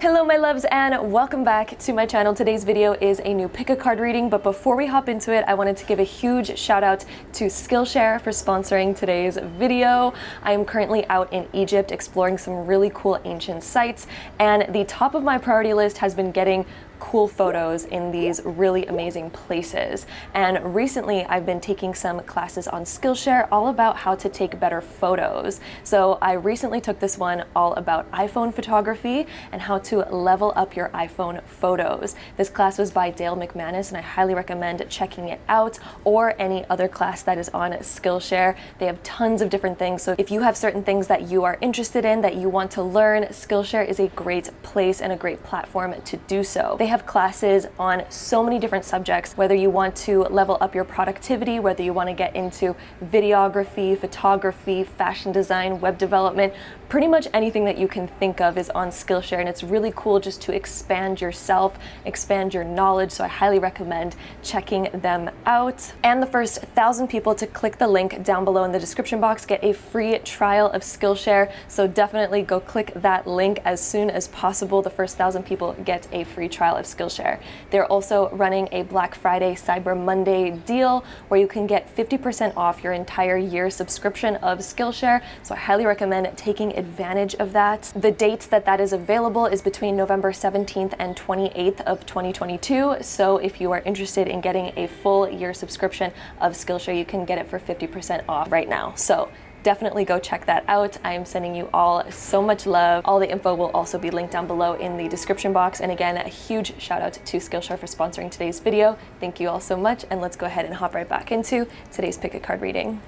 Hello my loves and welcome back to my channel. Today's video is a new pick a card reading, but before we hop into it, I wanted to give a huge shout out to Skillshare for sponsoring today's video. I am currently out in Egypt exploring some really cool ancient sites, and the top of my priority list has been getting cool photos in these really amazing places. And recently I've been taking some classes on Skillshare all about how to take better photos. So I recently took this one all about iPhone photography and how to level up your iPhone photos. This class was by Dale McManus and I highly recommend checking it out, or any other class that is on Skillshare. They have tons of different things. So if you have certain things that you are interested in, that you want to learn, Skillshare is a great place and a great platform to do so. They have classes on so many different subjects, whether you want to level up your productivity, whether you want to get into videography, photography, fashion design, web development, pretty much anything that you can think of is on Skillshare, and it's really cool just to expand yourself, expand your knowledge, so I highly recommend checking them out. And the first 1,000 people to click the link down below in the description box get a free trial of Skillshare, so definitely go click that link as soon as possible. The first 1,000 people get a free trial of Skillshare. They're also running a Black Friday, Cyber Monday deal where you can get 50% off your entire year subscription of Skillshare, so I highly recommend taking advantage of that. The dates that is available is between November 17th and 28th of 2022, so if you are interested in getting a full year subscription of Skillshare, you can get it for 50% off right now. So definitely go check that out. I am sending you all so much love. All the info will also be linked down below in the description box. And again, a huge shout out to Skillshare for sponsoring today's video. Thank you all so much, and let's go ahead and hop right back into today's pick a card reading.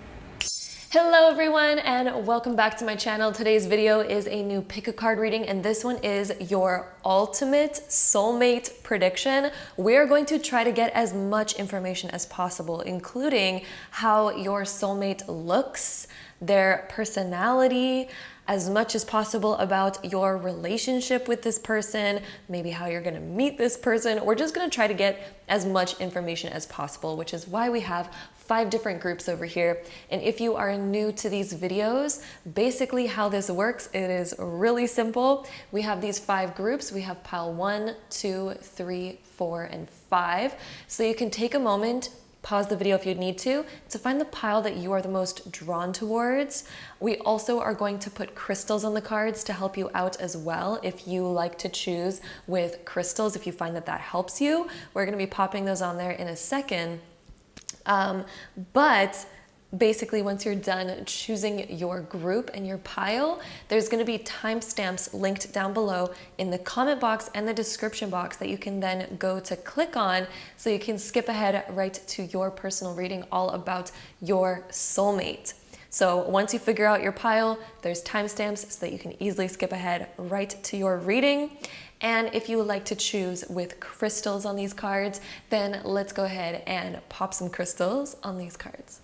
Hello everyone and welcome back to my channel. Today's video is a new pick a card reading, and this one is your ultimate soulmate prediction. We're going to try to get as much information as possible, including how your soulmate looks, their personality, as much as possible about your relationship with this person, maybe how you're gonna meet this person. We're just gonna try to get as much information as possible, which is why we have 5 different groups over here. And if you are new to these videos, basically how this works, it is really simple. We have these 5 groups. We have pile 1, 2, 3, 4, and 5. So you can take a moment, pause the video if you need to find the pile that you are the most drawn towards. We also are going to put crystals on the cards to help you out as well if you like to choose with crystals, if you find that helps you. We're going to be popping those on there in a second. But basically, once you're done choosing your group and your pile, there's going to be timestamps linked down below in the comment box and the description box that you can then go to click on, so you can skip ahead right to your personal reading all about your soulmate. So once you figure out your pile, there's timestamps so that you can easily skip ahead right to your reading. And if you would like to choose with crystals on these cards, then let's go ahead and pop some crystals on these cards.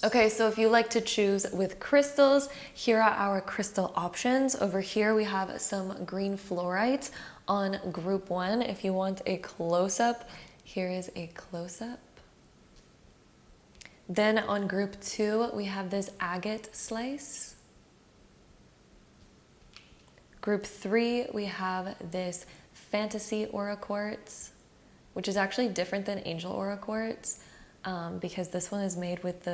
Okay, so if you like to choose with crystals, here are our crystal options. Over here we have some green fluorite on group 1. If you want a close-up, here is a close-up. Then on group 2, we have this agate slice. Group 3, we have this fantasy aura quartz, which is actually different than angel aura quartz, because this one is made with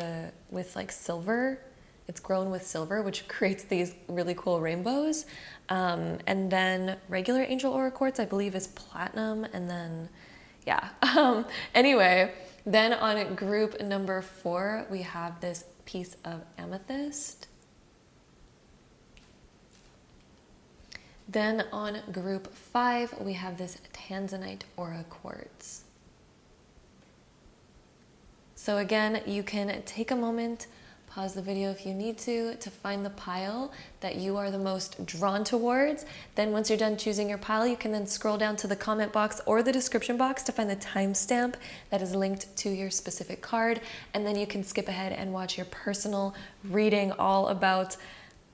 like silver. It's grown with silver, which creates these really cool rainbows. And then regular angel aura quartz, I believe, is platinum. And then, yeah. Anyway, then on group number 4, we have this piece of amethyst. Then on group 5, we have this tanzanite aura quartz. So again, you can take a moment, pause the video if you need to find the pile that you are the most drawn towards. Then once you're done choosing your pile, you can then scroll down to the comment box or the description box to find the timestamp that is linked to your specific card. And then you can skip ahead and watch your personal reading all about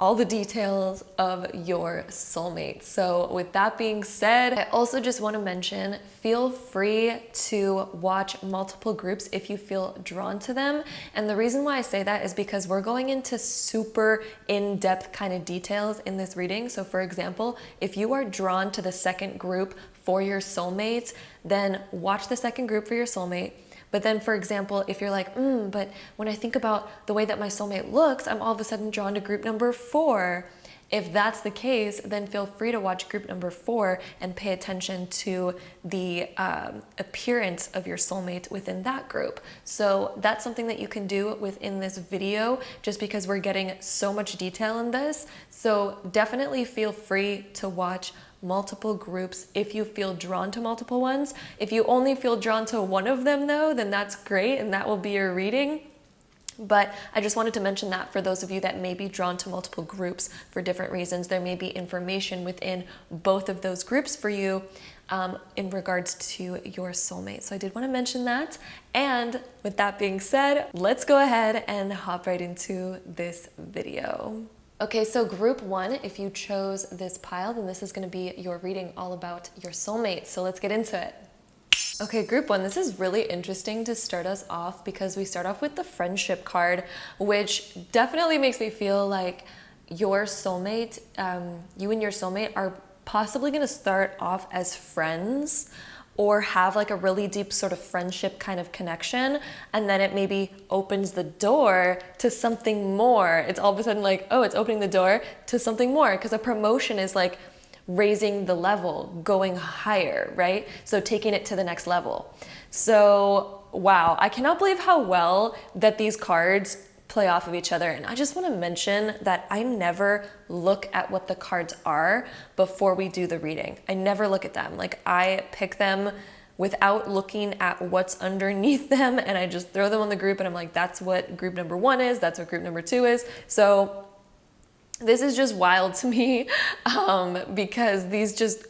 all the details of your soulmate. So with that being said, I also just want to mention, feel free to watch multiple groups if you feel drawn to them. And the reason why I say that is because we're going into super in-depth kind of details in this reading. So for example, if you are drawn to the second group for your soulmate, then watch the second group for your soulmate. But then, for example, if you're like, but when I think about the way that my soulmate looks, I'm all of a sudden drawn to group number 4. If that's the case, then feel free to watch group number 4 and pay attention to the appearance of your soulmate within that group. So that's something that you can do within this video, just because we're getting so much detail in this. So definitely feel free to watch multiple groups if you feel drawn to multiple ones. If you only feel drawn to one of them though, then that's great and that will be your reading. But I just wanted to mention that for those of you that may be drawn to multiple groups for different reasons, there may be information within both of those groups for you in regards to your soulmate. So I did want to mention that. And with that being said, let's go ahead and hop right into this video. Okay, so group 1, if you chose this pile, then this is going to be your reading all about your soulmate. So let's get into it. Okay, group 1, this is really interesting to start us off because we start off with the friendship card, which definitely makes me feel like your soulmate, you and your soulmate are possibly going to start off as friends, or have like a really deep sort of friendship kind of connection, and then it maybe opens the door to something more. It's all of a sudden like, oh, it's opening the door to something more, because a promotion is like raising the level, going higher, right? So taking it to the next level. So wow, I cannot believe how well that these cards play off of each other. And I just want to mention that I never look at what the cards are before we do the reading. I never look at them. Like, I pick them without looking at what's underneath them, and I just throw them on the group and I'm like, that's what group number 1 is, that's what group number 2 is. So this is just wild to me because these just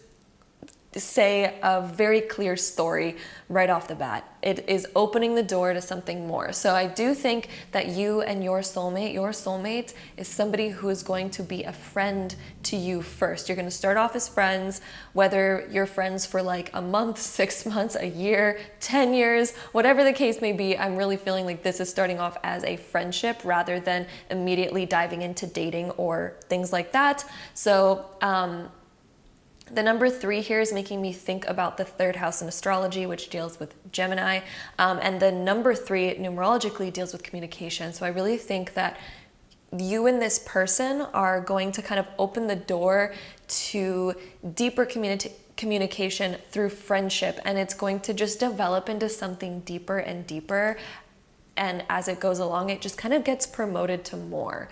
say a very clear story right off the bat. It is opening the door to something more. So I do think that you and your soulmate is somebody who is going to be a friend to you first. You're going to start off as friends, whether you're friends for like a month, 6 months, a year, 10 years, whatever the case may be. I'm really feeling like this is starting off as a friendship rather than immediately diving into dating or things like that. So, the number 3 here is making me think about the 3rd house in astrology, which deals with Gemini. And the number 3 numerologically deals with communication. So I really think that you and this person are going to kind of open the door to deeper communication through friendship. And it's going to just develop into something deeper and deeper. And as it goes along, it just kind of gets promoted to more.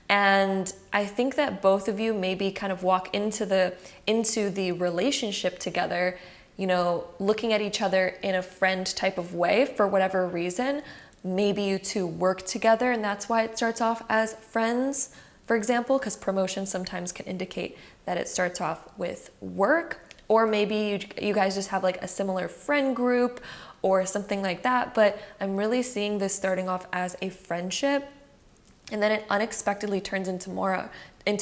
And I think that both of you maybe kind of walk into the relationship together, you know, looking at each other in a friend type of way for whatever reason. Maybe you two work together and that's why it starts off as friends, for example, because promotion sometimes can indicate that it starts off with work. Or maybe you guys just have like a similar friend group or something like that. But I'm really seeing this starting off as a friendship. And then it unexpectedly turns into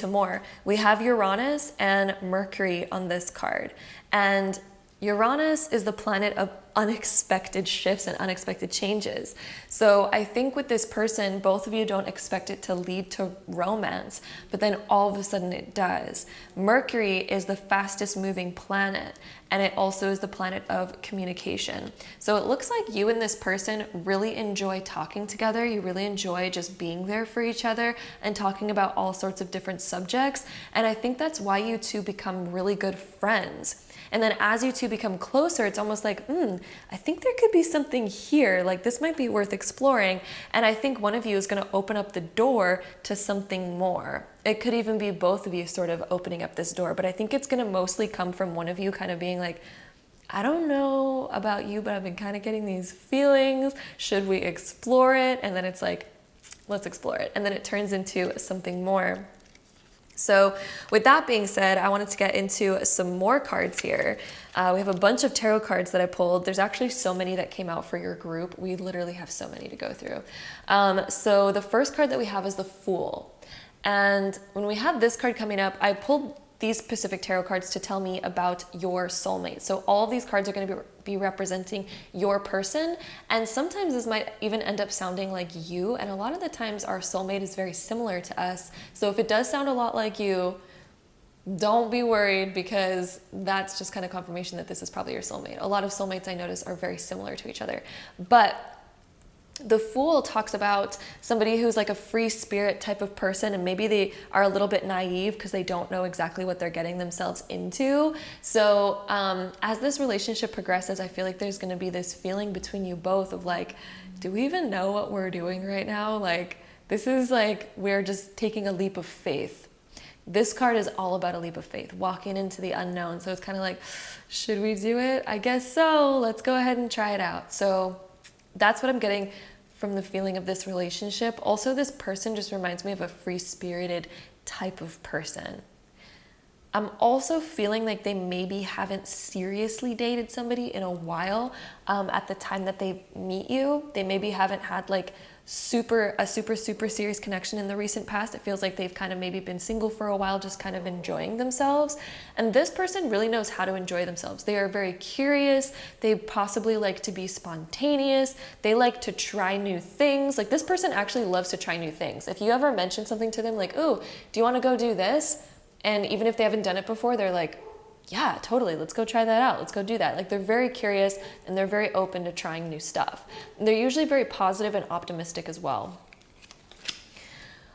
more. We have Uranus and Mercury on this card. And Uranus is the planet of unexpected shifts and unexpected changes. So I think with this person, both of you don't expect it to lead to romance, but then all of a sudden it does. Mercury is the fastest moving planet, and it also is the planet of communication. So it looks like you and this person really enjoy talking together. You really enjoy just being there for each other and talking about all sorts of different subjects. And I think that's why you two become really good friends. And then as you two become closer, it's almost like, I think there could be something here. Like, this might be worth exploring. And I think one of you is going to open up the door to something more. It could even be both of you sort of opening up this door. But I think it's going to mostly come from one of you kind of being like, I don't know about you, but I've been kind of getting these feelings. Should we explore it? And then it's like, let's explore it. And then it turns into something more. So with that being said, I wanted to get into some more cards here. We have a bunch of tarot cards that I pulled. There's actually so many that came out for your group. We literally have so many to go through. So the first card that we have is the Fool. And when we have this card coming up, I pulled these specific tarot cards to tell me about your soulmate. So all of these cards are going to be representing your person, and sometimes this might even end up sounding like you, and a lot of the times our soulmate is very similar to us. So if it does sound a lot like you, don't be worried, because that's just kind of confirmation that this is probably your soulmate. A lot of soulmates I notice are very similar to each other. But the Fool talks about somebody who's like a free spirit type of person, and maybe they are a little bit naive because they don't know exactly what they're getting themselves into. So as this relationship progresses, I feel like there's going to be this feeling between you both of like, do we even know what we're doing right now? Like, this is like, we're just taking a leap of faith. This card is all about a leap of faith, walking into the unknown. So it's kind of like, should we do it? I guess so. Let's go ahead and try it out. So that's what I'm getting from the feeling of this relationship. Also, this person just reminds me of a free-spirited type of person. I'm also feeling like they maybe haven't seriously dated somebody in a while. At the time that they meet you, they maybe haven't had like a super serious connection in the recent past. It feels like they've kind of maybe been single for a while, just kind of enjoying themselves. And this person really knows how to enjoy themselves. They are very curious. They possibly like to be spontaneous. They like to try new things. Like, this person actually loves to try new things. If you ever mention something to them like, oh, do you want to go do this? And even if they haven't done it before, they're like, yeah, totally, let's go try that out. Let's go do that. Like, they're very curious and they're very open to trying new stuff. And they're usually very positive and optimistic as well.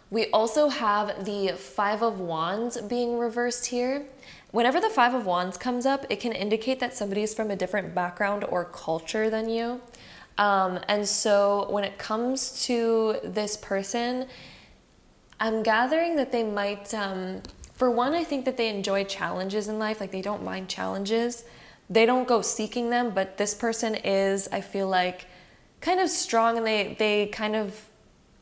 We also have the Five of Wands being reversed here. Whenever the Five of Wands comes up, it can indicate that somebody is from a different background or culture than you. And so when it comes to this person, I'm gathering that they might... for one, I think that they enjoy challenges in life. Like, they don't mind challenges. They don't go seeking them, but this person is, I feel like, kind of strong, and they kind of,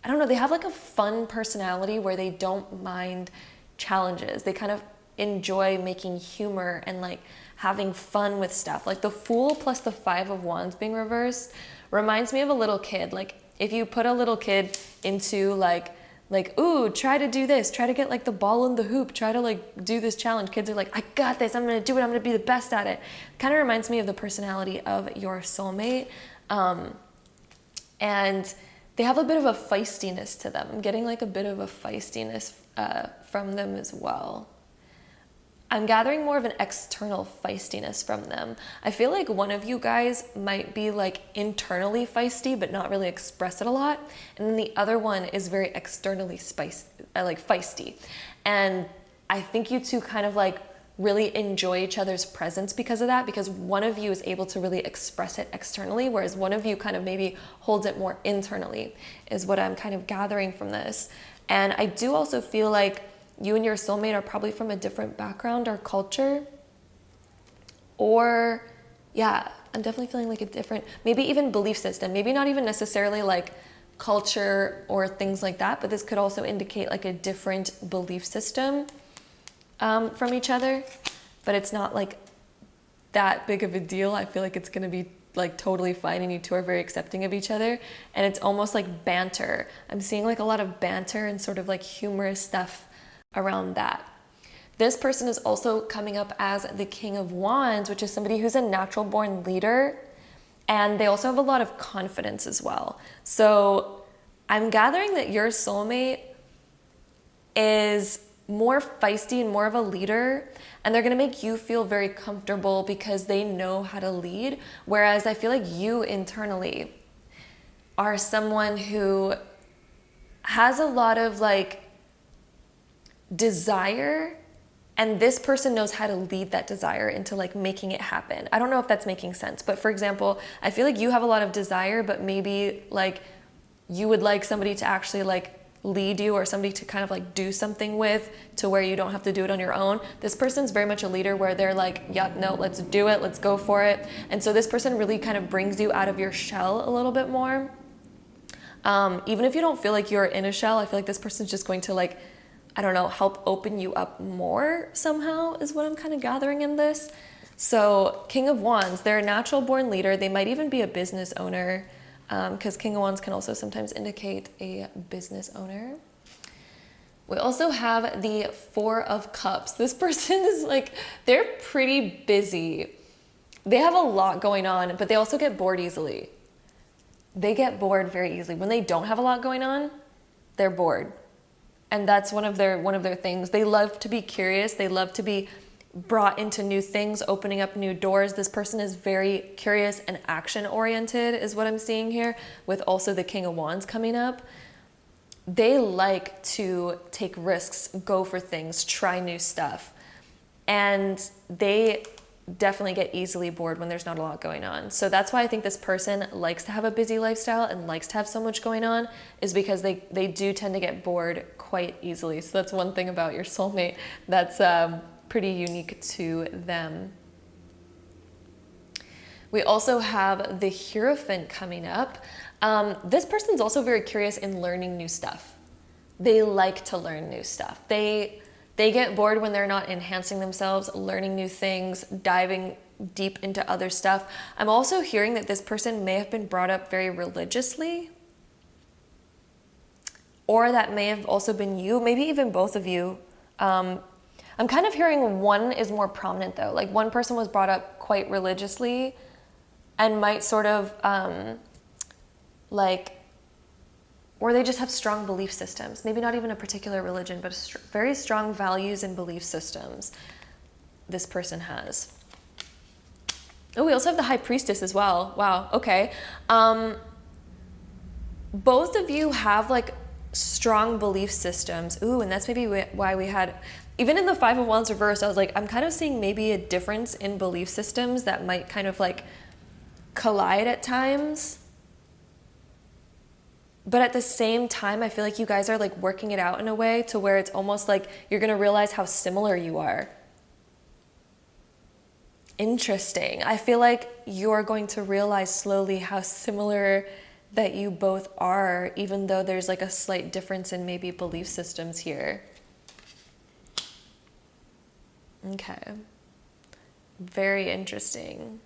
I don't know, they have like a fun personality where they don't mind challenges. They kind of enjoy making humor and like having fun with stuff. Like, the Fool plus the Five of Wands being reversed reminds me of a little kid. Like, if you put a little kid into like, ooh, try to do this, try to get like the ball in the hoop, try to like do this challenge. Kids are like, I got this, I'm gonna do it, I'm gonna be the best at it. Kind of reminds me of the personality of your soulmate. And they have a bit of a feistiness to them. I'm getting like a bit of a feistiness from them as well. I'm gathering more of an external feistiness from them. I feel like one of you guys might be like internally feisty, but not really express it a lot. And then the other one is very externally feisty. And I think you two kind of like really enjoy each other's presence because of that, because one of you is able to really express it externally, whereas one of you kind of maybe holds it more internally, is what I'm kind of gathering from this. And I do also feel like you and your soulmate are probably from a different background or culture, or yeah, I'm definitely feeling like a different, maybe even belief system, maybe not even necessarily like culture or things like that, but this could also indicate like a different belief system from each other, but it's not like that big of a deal. I feel like it's going to be like totally fine, and you two are very accepting of each other, and it's almost like banter. I'm seeing like a lot of banter and sort of like humorous stuff around that. This person is also coming up as the King of Wands, which is somebody who's a natural born leader, and they also have a lot of confidence as well. So I'm gathering that your soulmate is more feisty and more of a leader, and they're going to make you feel very comfortable because they know how to lead, whereas I feel like you internally are someone who has a lot of like desire, and this person knows how to lead that desire into like making it happen. I don't know if that's making sense, but for example, I feel like you have a lot of desire, but maybe like you would like somebody to actually like lead you, or somebody to kind of like do something with, to where you don't have to do it on your own. This person's very much a leader where they're like, yep, no, let's do it, let's go for it. And so this person really kind of brings you out of your shell a little bit more. Even if you don't feel like you're in a shell, I feel like this person's just going to like, I don't know, help open you up more somehow, is what I'm kind of gathering in this. So King of Wands, they're a natural born leader. They might even be a business owner, because King of Wands can also sometimes indicate a business owner. We also have the Four of Cups. This person is like, they're pretty busy. They have a lot going on, but they also get bored easily. They get bored very easily. When they don't have a lot going on, they're bored. And that's one of their things. They love to be curious. They love to be brought into new things, opening up new doors. This person is very curious and action oriented is what I'm seeing here, with also the King of Wands coming up. They like to take risks, go for things, try new stuff. And they definitely get easily bored when there's not a lot going on. So that's why I think this person likes to have a busy lifestyle and likes to have so much going on, is because they do tend to get bored quite easily. So that's one thing about your soulmate that's pretty unique to them. We also have the Hierophant coming up. This person's also very curious in learning new stuff. They like to learn new stuff. They get bored when they're not enhancing themselves, learning new things, diving deep into other stuff. I'm also hearing that this person may have been brought up very religiously, or that may have also been you, maybe even both of you. I'm kind of hearing one is more prominent though. Like one person was brought up quite religiously and might sort of or they just have strong belief systems. Maybe not even a particular religion, but very strong values and belief systems this person has. Oh, we also have the High Priestess as well. Wow, okay. Both of you have like strong belief systems. Ooh, and that's maybe why we had, even in the Five of Wands reversed, I was like, I'm kind of seeing maybe a difference in belief systems that might kind of like collide at times. But at the same time, I feel like you guys are like working it out in a way to where it's almost like you're going to realize how similar you are. Interesting. I feel like you're going to realize slowly how similar that you both are, even though there's like a slight difference in maybe belief systems here. Okay. Very interesting.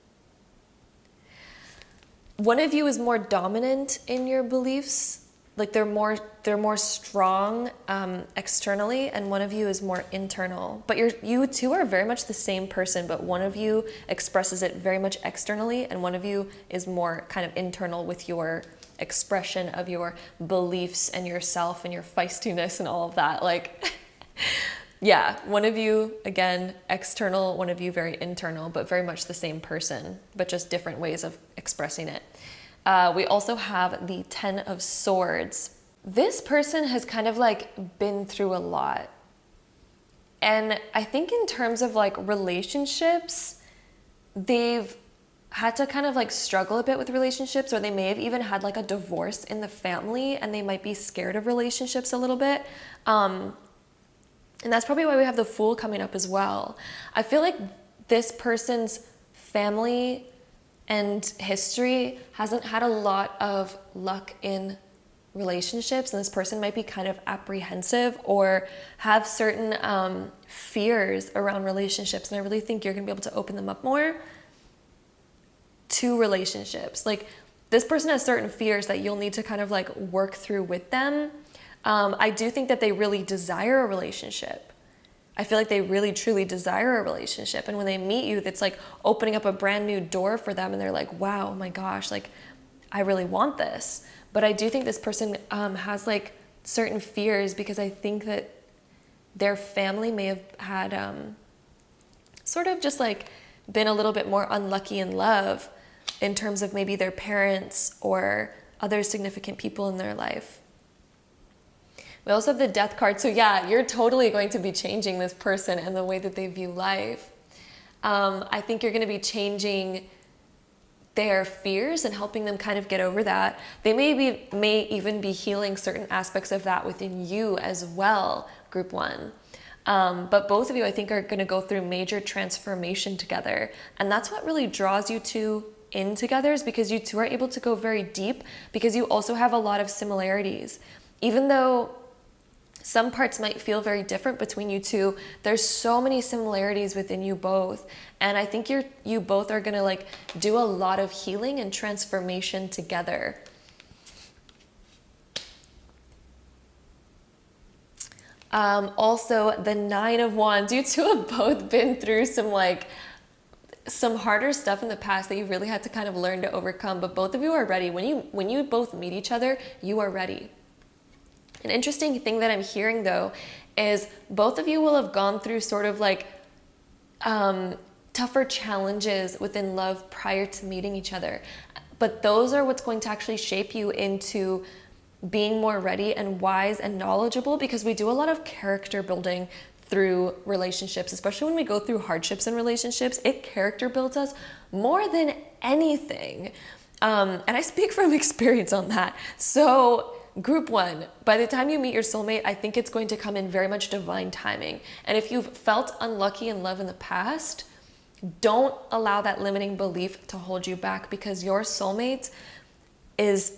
One of you is more dominant in your beliefs, like they're more strong externally, and one of you is more internal. But you two are very much the same person, but one of you expresses it very much externally, and one of you is more kind of internal with your expression of your beliefs and yourself and your feistiness and all of that. Like, yeah, one of you, again, external, one of you very internal, but very much the same person, but just different ways of expressing it. We also have the Ten of Swords. This person has kind of like been through a lot. And I think in terms of like relationships, they've had to kind of like struggle a bit with relationships, or they may have even had like a divorce in the family and they might be scared of relationships a little bit. And that's probably why we have the Fool coming up as well. I feel like this person's family and history hasn't had a lot of luck in relationships, and this person might be kind of apprehensive or have certain fears around relationships. And I really think you're gonna be able to open them up more to relationships. Like this person has certain fears that you'll need to kind of like work through with them. I do think that they really desire a relationship. I feel like they really truly desire a relationship. And when they meet you, that's like opening up a brand new door for them. And they're like, wow, oh my gosh, like I really want this. But I do think this person has like certain fears, because I think that their family may have had sort of just like been a little bit more unlucky in love in terms of maybe their parents or other significant people in their life. We also have the Death card. So yeah, you're totally going to be changing this person and the way that they view life. I think you're going to be changing their fears and helping them kind of get over that. They may even be healing certain aspects of that within you as well, group one. But both of you, I think, are going to go through major transformation together. And that's what really draws you two in together, is because you two are able to go very deep, because you also have a lot of similarities. Even though some parts might feel very different between you two, there's so many similarities within you both. And I think you both are gonna like do a lot of healing and transformation together. Also, the Nine of Wands. You two have both been through some harder stuff in the past that you really had to kind of learn to overcome, but both of you are ready. When you both meet each other, you are ready. An interesting thing that I'm hearing though is both of you will have gone through sort of like tougher challenges within love prior to meeting each other. But those are what's going to actually shape you into being more ready and wise and knowledgeable, because we do a lot of character building through relationships, especially when we go through hardships in relationships. It character builds us more than anything. And I speak from experience on that. So group one, by the time you meet your soulmate, I think it's going to come in very much divine timing. And if you've felt unlucky in love in the past, don't allow that limiting belief to hold you back, because your soulmate is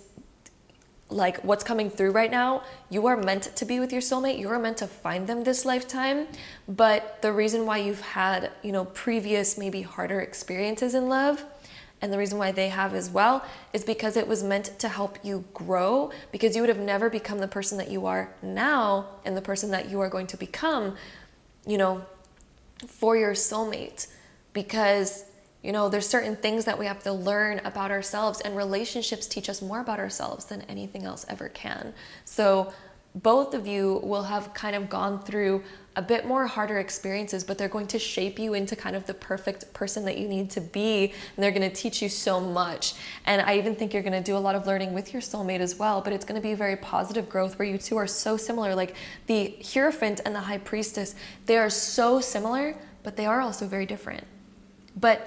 like what's coming through right now. You are meant to be with your soulmate. You are meant to find them this lifetime. But the reason why you've had, previous maybe harder experiences in love, and the reason why they have as well, is because it was meant to help you grow, because you would have never become the person that you are now and the person that you are going to become, for your soulmate. Because there's certain things that we have to learn about ourselves, and relationships teach us more about ourselves than anything else ever can. So both of you will have kind of gone through a bit more harder experiences, but they're going to shape you into kind of the perfect person that you need to be. And they're going to teach you so much. And I even think you're going to do a lot of learning with your soulmate as well, but it's going to be very positive growth where you two are so similar. Like the Hierophant and the High Priestess, they are so similar, but they are also very different. But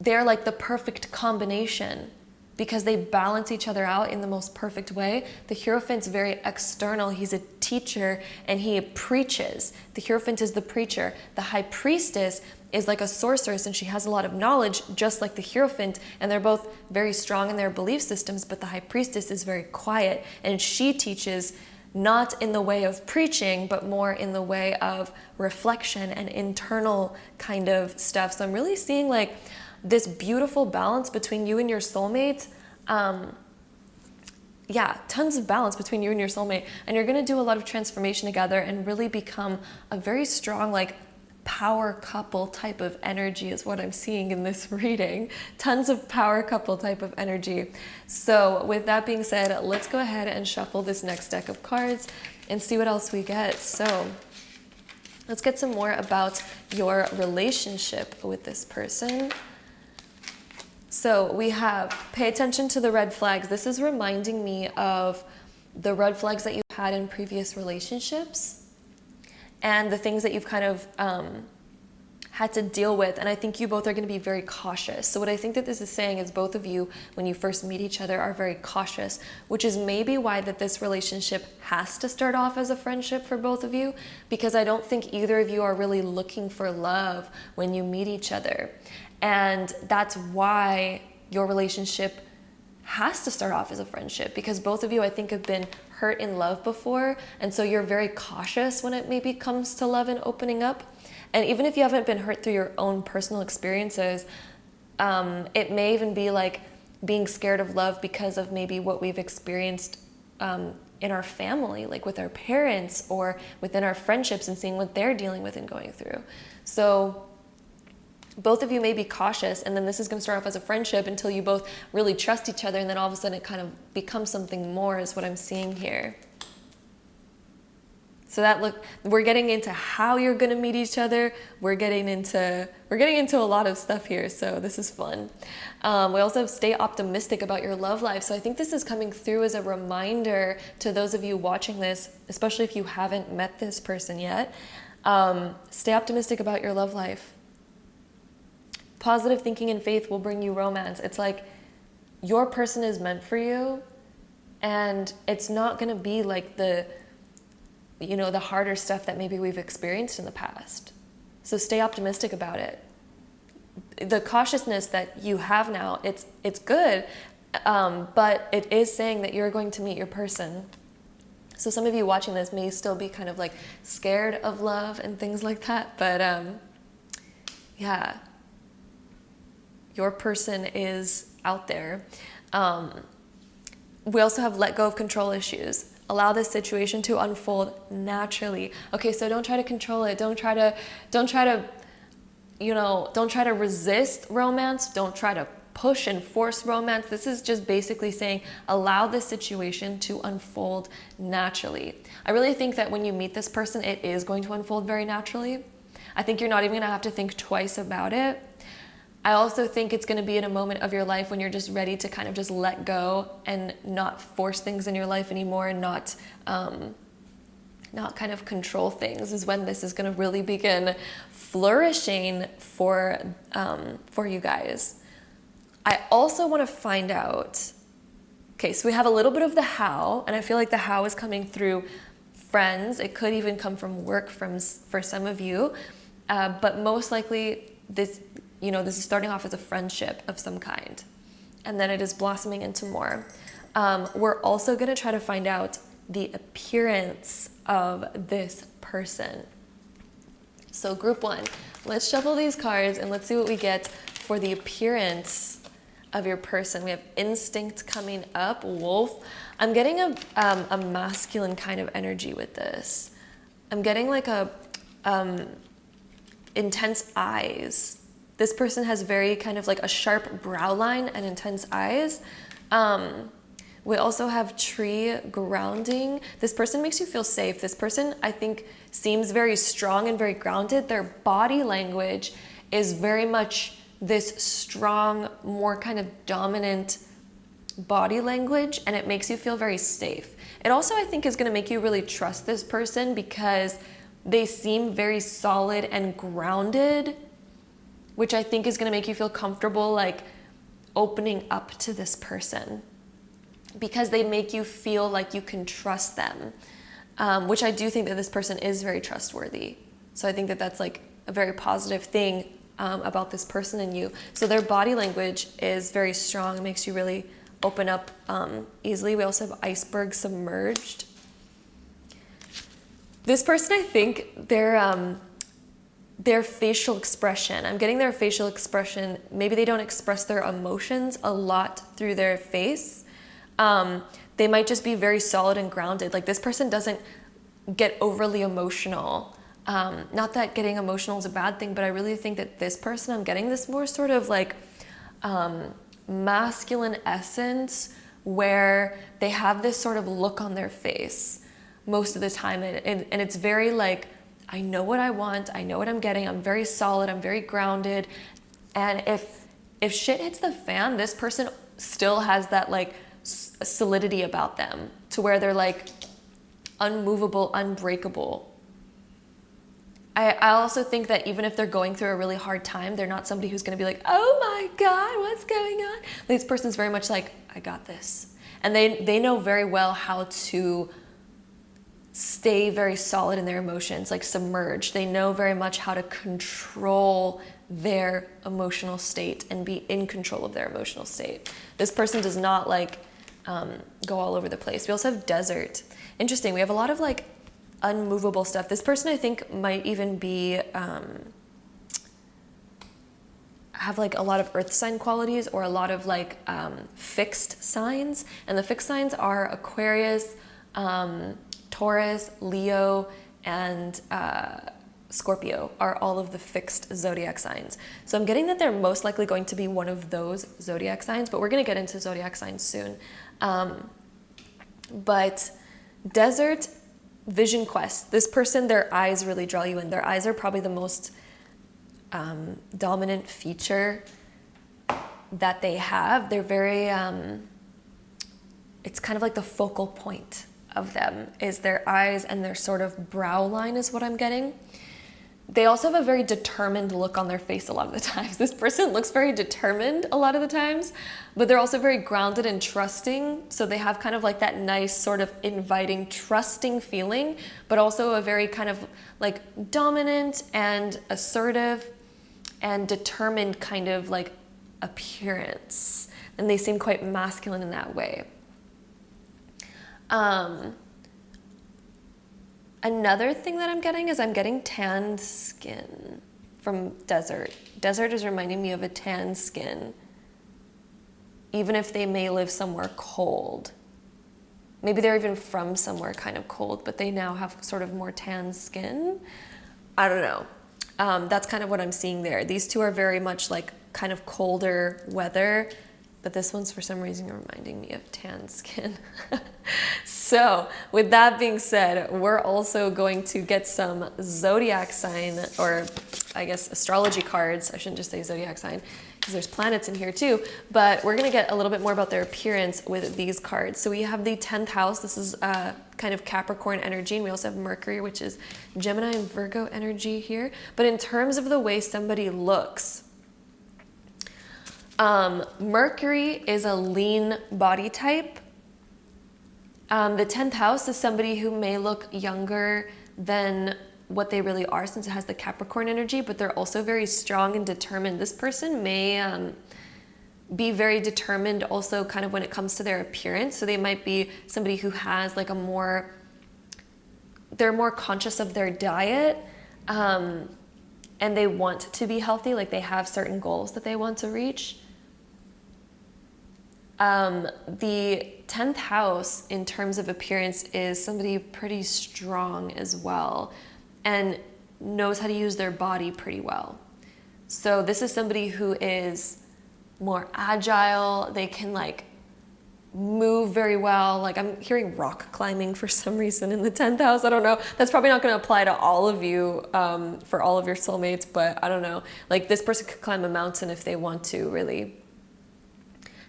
they're like the perfect combination, because they balance each other out in the most perfect way. The Hierophant's very external. He's a teacher and he preaches. The Hierophant is the preacher. The High Priestess is like a sorceress, and she has a lot of knowledge, just like the Hierophant, and they're both very strong in their belief systems, but the High Priestess is very quiet, and she teaches not in the way of preaching, but more in the way of reflection and internal kind of stuff. So I'm really seeing like this beautiful balance between you and your soulmate. Tons of balance between you and your soulmate. And you're going to do a lot of transformation together and really become a very strong, like, power couple type of energy is what I'm seeing in this reading. Tons of power couple type of energy. So with that being said, let's go ahead and shuffle this next deck of cards and see what else we get. So let's get some more about your relationship with this person. So we have, pay attention to the red flags. This is reminding me of the red flags that you had in previous relationships and the things that you've kind of had to deal with. And I think you both are going to be very cautious. So what I think that this is saying is both of you, when you first meet each other, are very cautious, which is maybe why that this relationship has to start off as a friendship for both of you, because I don't think either of you are really looking for love when you meet each other. And that's why your relationship has to start off as a friendship, because both of you, I think, have been hurt in love before. And so you're very cautious when it maybe comes to love and opening up. And even if you haven't been hurt through your own personal experiences, it may even be like being scared of love because of maybe what we've experienced in our family, like with our parents or within our friendships, and seeing what they're dealing with and going through. So both of you may be cautious, and then this is going to start off as a friendship until you both really trust each other, and then all of a sudden it kind of becomes something more, is what I'm seeing here. So we're getting into how you're going to meet each other. We're getting into a lot of stuff here, so this is fun. We also have stay optimistic about your love life. So I think this is coming through as a reminder to those of you watching this, especially if you haven't met this person yet. Stay optimistic about your love life. Positive thinking and faith will bring you romance. It's like your person is meant for you, and it's not going to be like the harder stuff that maybe we've experienced in the past. So stay optimistic about it. The cautiousness that you have now, it's good, but it is saying that you're going to meet your person. So some of you watching this may still be kind of like scared of love and things like that, but your person is out there. We also have let go of control issues. Allow this situation to unfold naturally. Okay, so don't try to control it. Don't try to, don't try to resist romance. Don't try to push and force romance. This is just basically saying, allow this situation to unfold naturally. I really think that when you meet this person, it is going to unfold very naturally. I think you're not even gonna have to think twice about it. I also think it's gonna be in a moment of your life when you're just ready to kind of just let go and not force things in your life anymore, and not kind of control things, is when this is gonna really begin flourishing for you guys. I also want to find out, okay, so we have a little bit of the how, and I feel like the how is coming through friends. It could even come from work for some of you, but most likely this is starting off as a friendship of some kind, and then it is blossoming into more. We're also going to try to find out the appearance of this person. So group one, let's shuffle these cards and let's see what we get for the appearance of your person. We have instinct coming up, wolf. I'm getting a masculine kind of energy with this. I'm getting like a intense eyes. This person has very kind of like a sharp brow line and intense eyes. We also have tree, grounding. This person makes you feel safe. This person, I think, seems very strong and very grounded. Their body language is very much this strong, more kind of dominant body language, and it makes you feel very safe. It also, I think, is going to make you really trust this person because they seem very solid and grounded, which I think is going to make you feel comfortable like opening up to this person, because they make you feel like you can trust them, which I do think that this person is very trustworthy. So I think that that's like a very positive thing about this person and you. So their body language is very strong. It makes you really open up easily. We also have iceberg, submerged. This person, I think their facial expression, I'm getting their facial expression, maybe they don't express their emotions a lot through their face. They might just be very solid and grounded. Like this person doesn't get overly emotional. Not that getting emotional is a bad thing, but I really think that this person, I'm getting this more sort of like masculine essence, where they have this sort of look on their face most of the time, and it's very like, I know what I want, I know what I'm getting, I'm very solid, I'm very grounded. And if shit hits the fan, this person still has that like solidity about them, to where they're like unmovable, unbreakable. I also think that even if they're going through a really hard time, they're not somebody who's going to be like, oh my God, what's going on? This person's very much like, I got this. And they know very well how to stay very solid in their emotions, like submerged. They know very much how to control their emotional state and be in control of their emotional state. This person does not like go all over the place. We also have desert. Interesting. We have a lot of like unmovable stuff. This person, I think, might even be have like a lot of earth sign qualities, or a lot of like fixed signs. And the fixed signs are Aquarius, Taurus, Leo, and Scorpio are all of the fixed zodiac signs. So I'm getting that they're most likely going to be one of those zodiac signs, but we're going to get into zodiac signs soon. But desert, vision quest. This person, their eyes really draw you in. Their eyes are probably the most dominant feature that they have. They're very, it's kind of like the focal point of them is their eyes, and their sort of brow line is what I'm getting. They also have a very determined look on their face a lot of the times. This person looks very determined a lot of the times, but they're also very grounded and trusting. So they have kind of like that nice sort of inviting, trusting feeling, but also a very kind of like dominant and assertive and determined kind of like appearance. And they seem quite masculine in that way. Another thing that I'm getting is I'm getting tanned skin from desert. Desert is reminding me of a tan skin, even if they may live somewhere cold. maybe they're even from somewhere kind of cold, but they now have sort of more tan skin. I don't know. That's kind of what I'm seeing there. These two are very much like kind of colder weather, but this one's for some reason reminding me of tan skin. So with that being said, we're also going to get some zodiac sign, or I guess astrology cards. I shouldn't just say zodiac sign because there's planets in here too, but we're going to get a little bit more about their appearance with these cards. So we have the 10th house. This is kind of Capricorn energy, and we also have Mercury, which is Gemini and Virgo energy here. But in terms of the way somebody looks, Mercury is a lean body type. The 10th house is somebody who may look younger than what they really are, since it has the Capricorn energy, but they're also very strong and determined. This person may be very determined also kind of when it comes to their appearance. So they might be somebody who has like they're more conscious of their diet, and they want to be healthy. Like they have certain goals that they want to reach. The 10th house in terms of appearance is somebody pretty strong as well and knows how to use their body pretty well. So this is somebody who is more agile. They can like move very well. Like I'm hearing rock climbing for some reason in the 10th house. I don't know. That's probably not going to apply to all of you, for all of your soulmates, but I don't know. Like this person could climb a mountain if they want to, really.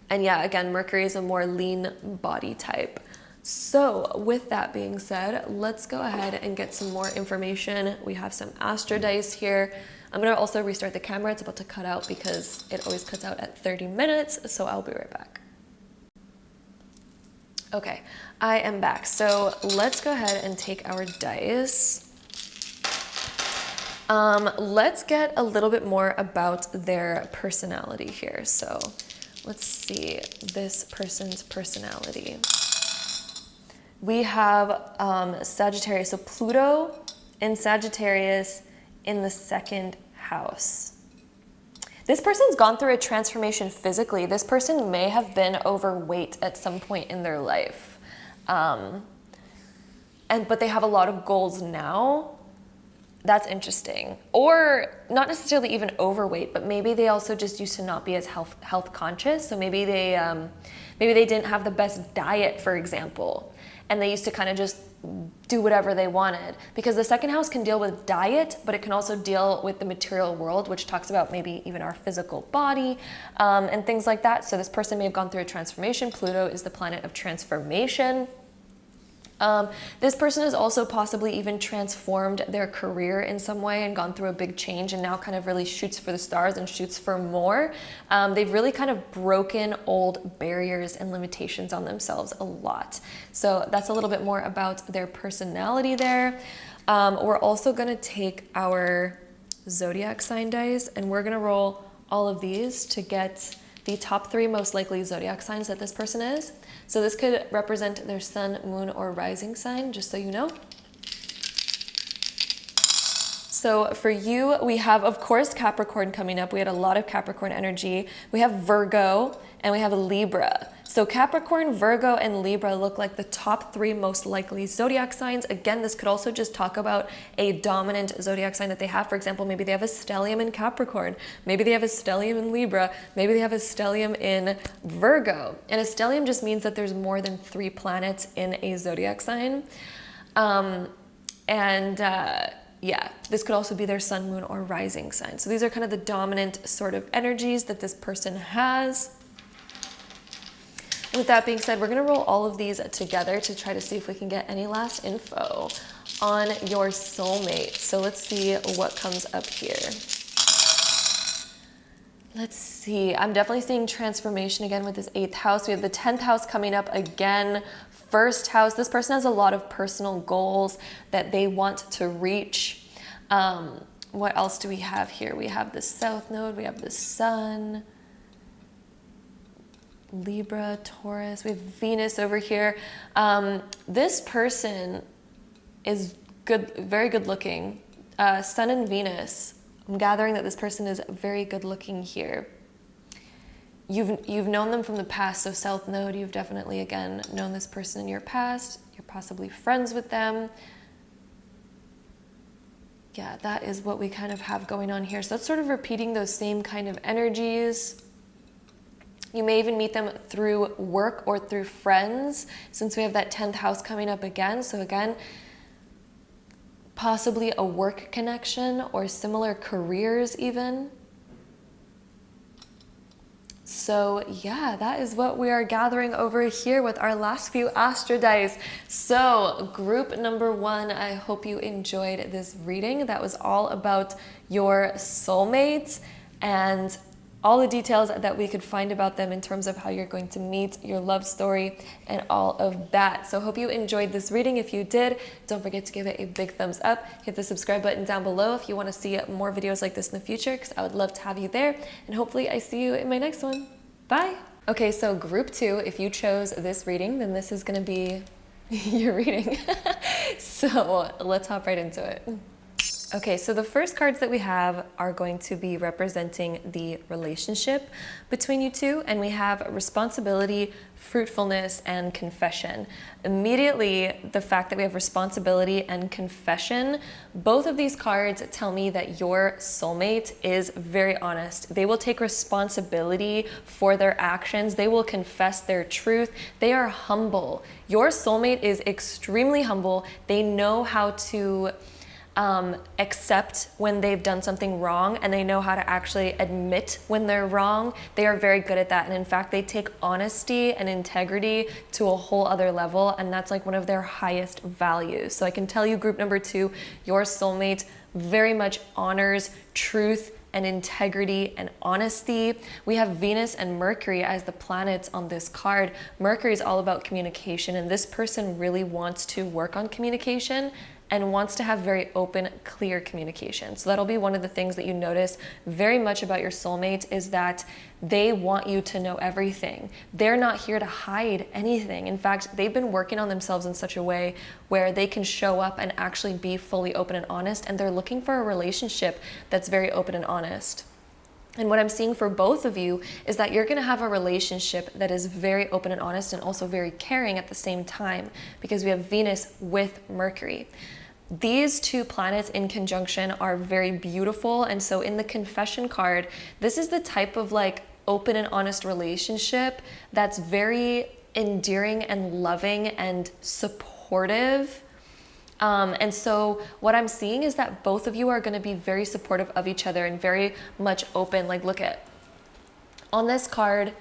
And yeah, again, Mercury is a more lean body type. So with that being said, let's go ahead and get some more information. We have some astro dice here. I'm going to also restart the camera. It's about to cut out because it always cuts out at 30 minutes. So I'll be right back. Okay, I am back. So let's go ahead and take our dice. Let's get a little bit more about their personality here. So let's see this person's personality. We have Sagittarius, so Pluto in Sagittarius in the 2nd house. This person's gone through a transformation physically. This person may have been overweight at some point in their life. But they have a lot of goals now. That's interesting. Or not necessarily even overweight, but maybe they also just used to not be as health conscious. So maybe they didn't have the best diet, for example, and they used to kind of just do whatever they wanted. Because the 2nd house can deal with diet, but it can also deal with the material world, which talks about maybe even our physical body, and things like that. So this person may have gone through a transformation. Pluto is the planet of transformation. This person has also possibly even transformed their career in some way and gone through a big change and now kind of really shoots for the stars and shoots for more. They've really kind of broken old barriers and limitations on themselves a lot. So that's a little bit more about their personality there. We're also going to take our zodiac sign dice and we're going to roll all of these to get the top 3 most likely zodiac signs that this person is. So this could represent their sun, moon, or rising sign, just so you know. So for you, we have, of course, Capricorn coming up. We had a lot of Capricorn energy. We have Virgo and we have Libra. So Capricorn, Virgo, and Libra look like the top 3 most likely zodiac signs. Again, this could also just talk about a dominant zodiac sign that they have. For example, maybe they have a stellium in Capricorn. Maybe they have a stellium in Libra. Maybe they have a stellium in Virgo. And a stellium just means that there's more than 3 planets in a zodiac sign. Yeah, this could also be their sun, moon, or rising sign. So these are kind of the dominant sort of energies that this person has. With that being said, we're going to roll all of these together to try to see if we can get any last info on your soulmate. So let's see what comes up here. Let's see. I'm definitely seeing transformation again with this 8th house. We have the 10th house coming up again. 1st house. This person has a lot of personal goals that they want to reach. What else do we have here? We have the South Node. We have the Sun. Libra, Taurus, we have Venus over here. This person is good, very good looking. Sun and Venus. I'm gathering that this person is very good looking here. you've known them from the past. So South Node, you've definitely, again, known this person in your past. You're possibly friends with them. Yeah, that is what we kind of have going on here. So that's sort of repeating those same kind of energies. You may even meet them through work or through friends, since we have that 10th house coming up again. So again, possibly a work connection or similar careers even. So yeah, that is what we are gathering over here with our last few Astro Dice. So group number 1, I hope you enjoyed this reading. That was all about your soulmates and all the details that we could find about them in terms of how you're going to meet, your love story, and all of that. So hope you enjoyed this reading. If you did, don't forget to give it a big thumbs up. Hit the subscribe button down below if you want to see more videos like this in the future, because I would love to have you there. And hopefully I see you in my next one. Bye. Okay, so group 2, if you chose this reading, then this is going to be your reading. So let's hop right into it. Okay, so the first cards that we have are going to be representing the relationship between you two, and we have responsibility, fruitfulness, and confession. Immediately, the fact that we have responsibility and confession, both of these cards tell me that your soulmate is very honest. They will take responsibility for their actions. They will confess their truth. They are humble. Your soulmate is extremely humble. They know how to accept when they've done something wrong, and they know how to actually admit when they're wrong. They are very good at that, and in fact they take honesty and integrity to a whole other level, and that's like one of their highest values. So I can tell you, group number 2, your soulmate very much honors truth and integrity and honesty. We have Venus and Mercury as the planets on this card. Mercury is all about communication, and this person really wants to work on communication and wants to have very open, clear communication. So that'll be one of the things that you notice very much about your soulmate, is that they want you to know everything. They're not here to hide anything. In fact, they've been working on themselves in such a way where they can show up and actually be fully open and honest, and they're looking for a relationship that's very open and honest. And what I'm seeing for both of you is that you're going to have a relationship that is very open and honest and also very caring at the same time, because we have Venus with Mercury. These two planets in conjunction are very beautiful. And so in the confession card, this is the type of like open and honest relationship that's very endearing and loving and supportive. And so what I'm seeing is that both of you are going to be very supportive of each other and very much open. Like, look at, on this card,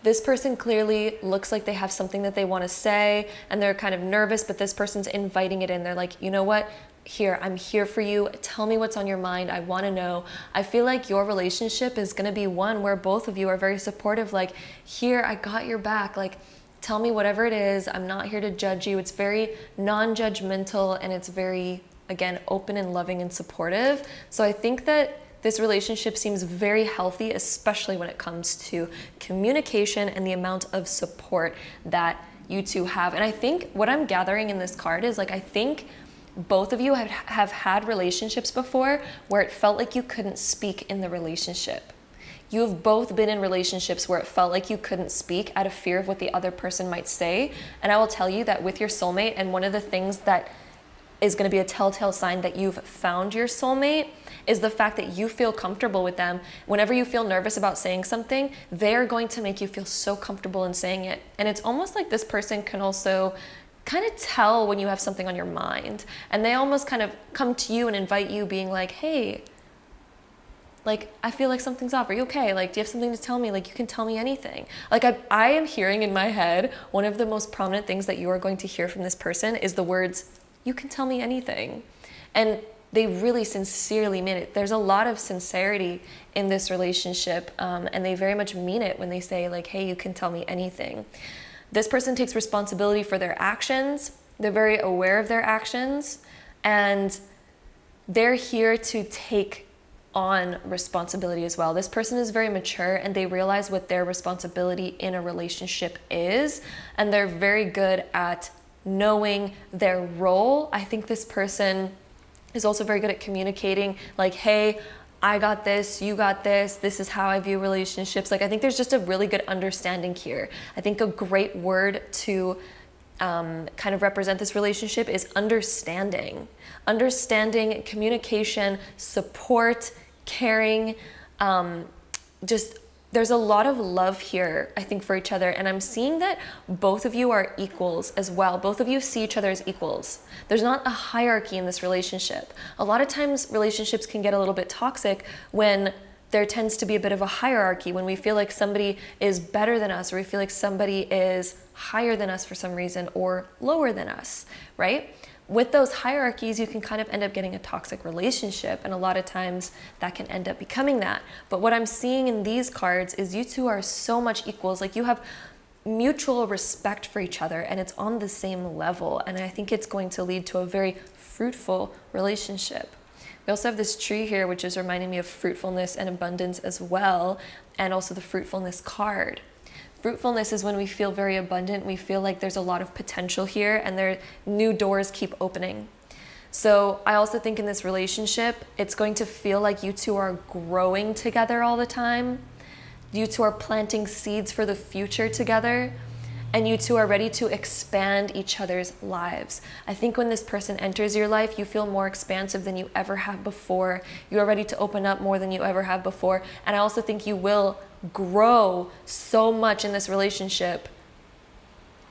this person clearly looks like they have something that they want to say, and they're kind of nervous, but this person's inviting it in. They're like, you know what? Here, I'm here for you. Tell me what's on your mind. I want to know. I feel like your relationship is going to be one where both of you are very supportive. Like, here, I got your back. Like, tell me whatever it is. I'm not here to judge you. It's very non-judgmental, and it's very, again, open and loving and supportive. So I think that this relationship seems very healthy, especially when it comes to communication and the amount of support that you two have. And I think what I'm gathering in this card is, like, I think both of you have had relationships before where it felt like you couldn't speak in the relationship. You've both been in relationships where it felt like you couldn't speak out of fear of what the other person might say. And I will tell you that with your soulmate, and one of the things that is going to be a telltale sign that you've found your soulmate, is the fact that you feel comfortable with them. Whenever you feel nervous about saying something, they're going to make you feel so comfortable in saying it. And it's almost like this person can also kind of tell when you have something on your mind. And they almost kind of come to you and invite you, being like, hey, like, I feel like something's off. Are you okay? Like, do you have something to tell me? Like, you can tell me anything. Like, I am hearing in my head, one of the most prominent things that you are going to hear from this person is the words, you can tell me anything. And they really sincerely mean it. There's a lot of sincerity in this relationship, and they very much mean it when they say, like, hey, you can tell me anything. This person takes responsibility for their actions. They're very aware of their actions, and they're here to take on responsibility as well. This person is very mature, and they realize what their responsibility in a relationship is, and they're very good at knowing their role. I think this person is also very good at communicating, like, hey, I got this, you got this is how I view relationships. Like, I think there's just a really good understanding here. I think a great word to kind of represent this relationship is understanding. Understanding, communication, support, caring, just there's a lot of love here, I think, for each other. And I'm seeing that both of you are equals as well. Both of you see each other as equals. There's not a hierarchy in this relationship. A lot of times relationships can get a little bit toxic when there tends to be a bit of a hierarchy, when we feel like somebody is better than us, or we feel like somebody is higher than us for some reason, or lower than us, right? With those hierarchies, you can kind of end up getting a toxic relationship, and a lot of times that can end up becoming that. But what I'm seeing in these cards is you two are so much equals. Like, you have mutual respect for each other, and it's on the same level, and I think it's going to lead to a very fruitful relationship. We also have this tree here, which is reminding me of fruitfulness and abundance as well, and also the fruitfulness card. Fruitfulness is when we feel very abundant, we feel like there's a lot of potential here, and new doors keep opening. So I also think in this relationship, it's going to feel like you two are growing together all the time. You two are planting seeds for the future together, and you two are ready to expand each other's lives. I think when this person enters your life, you feel more expansive than you ever have before. You are ready to open up more than you ever have before. And I also think you will grow so much in this relationship,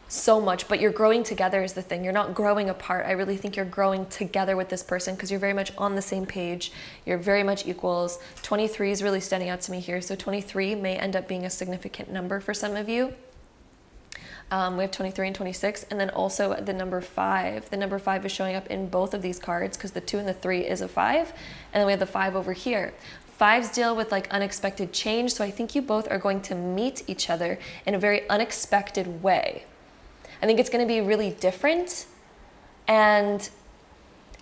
so much, but you're growing together is the thing. You're not growing apart. I really think you're growing together with this person because you're very much on the same page. You're very much equals. 23 is really standing out to me here. So 23 may end up being a significant number for some of you. We have 23 and 26, and then also the number 5. The number 5 is showing up in both of these cards because the 2 and the 3 is a 5, and then we have the 5 over here. 5s deal with like unexpected change, so I think you both are going to meet each other in a very unexpected way. I think it's going to be really different, and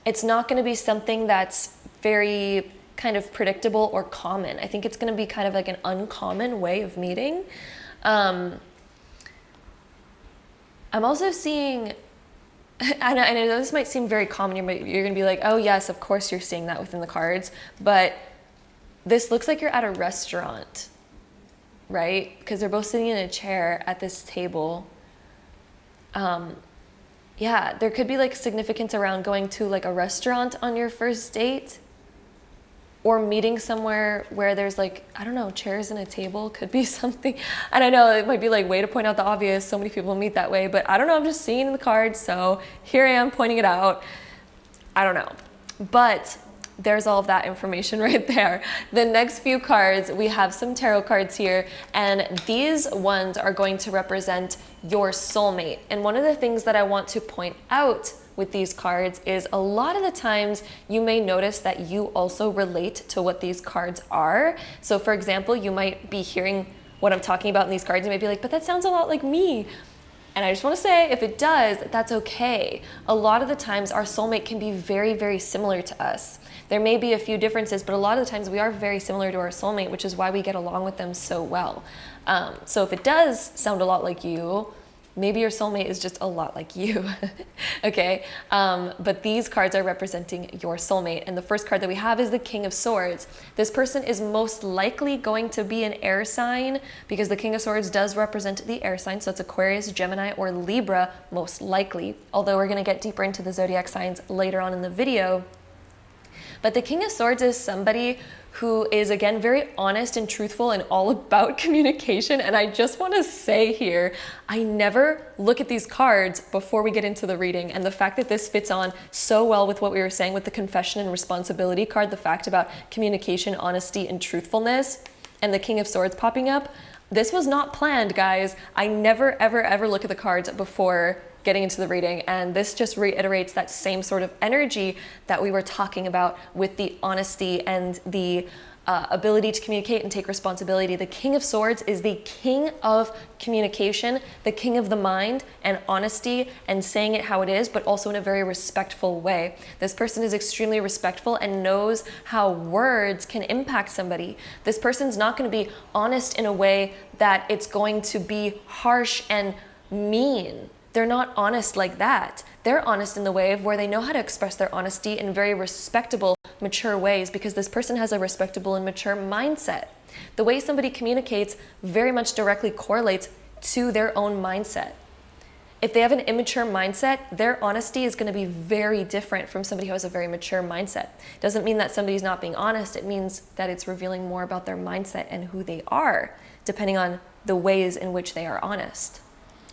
it's not going to be something that's very kind of predictable or common. I think it's going to be kind of like an uncommon way of meeting. I'm also seeing, I know this might seem very common, you're going to be like, oh yes, of course you're seeing that within the cards, but this looks like you're at a restaurant, right? Because they're both sitting in a chair at this table. Yeah, there could be like significance around going to like a restaurant on your first date, or meeting somewhere where there's like, I don't know, chairs and a table could be something. And I know it might be like way to point out the obvious. So many people meet that way, but I don't know. I'm just seeing it in the cards. So here I am pointing it out. I don't know, but there's all of that information right there. The next few cards, we have some tarot cards here, and these ones are going to represent your soulmate. And one of the things that I want to point out with these cards is a lot of the times you may notice that you also relate to what these cards are. So for example, you might be hearing what I'm talking about in these cards. You might be like, but that sounds a lot like me. And I just want to say, if it does, that's okay. A lot of the times our soulmate can be very, very similar to us. There may be a few differences, but a lot of the times we are very similar to our soulmate, which is why we get along with them so well. So if it does sound a lot like you, maybe your soulmate is just a lot like you, okay? But these cards are representing your soulmate. And the first card that we have is the King of Swords. This person is most likely going to be an air sign, because the King of Swords does represent the air sign. So it's Aquarius, Gemini, or Libra, most likely. Although we're gonna get deeper into the zodiac signs later on in the video. But the King of Swords is somebody who is, again, very honest and truthful and all about communication. And I just want to say here, I never look at these cards before we get into the reading. And the fact that this fits on so well with what we were saying with the confession and responsibility card, the fact about communication, honesty, and truthfulness, and the King of Swords popping up, this was not planned, guys. I never, ever, ever look at the cards before getting into the reading, and this just reiterates that same sort of energy that we were talking about with the honesty and the ability to communicate and take responsibility. The King of Swords is the king of communication, the king of the mind and honesty and saying it how it is, but also in a very respectful way. This person is extremely respectful and knows how words can impact somebody. This person's not going to be honest in a way that it's going to be harsh and mean. They're not honest like that. They're honest in the way of where they know how to express their honesty in very respectable, mature ways, because this person has a respectable and mature mindset. The way somebody communicates very much directly correlates to their own mindset. If they have an immature mindset, their honesty is going to be very different from somebody who has a very mature mindset. Doesn't mean that somebody's not being honest. It means that it's revealing more about their mindset and who they are, depending on the ways in which they are honest.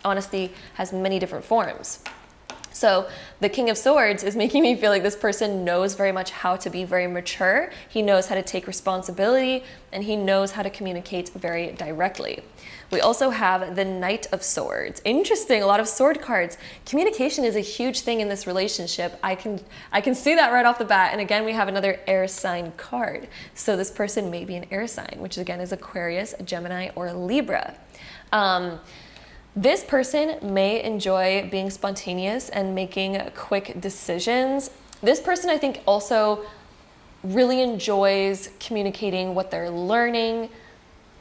Honesty has many different forms. So the King of Swords is making me feel like this person knows very much how to be very mature. He knows how to take responsibility, and he knows how to communicate very directly. We also have the Knight of Swords. Interesting, a lot of sword cards. Communication is a huge thing in this relationship. I can see that right off the bat. And again, we have another air sign card. So this person may be an air sign, which again is Aquarius, Gemini, or Libra. This person may enjoy being spontaneous and making quick decisions. This person, I think, also really enjoys communicating what they're learning.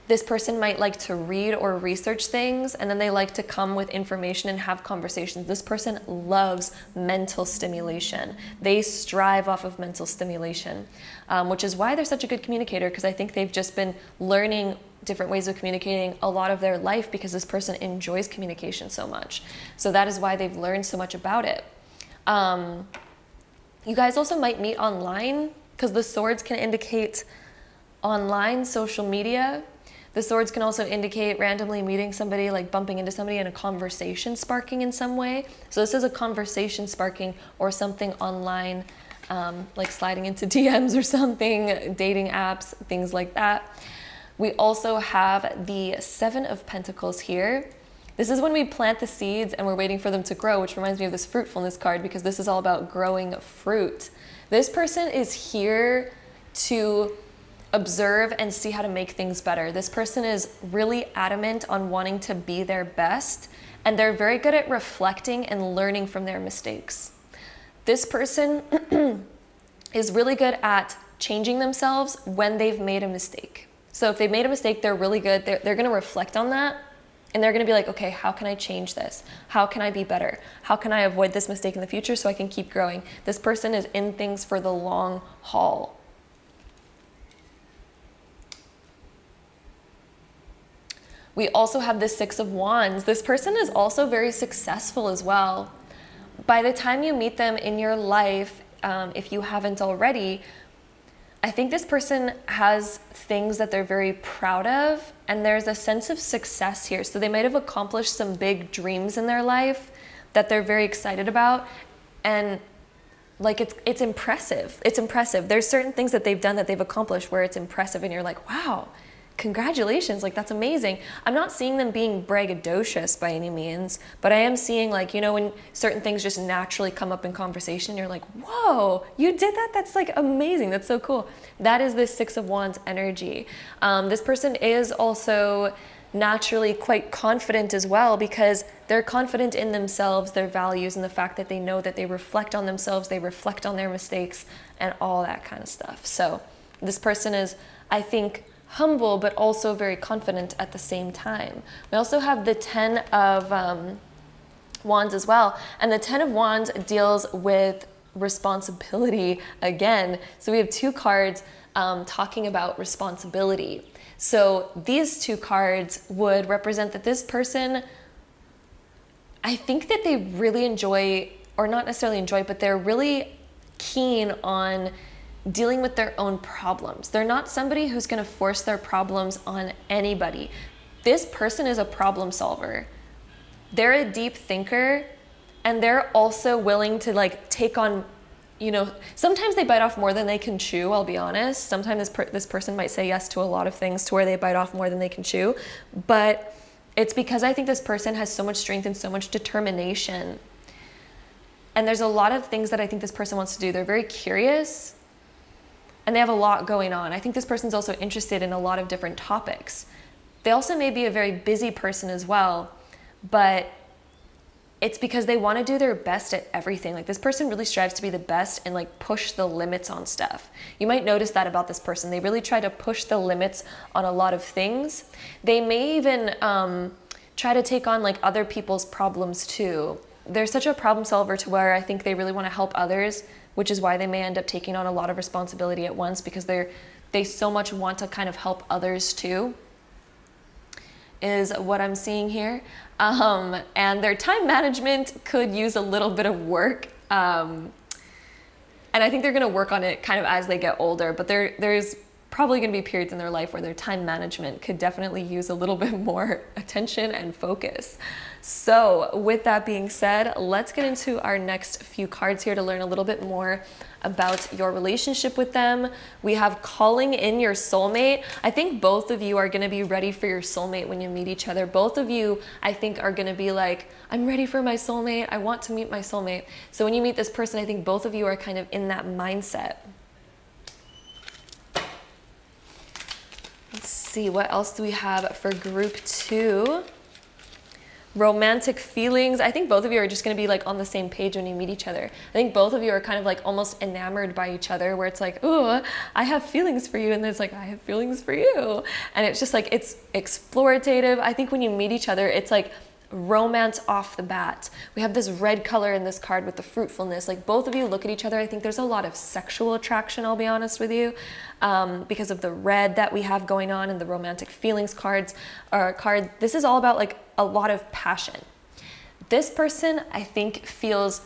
This person might like to read or research things, and then they like to come with information and have conversations. This person loves mental stimulation. They strive off of mental stimulation, which is why they're such a good communicator, because I think they've just been learning different ways of communicating a lot of their life, because this person enjoys communication so much. So that is why they've learned so much about it. You guys also might meet online, because the swords can indicate online, social media. The swords can also indicate randomly meeting somebody, like bumping into somebody and a conversation sparking in some way. So this is a conversation sparking or something online, like sliding into DMs or something, dating apps, things like that. We also have the Seven of Pentacles here. This is when we plant the seeds and we're waiting for them to grow, which reminds me of this fruitfulness card, because this is all about growing fruit. This person is here to observe and see how to make things better. This person is really adamant on wanting to be their best, and they're very good at reflecting and learning from their mistakes. This person is really good at changing themselves when they've made a mistake. So if they've made a mistake, they're really good. They're going to reflect on that, and they're going to be like, okay, how can I change this? How can I be better? How can I avoid this mistake in the future so I can keep growing? This person is in things for the long haul. We also have the Six of Wands. This person is also very successful as well. By the time you meet them in your life, if you haven't already, I think this person has things that they're very proud of, and there's a sense of success here. So they might have accomplished some big dreams in their life that they're very excited about, and like it's impressive. It's impressive. There's certain things that they've done that they've accomplished where it's impressive, and you're like, wow, congratulations, like that's amazing. I'm not seeing them being braggadocious by any means, but I am seeing, like, you know, when certain things just naturally come up in conversation, you're like, whoa, you did that? That's like amazing. That's so cool. That is this Six of Wands energy. This person is also naturally quite confident as well, because they're confident in themselves, their values, and the fact that they know that they reflect on themselves, they reflect on their mistakes, and all that kind of stuff. So this person is, I think, humble, but also very confident at the same time. We also have the Ten of Wands as well. And the Ten of Wands deals with responsibility again. So we have two cards talking about responsibility. So these two cards would represent that this person, I think that they really enjoy, or not necessarily enjoy, but they're really keen on dealing with their own problems. They're not somebody who's going to force their problems on anybody. This person is a problem solver. They're a deep thinker, and they're also willing to like take on, you know, sometimes they bite off more than they can chew, I'll be honest. Sometimes this person might say yes to a lot of things to where they bite off more than they can chew, but it's because I think this person has so much strength and so much determination. And there's a lot of things that I think this person wants to do. They're very curious, and they have a lot going on. I think this person's also interested in a lot of different topics. They also may be a very busy person as well, but it's because they want to do their best at everything. Like this person really strives to be the best and like push the limits on stuff. You might notice that about this person. They really try to push the limits on a lot of things. They may even try to take on like other people's problems too. They're such a problem solver to where I think they really want to help others which is why they may end up taking on a lot of responsibility at once, because they so much want to kind of help others too, is what I'm seeing here. And their time management could use a little bit of work. And I think they're going to work on it kind of as they get older, but there's probably going to be periods in their life where their time management could definitely use a little bit more attention and focus. So with that being said, let's get into our next few cards here to learn a little bit more about your relationship with them. We have calling in your soulmate. I think both of you are going to be ready for your soulmate when you meet each other. Both of you, I think, are going to be like, I'm ready for my soulmate. I want to meet my soulmate. So when you meet this person, I think both of you are kind of in that mindset. Let's see, what else do we have for group 2? Romantic feelings. I think both of you are just going to be like on the same page when you meet each other. I think both of you are kind of like almost enamored by each other, where it's like, oh, I have feelings for you, and there's like, I have feelings for you, and it's just like, it's explorative. I think when you meet each other, it's like romance off the bat. We have this red color in this card with the fruitfulness. Like both of you look at each other. I think there's a lot of sexual attraction, I'll be honest with you, because of the red that we have going on in the romantic feelings card. This is all about like a lot of passion. This person, I think, feels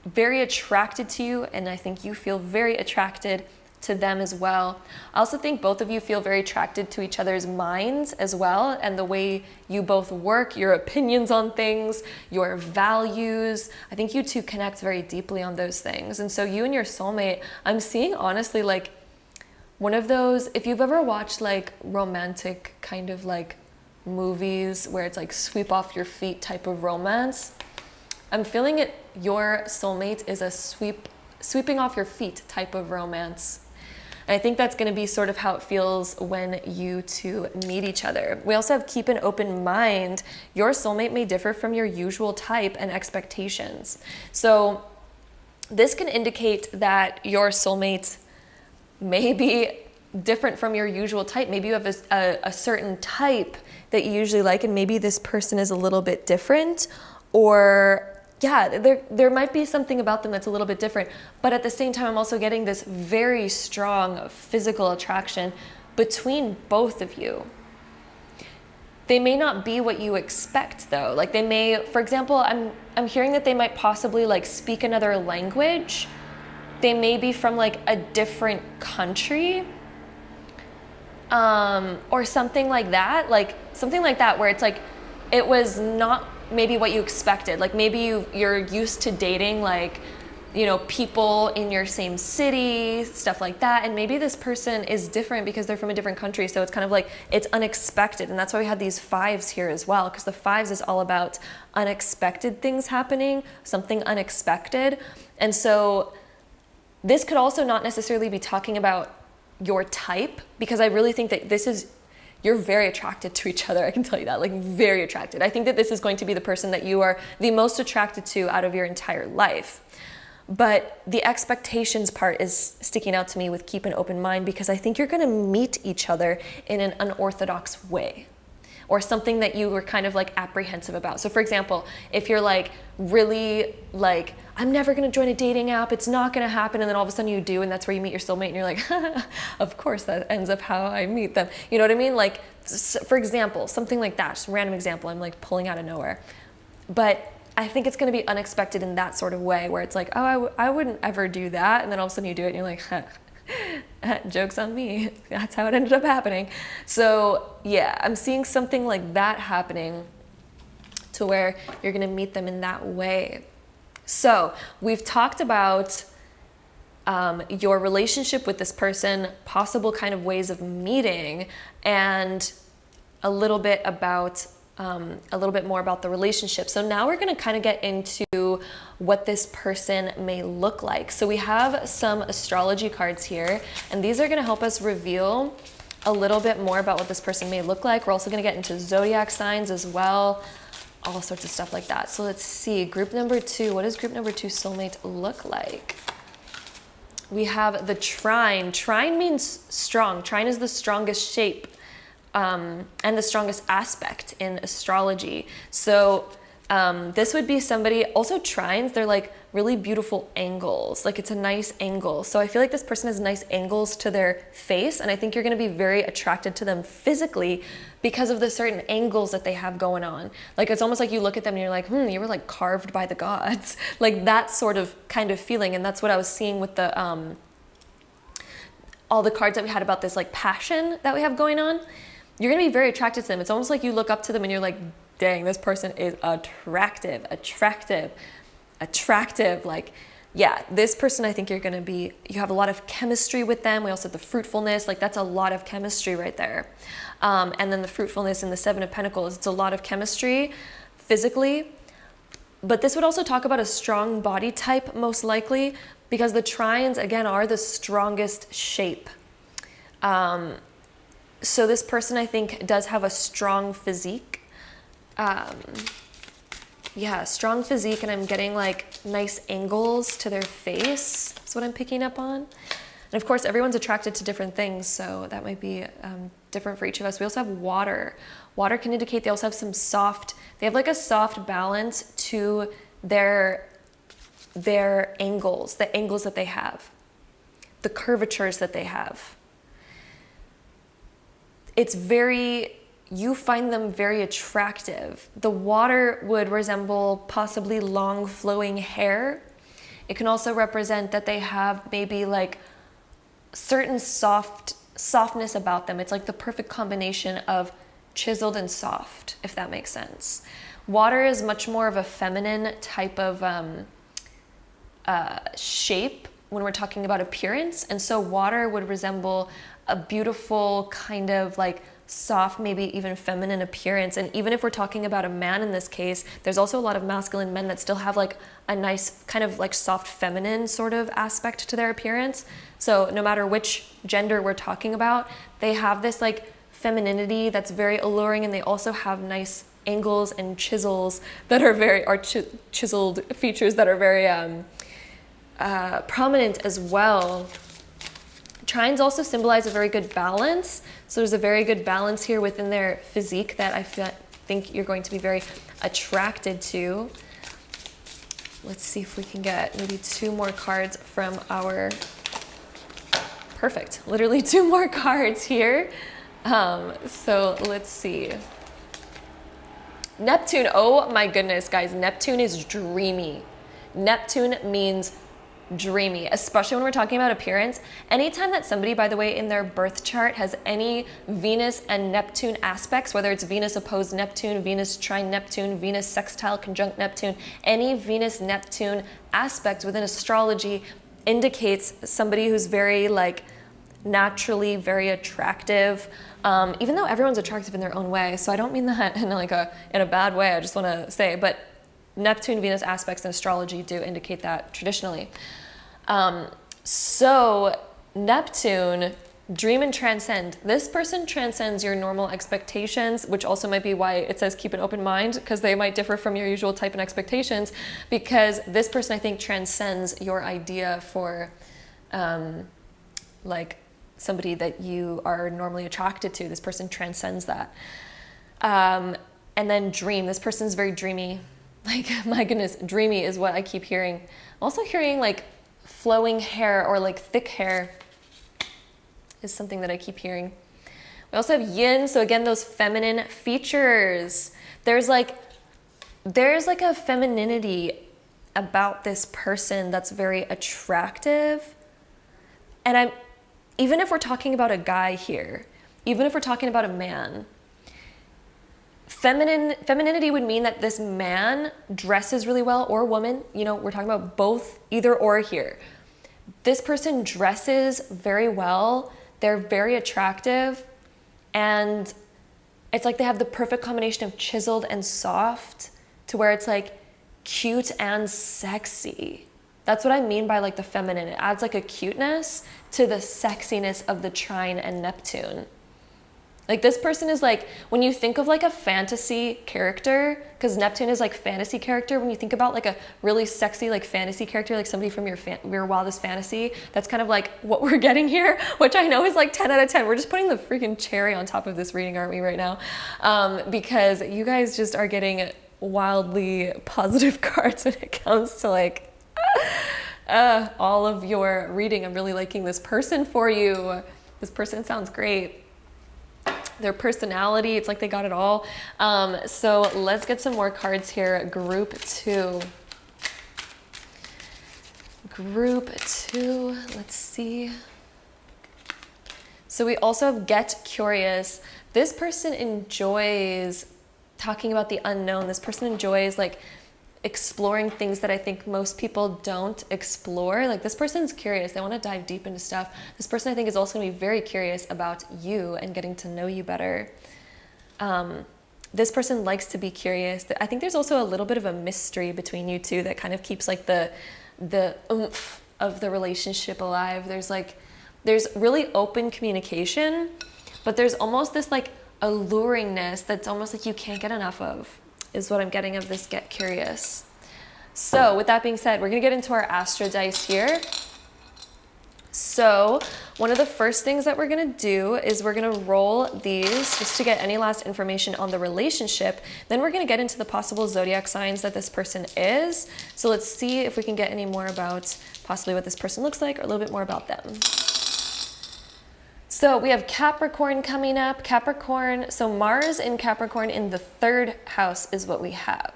very attracted to you, and I think you feel very attracted to them as well. I also think both of you feel very attracted to each other's minds as well, and the way you both work, your opinions on things, your values. I think you two connect very deeply on those things. And so you and your soulmate, I'm seeing honestly like one of those, if you've ever watched like romantic kind of like movies where it's like sweep off your feet type of romance, I'm feeling it, your soulmate is a sweeping off your feet type of romance. And I think that's going to be sort of how it feels when you two meet each other. We also have keep an open mind. Your soulmate may differ from your usual type and expectations. So this can indicate that your soulmate may be different from your usual type. Maybe you have a certain type that you usually like, and maybe this person is a little bit different, or yeah, there might be something about them that's a little bit different, but at the same time, I'm also getting this very strong physical attraction between both of you. They may not be what you expect though. Like they may, for example, I'm hearing that they might possibly like speak another language. They may be from like a different country, or something like that. Like something like that where it's like, it was not maybe what you expected. Like maybe you're used to dating like, you know, people in your same city, stuff like that. And maybe this person is different because they're from a different country. So it's kind of like, it's unexpected. And that's why we had these 5s here as well, because the 5s is all about unexpected things happening, something unexpected. And so this could also not necessarily be talking about your type, because I really think that this is, you're very attracted to each other. I can tell you that, like very attracted. I think that this is going to be the person that you are the most attracted to out of your entire life. But the expectations part is sticking out to me with keep an open mind, because I think you're going to meet each other in an unorthodox way, or something that you were kind of like apprehensive about. So for example, if you're like really like, I'm never going to join a dating app, it's not going to happen, and then all of a sudden you do, and that's where you meet your soulmate, and you're like, of course that ends up how I meet them. You know what I mean? Like, for example, something like that, just a random example, I'm like pulling out of nowhere. But I think it's going to be unexpected in that sort of way, where it's like, oh, I wouldn't ever do that, and then all of a sudden you do it, and you're like, joke's on me. That's how it ended up happening. So yeah, I'm seeing something like that happening, to where you're going to meet them in that way. So we've talked about your relationship with this person, possible kind of ways of meeting, and a little bit more about the relationship. So now we're going to kind of get into what this person may look like. So we have some astrology cards here, and these are going to help us reveal a little bit more about what this person may look like. We're also going to get into zodiac signs as well, all sorts of stuff like that. So let's see, group number 2. What does group number 2 soulmate look like? We have the trine. Trine means strong. Trine is the strongest shape and the strongest aspect in astrology. So This would be somebody, also trines, they're like really beautiful angles. Like it's a nice angle. So I feel like this person has nice angles to their face, and I think you're gonna be very attracted to them physically because of the certain angles that they have going on. Like it's almost like you look at them and you're like, you were like carved by the gods. Like that sort of kind of feeling. And that's what I was seeing with the all the cards that we had about this like passion that we have going on. You're gonna be very attracted to them. It's almost like you look up to them and you're like, dang, this person is attractive. Like, yeah, this person, I think you have a lot of chemistry with them. We also have the fruitfulness, like that's a lot of chemistry right there. And then the fruitfulness in the Seven of Pentacles, it's a lot of chemistry physically. But this would also talk about a strong body type, most likely, because the trines, again, are the strongest shape. So this person, I think, does have a strong physique. Yeah, strong physique, and I'm getting like nice angles to their face. That's what I'm picking up on. And of course, everyone's attracted to different things, so that might be different for each of us. We also have water. Water can indicate they also have they have like a soft balance to their angles, the angles that they have, the curvatures that they have. You find them very attractive. The water would resemble possibly long flowing hair. It can also represent that they have maybe like certain softness about them. It's like the perfect combination of chiseled and soft, if that makes sense. Water is much more of a feminine type of shape when we're talking about appearance. And so water would resemble a beautiful kind of like soft, maybe even feminine appearance. And even if we're talking about a man in this case, there's also a lot of masculine men that still have like a nice kind of like soft feminine sort of aspect to their appearance. So no matter which gender we're talking about, they have this like femininity that's very alluring, and they also have nice angles and chisels that are chiseled features that are very prominent as well. Trines also symbolize a very good balance. So there's a very good balance here within their physique that I think you're going to be very attracted to. Let's see if we can get maybe 2 more cards from our... Perfect. Literally 2 more cards here. So let's see. Neptune. Oh my goodness, guys. Neptune is dreamy. Neptune means dreamy, especially when we're talking about appearance. Anytime that somebody, by the way, in their birth chart has any Venus and Neptune aspects, whether it's Venus opposed Neptune, Venus trine Neptune, Venus sextile conjunct Neptune, any Venus-Neptune aspect within astrology indicates somebody who's very like naturally very attractive, even though everyone's attractive in their own way. So I don't mean that in a bad way. I just want to say, but Neptune Venus aspects in astrology do indicate that traditionally. So Neptune, dream and transcend. This person transcends your normal expectations, which also might be why it says keep an open mind, because they might differ from your usual type and expectations, because this person, I think, transcends your idea for like somebody that you are normally attracted to. This person transcends that. And then dream. This person's very dreamy. Like, my goodness, dreamy is what I keep hearing. I'm also hearing like flowing hair or like thick hair is something that I keep hearing. We also have yin. So again, those feminine features. There's like a femininity about this person that's very attractive. And even if we're talking about a guy here, even if we're talking about a man, femininity would mean that this man dresses really well, or woman, you know, we're talking about both, either or here. This person dresses very well, they're very attractive, and it's like they have the perfect combination of chiseled and soft to where it's like cute and sexy. That's what I mean by like the feminine. It adds like a cuteness to the sexiness of the trine and Neptune. Like this person is like, when you think of like a fantasy character, because Neptune is like fantasy character, when you think about like a really sexy like fantasy character, like somebody from your wildest fantasy, that's kind of like what we're getting here, which I know is like 10 out of 10. We're just putting the freaking cherry on top of this reading, aren't we, right now? Because you guys just are getting wildly positive cards when it comes to like all of your reading. I'm really liking this person for you. This person sounds great. Their personality, it's like they got it all. So let's get some more cards here. Group 2. Group 2, let's see. So we also have Get Curious. This person enjoys talking about the unknown. This person enjoys like exploring things that I think most people don't explore. Like this person's curious. They want to dive deep into stuff. This person I think is also going to be very curious about you and getting to know you better. This person likes to be curious. I think there's also a little bit of a mystery between you two that kind of keeps like the oomph of the relationship alive. There's really open communication, but there's almost this like alluringness that's almost like you can't get enough of, is what I'm getting of this Get Curious. So with that being said, we're gonna get into our Astro dice here. So one of the first things that we're gonna do is we're gonna roll these just to get any last information on the relationship. Then we're gonna get into the possible zodiac signs that this person is. So let's see if we can get any more about possibly what this person looks like or a little bit more about them. So we have Capricorn coming up. Capricorn, so Mars in Capricorn in the 3rd house is what we have.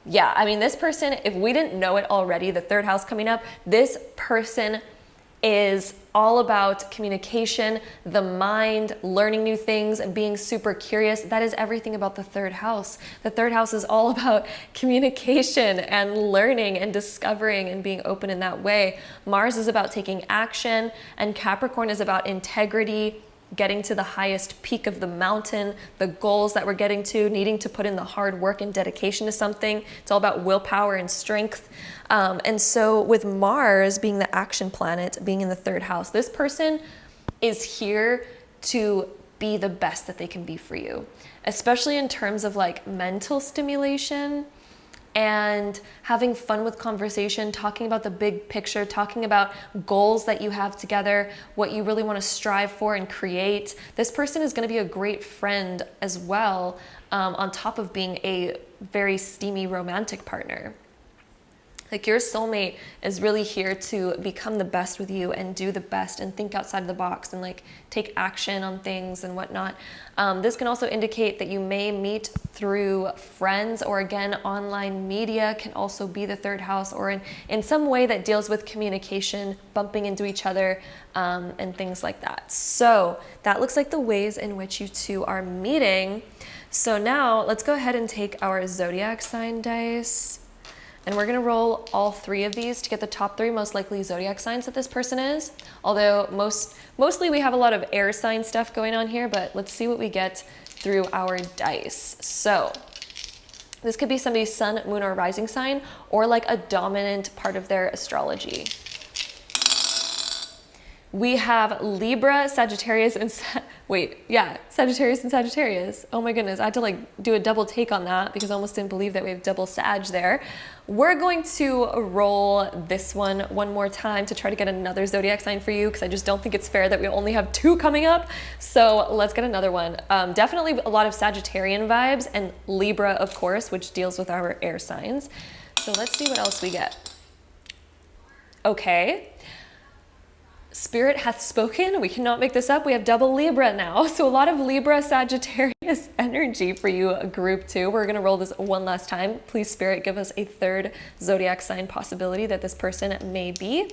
Yeah, I mean, this person, if we didn't know it already, the 3rd house coming up, this person is all about communication, the mind, learning new things, and being super curious. That is everything about the 3rd house. The 3rd house is all about communication and learning and discovering and being open in that way. Mars is about taking action, and Capricorn is about integrity, getting to the highest peak of the mountain, the goals that we're getting to, needing to put in the hard work and dedication to something. It's all about willpower and strength. And so with Mars being the action planet, being in the 3rd house, this person is here to be the best that they can be for you, especially in terms of like mental stimulation and having fun with conversation, talking about the big picture, talking about goals that you have together, what you really want to strive for and create. This person is going to be a great friend as well, on top of being a very steamy romantic partner. Like your soulmate is really here to become the best with you and do the best and think outside of the box and like take action on things and whatnot. This can also indicate that you may meet through friends, or again, online media can also be the 3rd house, or in some way that deals with communication, bumping into each other, and things like that. So that looks like the ways in which you two are meeting. So now let's go ahead and take our zodiac sign dice. And we're gonna roll all 3 of these to get the top 3 most likely zodiac signs that this person is. Although mostly we have a lot of air sign stuff going on here, but let's see what we get through our dice. So this could be somebody's sun, moon, or rising sign, or like a dominant part of their astrology. We have Libra, Sagittarius, and Sagittarius and Sagittarius. Oh my goodness, I had to like do a double take on that because I almost didn't believe that we have double Sag there. We're going to roll this one more time to try to get another zodiac sign for you because I just don't think it's fair that we only have 2 coming up. So let's get another one. Definitely a lot of Sagittarian vibes, and Libra, of course, which deals with our air signs. So let's see what else we get. Okay. Spirit hath spoken. We cannot make this up. We have double Libra now. So a lot of Libra Sagittarius energy for you, group 2. We're going to roll this one last time. Please, Spirit, give us a 3rd zodiac sign possibility that this person may be.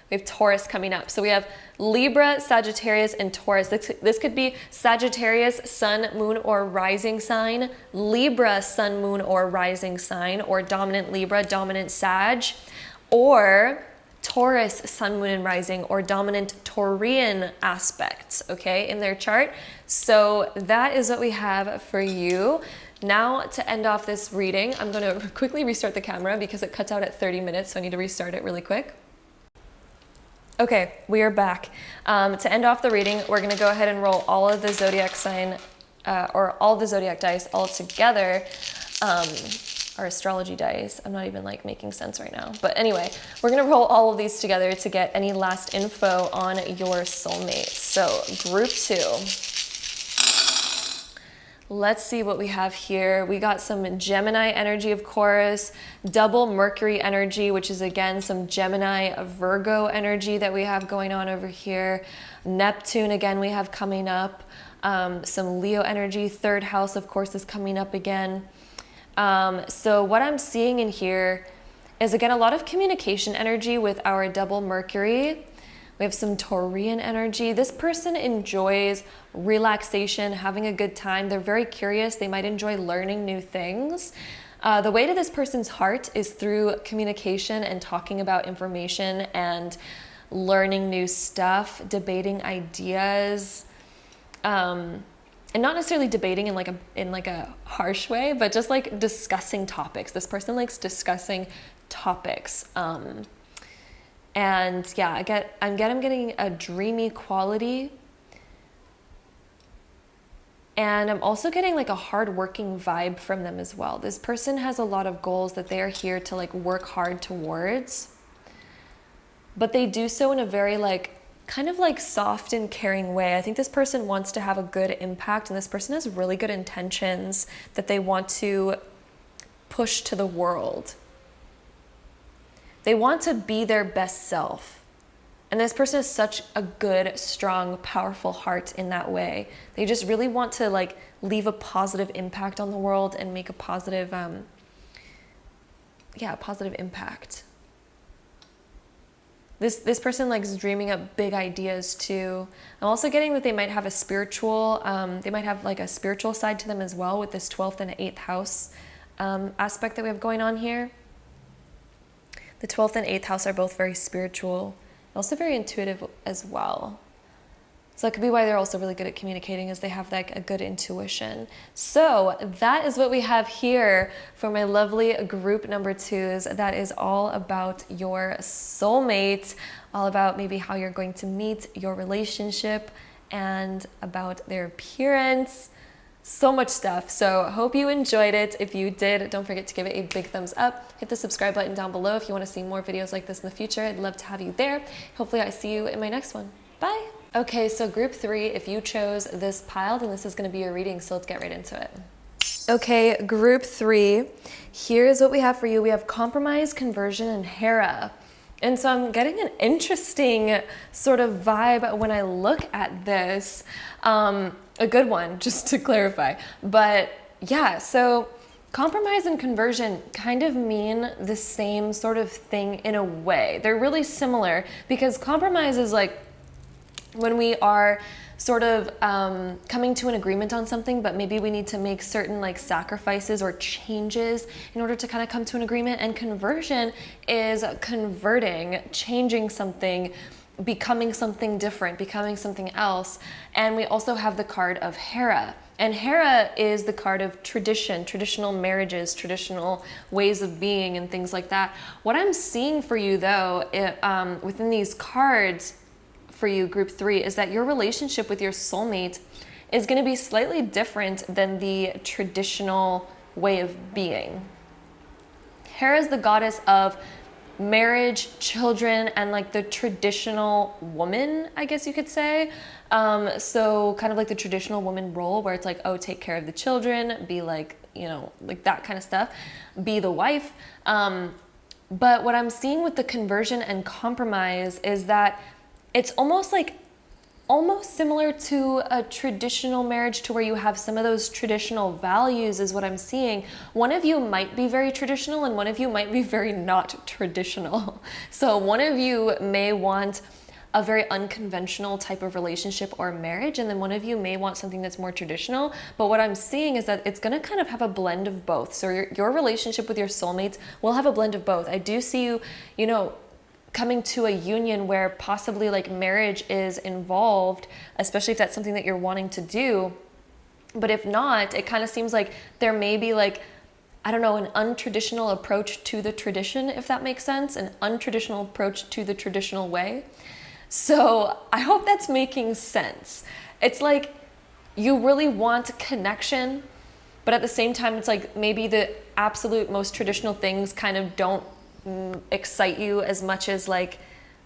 We have Taurus coming up. So we have Libra, Sagittarius, and Taurus. This could be Sagittarius, sun, moon, or rising sign, Libra, sun, moon, or rising sign, or dominant Libra, dominant Sag, or Taurus, sun, moon, and rising, or dominant Taurian aspects, okay, in their chart. So that is what we have for you. Now, to end off this reading, I'm going to quickly restart the camera because it cuts out at 30 minutes, so I need to restart it really quick. Okay, we are back. To end off the reading, we're going to go ahead and roll all of the zodiac sign, or all the zodiac dice all together. Our astrology dice. I'm not even like making sense right now. But anyway, we're gonna roll all of these together to get any last info on your soulmate. So group 2. Let's see what we have here. We got some Gemini energy, of course, double Mercury energy, which is again some Gemini, Virgo energy that we have going on over here. Neptune, again, we have coming up. Some Leo energy, third house, of course, is coming up again. So what I'm seeing in here is, again, a lot of communication energy with our double Mercury. We have some Taurian energy. This person enjoys relaxation, having a good time. They're very curious. They might enjoy learning new things. The way to this person's heart is through communication and talking about information and learning new stuff, debating ideas, and not necessarily debating in like a harsh way, but just like discussing topics. This person likes discussing topics. And yeah, I'm getting a dreamy quality. And I'm also getting like a hardworking vibe from them as well. This person has a lot of goals that they are here to like work hard towards. But they do so in a very like, kind of like soft and caring way. I think this person wants to have a good impact, and this person has really good intentions that they want to push to the world. They want to be their best self. And this person has such a good, strong, powerful heart in that way. They just really want to like leave a positive impact on the world and make a positive, positive impact. This person likes dreaming up big ideas too. I'm also getting that they might have a spiritual, they might have like a spiritual side to them as well with this 12th and 8th house aspect that we have going on here. The 12th and 8th house are both very spiritual, also very intuitive as well. So that could be why they're also really good at communicating, as they have like a good intuition. So that is what we have here for my lovely group number 2s. That is all about your soulmate, all about maybe how you're going to meet your relationship and about their appearance. So much stuff. So hope you enjoyed it. If you did, don't forget to give it a big thumbs up. Hit the subscribe button down below if you want to see more videos like this in the future. I'd love to have you there. Hopefully I see you in my next one. Bye. Okay, so group 3, if you chose this pile, then this is going to be your reading. So let's get right into it. Okay, group 3, here's what we have for you. We have compromise, conversion, and Hera. And so I'm getting an interesting sort of vibe when I look at this. A good one, just to clarify. But yeah, so compromise and conversion kind of mean the same sort of thing in a way. They're really similar, because compromise is like when we are sort of coming to an agreement on something, but maybe we need to make certain like sacrifices or changes in order to kind of come to an agreement. And conversion is converting, changing something, becoming something different, becoming something else. And we also have the card of Hera. And Hera is the card of tradition, traditional marriages, traditional ways of being and things like that. What I'm seeing for you though, within these cards for you, group 3, is that your relationship with your soulmate is going to be slightly different than the traditional way of being. Hera is the goddess of marriage, children, and like the traditional woman, I guess you could say. So kind of like the traditional woman role, where it's like, oh, take care of the children, be like, you know, like that kind of stuff, be the wife. But what I'm seeing with the conversion and compromise is that it's almost similar to a traditional marriage, to where you have some of those traditional values is what I'm seeing. One of you might be very traditional and one of you might be very not traditional. So one of you may want a very unconventional type of relationship or marriage, and then one of you may want something that's more traditional. But what I'm seeing is that it's going to kind of have a blend of both. So your relationship with your soulmates will have a blend of both. I do see you, you know, coming to a union where possibly like marriage is involved, especially if that's something that you're wanting to do. But if not, it kind of seems like there may be like, I don't know, an untraditional approach to the tradition, if that makes sense, an untraditional approach to the traditional way. So I hope that's making sense. It's like you really want connection, but at the same time, it's like maybe the absolute most traditional things kind of don't excite you as much as like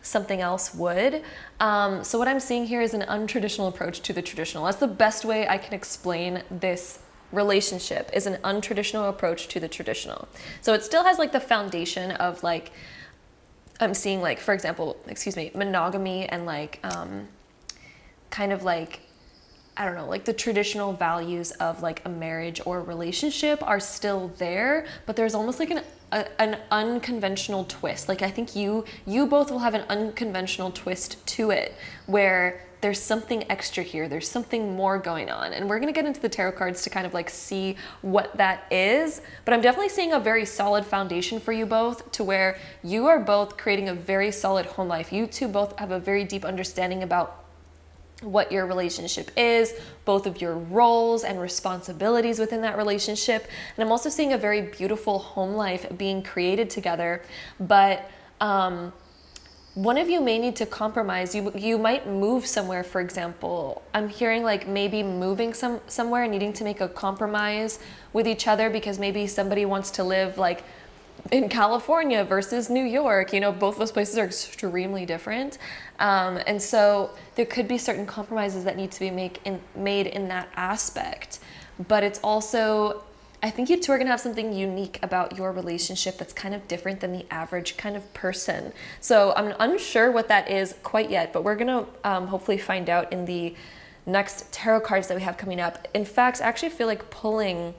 something else would. So what I'm seeing here is an untraditional approach to the traditional. That's the best way I can explain this relationship is an untraditional approach to the traditional. So it still has like the foundation of like, I'm seeing like, for example, monogamy and like kind of like, I don't know, like the traditional values of like a marriage or a relationship are still there, but there's almost like an unconventional twist. Like I think you both will have an unconventional twist to it where there's something extra here. There's something more going on. And we're going to get into the tarot cards to kind of like see what that is. But I'm definitely seeing a very solid foundation for you both, to where you are both creating a very solid home life. You two both have a very deep understanding about what your relationship is, both of your roles and responsibilities within that relationship. And I'm also seeing a very beautiful home life being created together. But one of you may need to compromise. You might move somewhere, for example. I'm hearing like maybe moving somewhere and needing to make a compromise with each other, because maybe somebody wants to live like in California versus New York. You know, both those places are extremely different. And so there could be certain compromises that need to be made in that aspect. But it's also, I think you two are going to have something unique about your relationship that's kind of different than the average kind of person. So I'm unsure what that is quite yet, but we're going to hopefully find out in the next tarot cards that we have coming up. In fact, I actually feel like pulling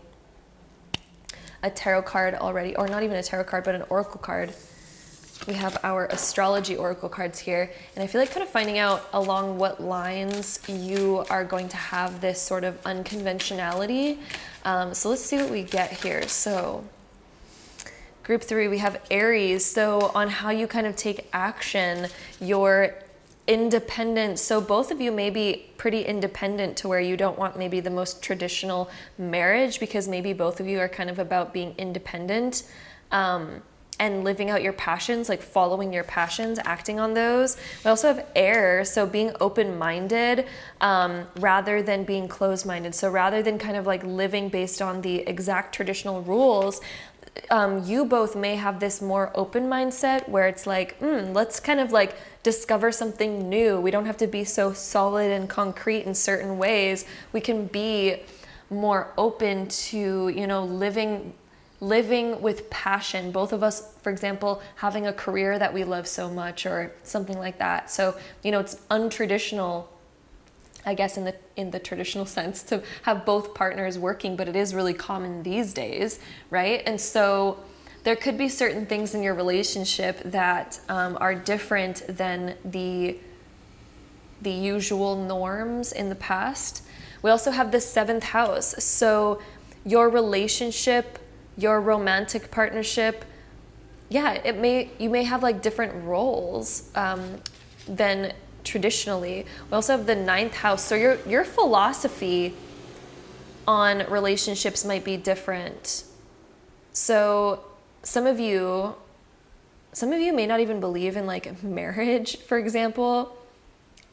a tarot card already, or not even a tarot card, but an oracle card. We have our astrology oracle cards here, and I feel like kind of finding out along what lines you are going to have this sort of unconventionality. So let's see what we get here. So group 3, we have Aries. So on how you kind of take action, your independent. So both of you may be pretty independent, to where you don't want maybe the most traditional marriage, because maybe both of you are kind of about being independent and living out your passions, like following your passions, acting on those. We also have Air, so being open-minded rather than being closed-minded. So rather than kind of like living based on the exact traditional rules, you both may have this more open mindset where it's like, let's kind of like discover something new. We don't have to be so solid and concrete in certain ways. We can be more open to, you know, living with passion. Both of us, for example, having a career that we love so much, or something like that. So, you know, it's untraditional, I guess, in the traditional sense, to have both partners working, but it is really common these days, right? And so there could be certain things in your relationship that are different than the usual norms in the past. We also have the 7th house. So your relationship, your romantic partnership, you may have like different roles than traditionally. We also have the 9th house. So your philosophy on relationships might be different. So some of you may not even believe in like marriage, for example.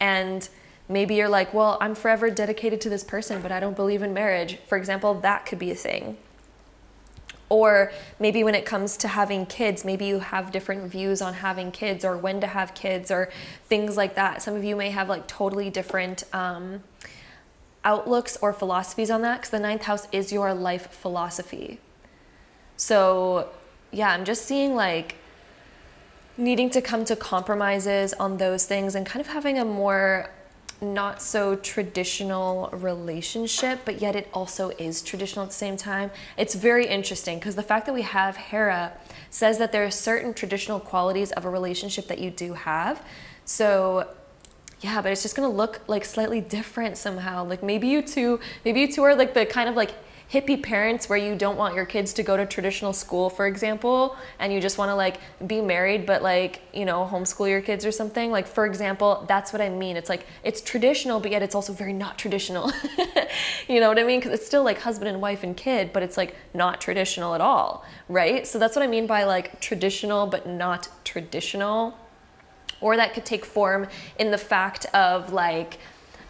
And maybe you're like, well, I'm forever dedicated to this person, but I don't believe in marriage. For example, that could be a thing. Or maybe when it comes to having kids, maybe you have different views on having kids, or when to have kids, or things like that. Some of you may have like totally different outlooks or philosophies on that, because the 9th house is your life philosophy. So yeah, I'm just seeing like needing to come to compromises on those things, and kind of having a more not so traditional relationship, but yet it also is traditional at the same time. It's very interesting, because the fact that we have Hera says that there are certain traditional qualities of a relationship that you do have. So yeah, but it's just gonna look like slightly different somehow. Like maybe you two are like the kind of like hippie parents where you don't want your kids to go to traditional school, for example, and you just want to like be married, but like, you know, homeschool your kids or something. Like, for example, that's what I mean. It's like, it's traditional, but yet it's also very not traditional. You know what I mean? Because it's still like husband and wife and kid, but it's like not traditional at all, right? So that's what I mean by like traditional, but not traditional. Or that could take form in the fact of like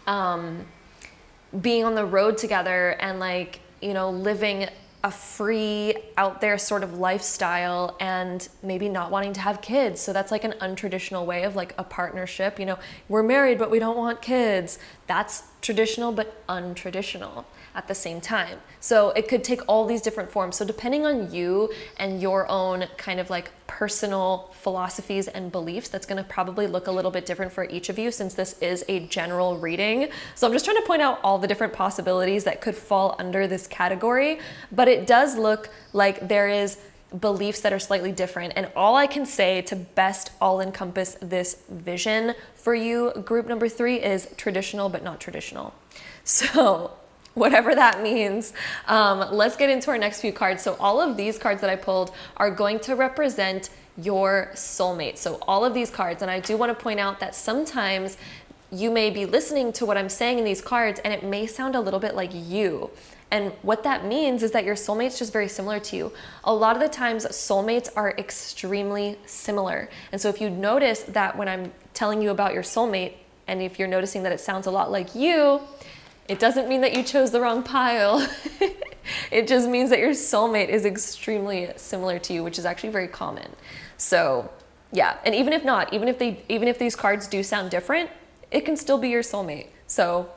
being on the road together and like, you know, living a free out there sort of lifestyle, and maybe not wanting to have kids. So that's like an untraditional way of like a partnership. You know, we're married, but we don't want kids. That's traditional, but untraditional. at the same time. So it could take all these different forms. So depending on you and your own kind of like personal philosophies and beliefs, that's going to probably look a little bit different for each of you, since this is a general reading. So I'm just trying to point out all the different possibilities that could fall under this category, but it does look like there is beliefs that are slightly different. And all I can say to best all encompass this vision for you, group number 3, is traditional but not traditional. So whatever that means, let's get into our next few cards. So all of these cards that I pulled are going to represent your soulmate. So all of these cards, and I do want to point out that sometimes you may be listening to what I'm saying in these cards and it may sound a little bit like you. And what that means is that your soulmate's just very similar to you. A lot of the times soulmates are extremely similar. And so if you notice that when I'm telling you about your soulmate, and if you're noticing that it sounds a lot like you, it doesn't mean that you chose the wrong pile. It just means that your soulmate is extremely similar to you, which is actually very common. So yeah, and even if not, even if these cards do sound different, it can still be your soulmate. So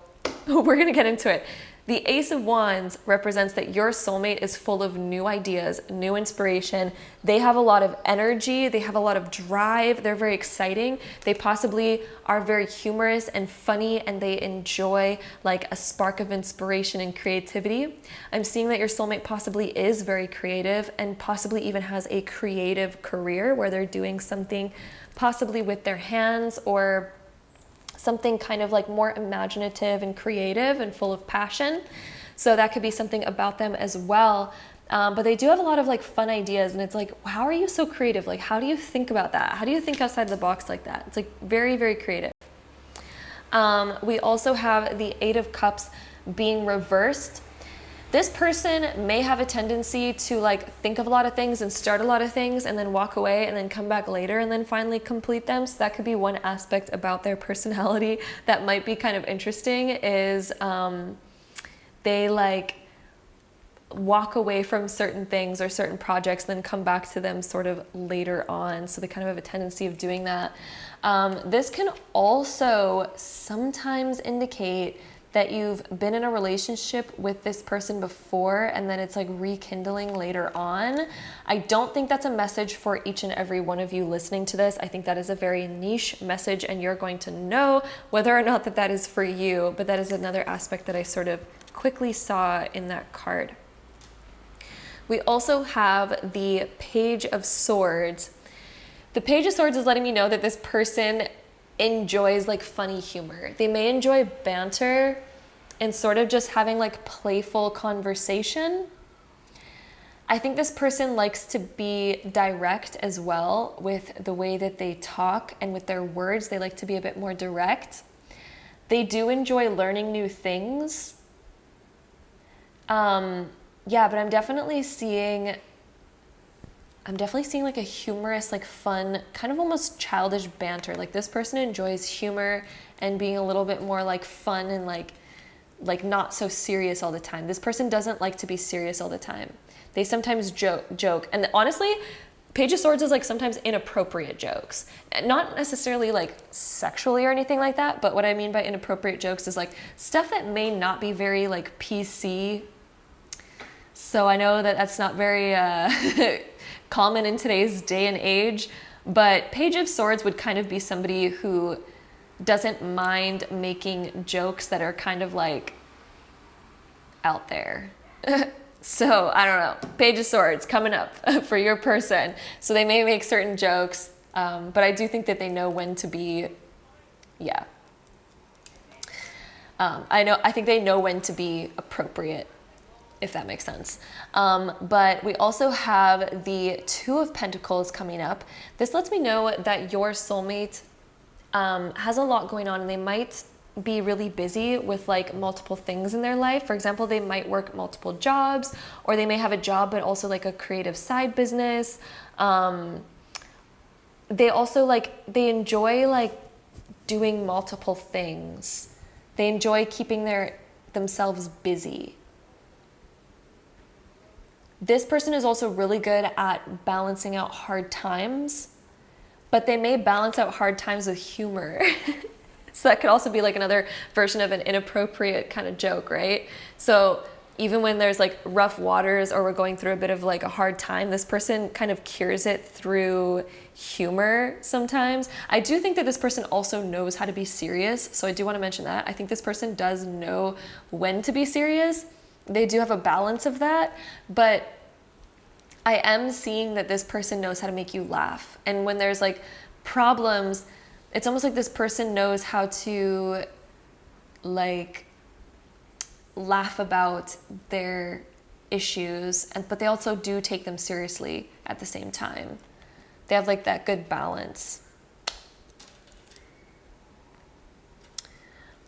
we're gonna get into it. The Ace of Wands represents that your soulmate is full of new ideas, new inspiration. They have a lot of energy. They have a lot of drive. They're very exciting. They possibly are very humorous and funny, and they enjoy like a spark of inspiration and creativity. I'm seeing that your soulmate possibly is very creative and possibly even has a creative career where they're doing something possibly with their hands, or something kind of like more imaginative and creative and full of passion. So that could be something about them as well. But they do have a lot of like fun ideas, and it's like, how are you so creative? Like, how do you think about that? How do you think outside the box like that? It's like very, very creative. We also have the Eight of Cups being reversed. This person may have a tendency to like think of a lot of things and start a lot of things and then walk away and then come back later and then finally complete them. So that could be one aspect about their personality that might be kind of interesting, is they like walk away from certain things or certain projects, then come back to them sort of later on. So they kind of have a tendency of doing that. This can also sometimes indicate that you've been in a relationship with this person before and then it's like rekindling later on. I don't think that's a message for each and every one of you listening to this. I think that is a very niche message, and you're going to know whether or not that is for you, but that is another aspect that I sort of quickly saw in that card. We also have the Page of Swords. The Page of Swords is letting me know that this person enjoys like funny humor. They may enjoy banter and sort of just having like playful conversation. I think this person likes to be direct as well with the way that they talk and with their words. They like to be a bit more direct. They do enjoy learning new things. Yeah, but I'm definitely seeing like a humorous, like fun, kind of almost childish banter. Like this person enjoys humor and being a little bit more like fun and like not so serious all the time. This person doesn't like to be serious all the time. They sometimes joke. And honestly, Page of Swords is like sometimes inappropriate jokes. Not necessarily like sexually or anything like that, but what I mean by inappropriate jokes is like stuff that may not be very like PC. So I know that that's not very common in today's day and age, but Page of Swords would kind of be somebody who doesn't mind making jokes that are kind of like out there. So I don't know, Page of Swords coming up for your person. So they may make certain jokes, but I do think that they know when to be, I think they know when to be appropriate, if that makes sense. But we also have the Two of Pentacles coming up. This lets me know that your soulmate has a lot going on, and they might be really busy with like multiple things in their life. For example, they might work multiple jobs, or they may have a job but also like a creative side business. They also they enjoy like doing multiple things. They enjoy keeping themselves busy. This person is also really good at balancing out hard times, but they may balance out hard times with humor. So that could also be like another version of an inappropriate kind of joke, right? So even when there's like rough waters or we're going through a bit of like a hard time, this person kind of cures it through humor sometimes. I do think that this person also knows how to be serious. So I do want to mention that. I think this person does know when to be serious. They do have a balance of that, but I am seeing that this person knows how to make you laugh. And when there's like problems, it's almost like this person knows how to like laugh about their issues, but they also do take them seriously at the same time. They have like that good balance.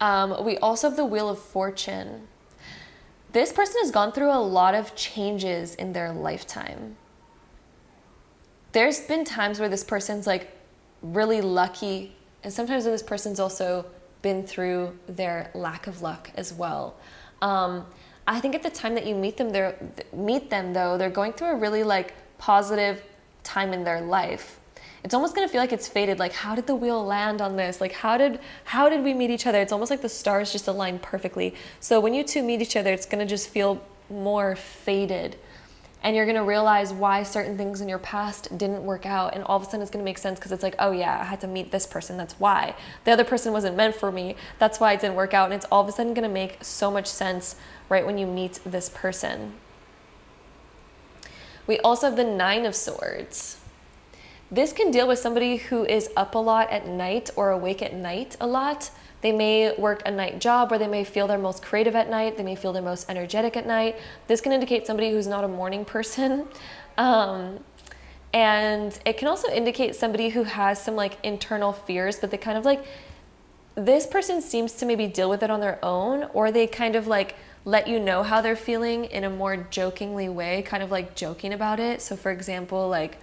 We also have the Wheel of Fortune. This person has gone through a lot of changes in their lifetime. There's been times where this person's like really lucky, and sometimes when this person's also been through their lack of luck as well. I think at the time that you meet them though, they're going through a really like positive time in their life. It's almost gonna feel like it's fated. Like, how did the wheel land on this? Like, how did we meet each other? It's almost like the stars just aligned perfectly. So when you two meet each other, it's gonna just feel more fated. And you're gonna realize why certain things in your past didn't work out. And all of a sudden it's gonna make sense because it's like, oh yeah, I had to meet this person, that's why. The other person wasn't meant for me, that's why it didn't work out. And it's all of a sudden gonna make so much sense right when you meet this person. We also have the Nine of Swords. This can deal with somebody who is up a lot at night or awake at night a lot. They may work a night job where they may feel their most creative at night. They may feel their most energetic at night. This can indicate somebody who's not a morning person. And it can also indicate somebody who has some like internal fears, but they kind of like, this person seems to maybe deal with it on their own, or they kind of like let you know how they're feeling in a more jokingly way, kind of like joking about it. So for example, like,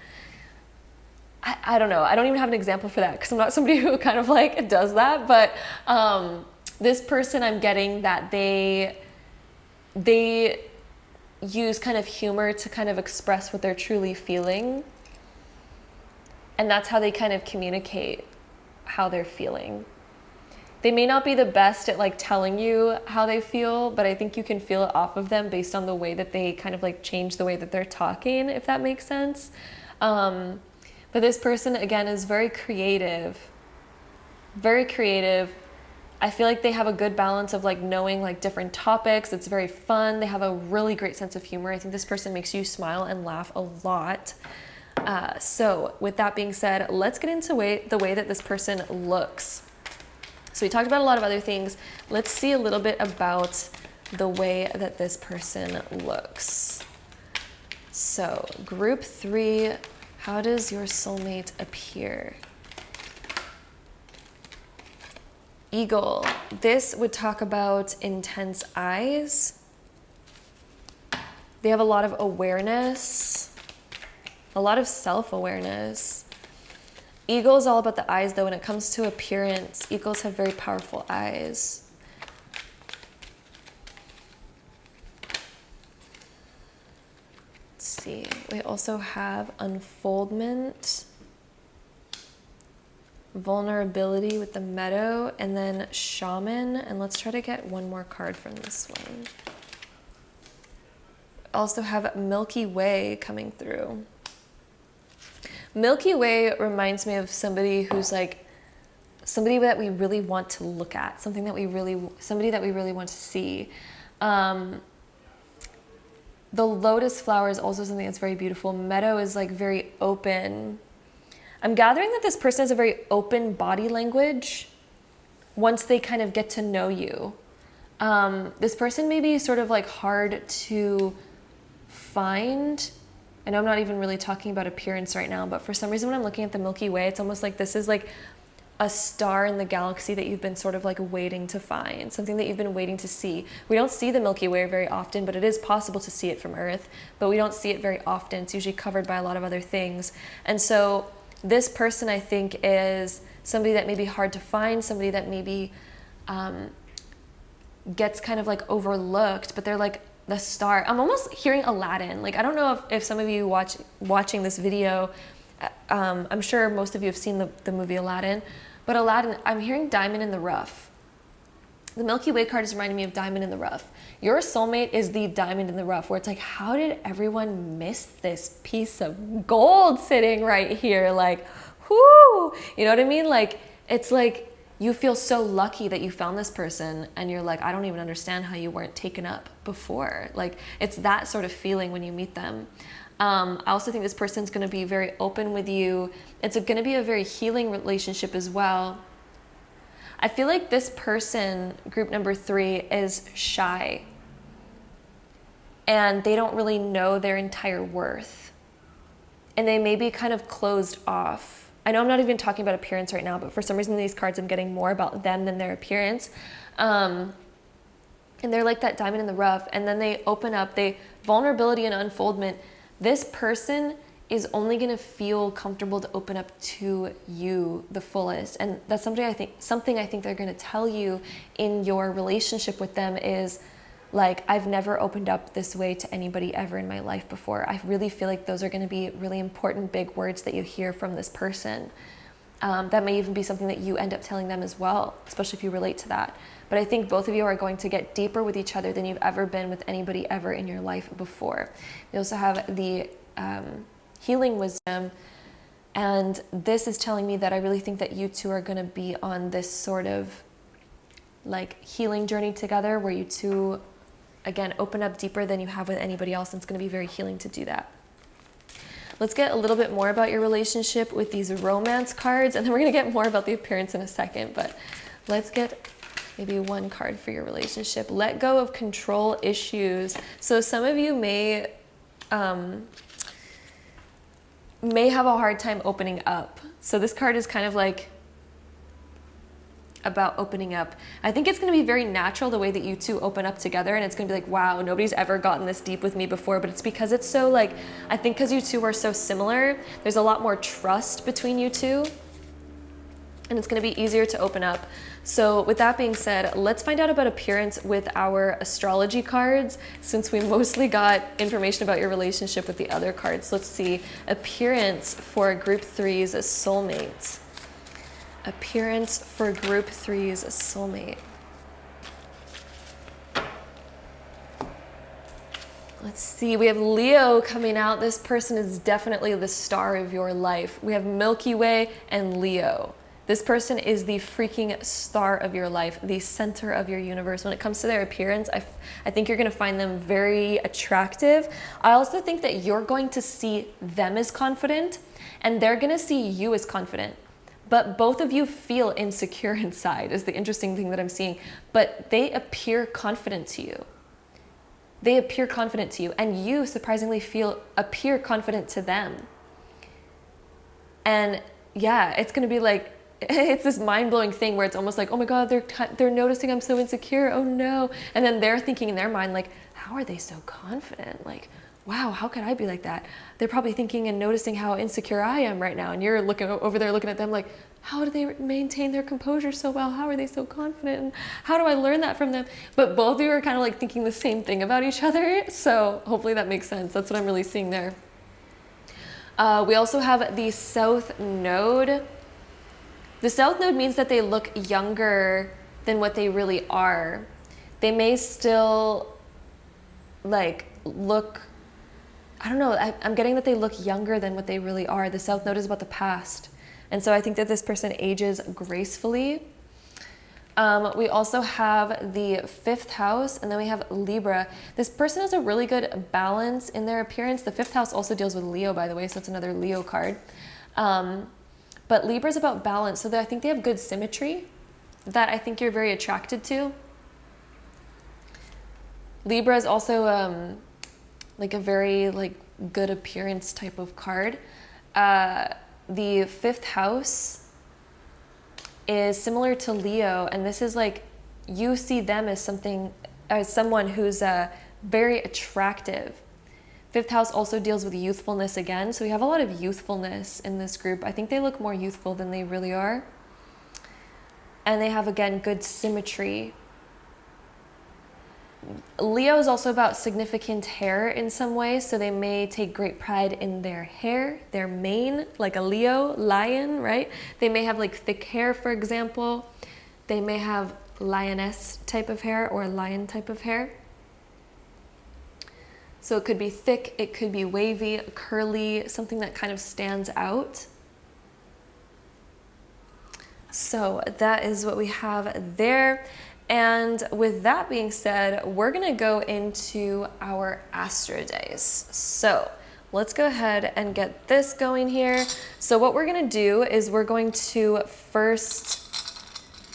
I don't know. I don't even have an example for that because I'm not somebody who kind of like does that. But this person, I'm getting that they use kind of humor to kind of express what they're truly feeling. And that's how they kind of communicate how they're feeling. They may not be the best at like telling you how they feel, but I think you can feel it off of them based on the way that they kind of like change the way that they're talking, if that makes sense. But this person, again, is very creative. Very creative. I feel like they have a good balance of like knowing like different topics. It's very fun. They have a really great sense of humor. I think this person makes you smile and laugh a lot. So with that being said, let's get into the way that this person looks. So we talked about a lot of other things. Let's see a little bit about the way that this person looks. So group 3, how does your soulmate appear? Eagle. This would talk about intense eyes. They have a lot of awareness, a lot of self-awareness. Eagle is all about the eyes, though. When it comes to appearance, eagles have very powerful eyes. Let's see. We also have unfoldment, vulnerability with the meadow, and then shaman. And let's try to get one more card from this one. Also have Milky Way coming through. Milky Way reminds me of somebody who's like somebody that we really want to look at, somebody that we really want to see. The lotus flower is also something that's very beautiful. Meadow is like very open. I'm gathering that this person has a very open body language once they kind of get to know you. This person may be sort of like hard to find. I know I'm not even really talking about appearance right now, but for some reason when I'm looking at the Milky Way, it's almost like this is like a star in the galaxy that you've been sort of like waiting to find, something that you've been waiting to see. We don't see the Milky Way very often, but it is possible to see it from Earth, but we don't see it very often. It's usually covered by a lot of other things. And so this person, I think, is somebody that may be hard to find, somebody that maybe gets kind of like overlooked, but they're like the star. I'm almost hearing Aladdin. Like, I don't know if some of you watching this video, I'm sure most of you have seen the movie Aladdin, But Aladdin, I'm hearing diamond in the rough. The Milky Way card is reminding me of diamond in the rough. Your soulmate is the diamond in the rough, where it's like, how did everyone miss this piece of gold sitting right here? Like, whoo, you know what I mean? Like, it's like you feel so lucky that you found this person, and you're like, I don't even understand how you weren't taken up before. Like, it's that sort of feeling when you meet them. I also think this person's going to be very open with you. It's going to be a very healing relationship as well. I feel like this person, group number 3, is shy, and they don't really know their entire worth, and they may be kind of closed off. I know I'm not even talking about appearance right now, but for some reason these cards, I'm getting more about them than their appearance. And they're like that diamond in the rough, and then they open up, vulnerability and unfoldment. This person is only going to feel comfortable to open up to you the fullest. And that's something I think they're going to tell you in your relationship with them is like, I've never opened up this way to anybody ever in my life before. I really feel like those are going to be really important big words that you hear from this person. That may even be something that you end up telling them as well, especially if you relate to that. But I think both of you are going to get deeper with each other than you've ever been with anybody ever in your life before. You also have the healing wisdom, and this is telling me that I really think that you two are going to be on this sort of like healing journey together, where you two again open up deeper than you have with anybody else, and it's going to be very healing to do that. Let's get a little bit more about your relationship with these romance cards, and then we're going to get more about the appearance in a second, but let's get maybe one card for your relationship. Let go of control issues. So some of you may have a hard time opening up. So this card is kind of like about opening up. I think it's going to be very natural the way that you two open up together, and it's going to be like, wow, nobody's ever gotten this deep with me before. But it's because it's so like, I think because you two are so similar, there's a lot more trust between you two, and it's going to be easier to open up. So with that being said, let's find out about appearance with our astrology cards, since we mostly got information about your relationship with the other cards. Let's see appearance for group 3's soulmate. Appearance for group 3's soulmate. Let's see, we have Leo coming out. This person is definitely the star of your life. We have Milky Way and Leo. This person is the freaking star of your life, the center of your universe. When it comes to their appearance, I think you're going to find them very attractive. I also think that you're going to see them as confident, and they're going to see you as confident. But both of you feel insecure inside is the interesting thing that I'm seeing. But they appear confident to you. They appear confident to you, and you surprisingly appear confident to them. And yeah, it's going to be like, it's this mind-blowing thing where it's almost like, oh my God, they're noticing I'm so insecure. Oh no. And then they're thinking in their mind, like, how are they so confident? Like, wow, how could I be like that? They're probably thinking and noticing how insecure I am right now. And you're looking over there, looking at them like, how do they maintain their composure so well? How are they so confident? And how do I learn that from them? But both of you are kind of like thinking the same thing about each other. So hopefully that makes sense. That's what I'm really seeing there. We also have the South Node. The South Node means that they look younger than what they really are. They may still like look, I don't know, I'm getting that they look younger than what they really are. The South Node is about the past. And so I think that this person ages gracefully. We also have the 5th house, and then we have Libra. This person has a really good balance in their appearance. The 5th house also deals with Leo, by the way, so it's another Leo card. But Libra is about balance, so I think they have good symmetry that I think you're very attracted to. Libra is also like a very like good appearance type of card. The 5th house is similar to Leo, and this is like you see them as someone who's very attractive. 5th house also deals with youthfulness again, so we have a lot of youthfulness in this group. I think they look more youthful than they really are. And they have, again, good symmetry. Leo is also about significant hair in some way, so they may take great pride in their hair, their mane, like a Leo, lion, right? They may have like thick hair, for example. They may have lioness type of hair or lion type of hair. So it could be thick, it could be wavy, curly, something that kind of stands out. So that is what we have there. And with that being said, we're gonna go into our Astro Days. So let's go ahead and get this going here. So what we're gonna do is we're going to first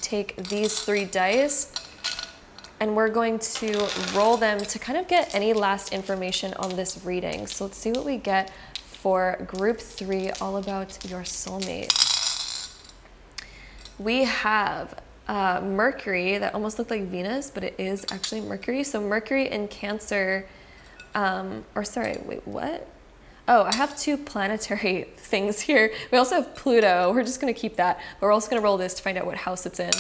take these 3 dice and we're going to roll them to kind of get any last information on this reading. So let's see what we get for group 3, all about your soulmate. We have Mercury, that almost looked like Venus, but it is actually Mercury. So Mercury in Cancer, or sorry, wait, what? Oh, I have 2 planetary things here. We also have Pluto. We're just gonna keep that, but we're also gonna roll this to find out what house it's in.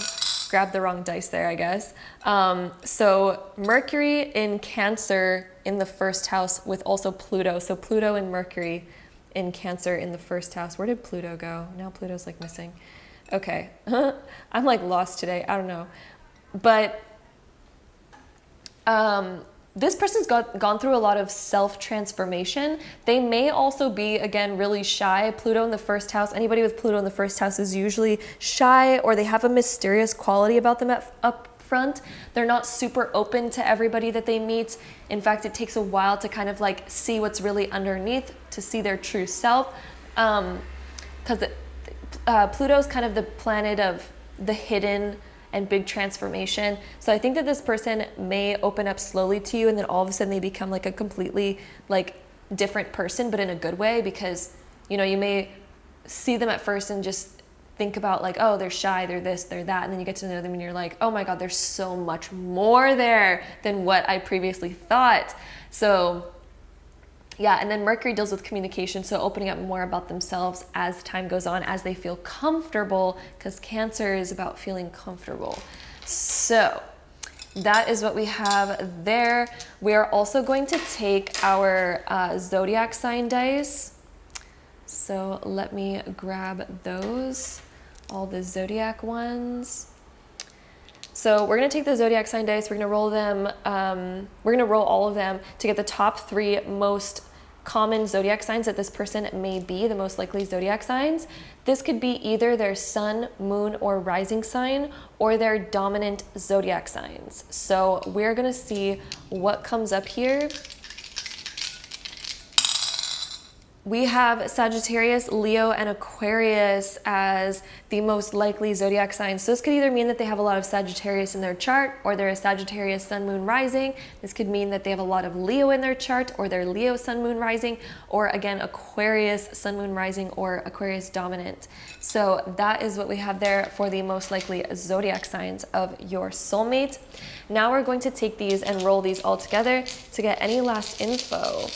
Grab the wrong dice there, I guess. So Mercury in Cancer in the 1st house with also Pluto. So Pluto and Mercury in Cancer in the 1st house. Where did Pluto go? Now Pluto's like missing. Okay, I'm like lost today, I don't know. But this person's gone through a lot of self-transformation. They may also be, again, really shy. Pluto in the 1st house, anybody with Pluto in the 1st house is usually shy, or they have a mysterious quality about them up front. They're not super open to everybody that they meet. In fact, it takes a while to kind of like see what's really underneath, to see their true self. Because Pluto's kind of the planet of the hidden and big transformation. So I think that this person may open up slowly to you, and then all of a sudden they become like a completely like different person, but in a good way, because you know, you may see them at first and just think about like, oh, they're shy, they're this, they're that, and then you get to know them and you're like, oh my God, there's so much more there than what I previously thought. So yeah, and then Mercury deals with communication, so opening up more about themselves as time goes on, as they feel comfortable, because Cancer is about feeling comfortable. So that is what we have there. We are also going to take our zodiac sign dice. So let me grab those, all the zodiac ones. So we're going to take the zodiac sign dice, we're going to roll them, we're going to roll all of them to get the top 3 most common zodiac signs that this person may be, the most likely zodiac signs. This could be either their sun, moon, or rising sign, or their dominant zodiac signs. So we're going to see what comes up here. We have Sagittarius, Leo, and Aquarius as the most likely zodiac signs. So this could either mean that they have a lot of Sagittarius in their chart, or they're a Sagittarius sun, moon, rising. This could mean that they have a lot of Leo in their chart, or they're Leo, sun, moon, rising, or again, Aquarius, sun, moon, rising, or Aquarius dominant. So that is what we have there for the most likely zodiac signs of your soulmate. Now we're going to take these and roll these all together to get any last info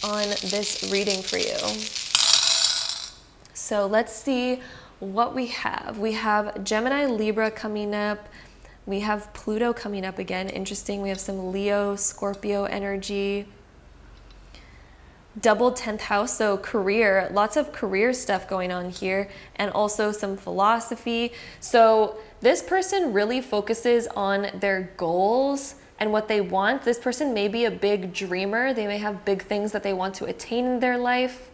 on this reading for you. So let's see what we have. We have Gemini, Libra coming up. We have Pluto coming up again. Interesting. We have some Leo, Scorpio energy. Double 10th house, so career, lots of career stuff going on here, and also some philosophy. So this person really focuses on their goals and what they want. This person may be a big dreamer. They may have big things that they want to attain in their life.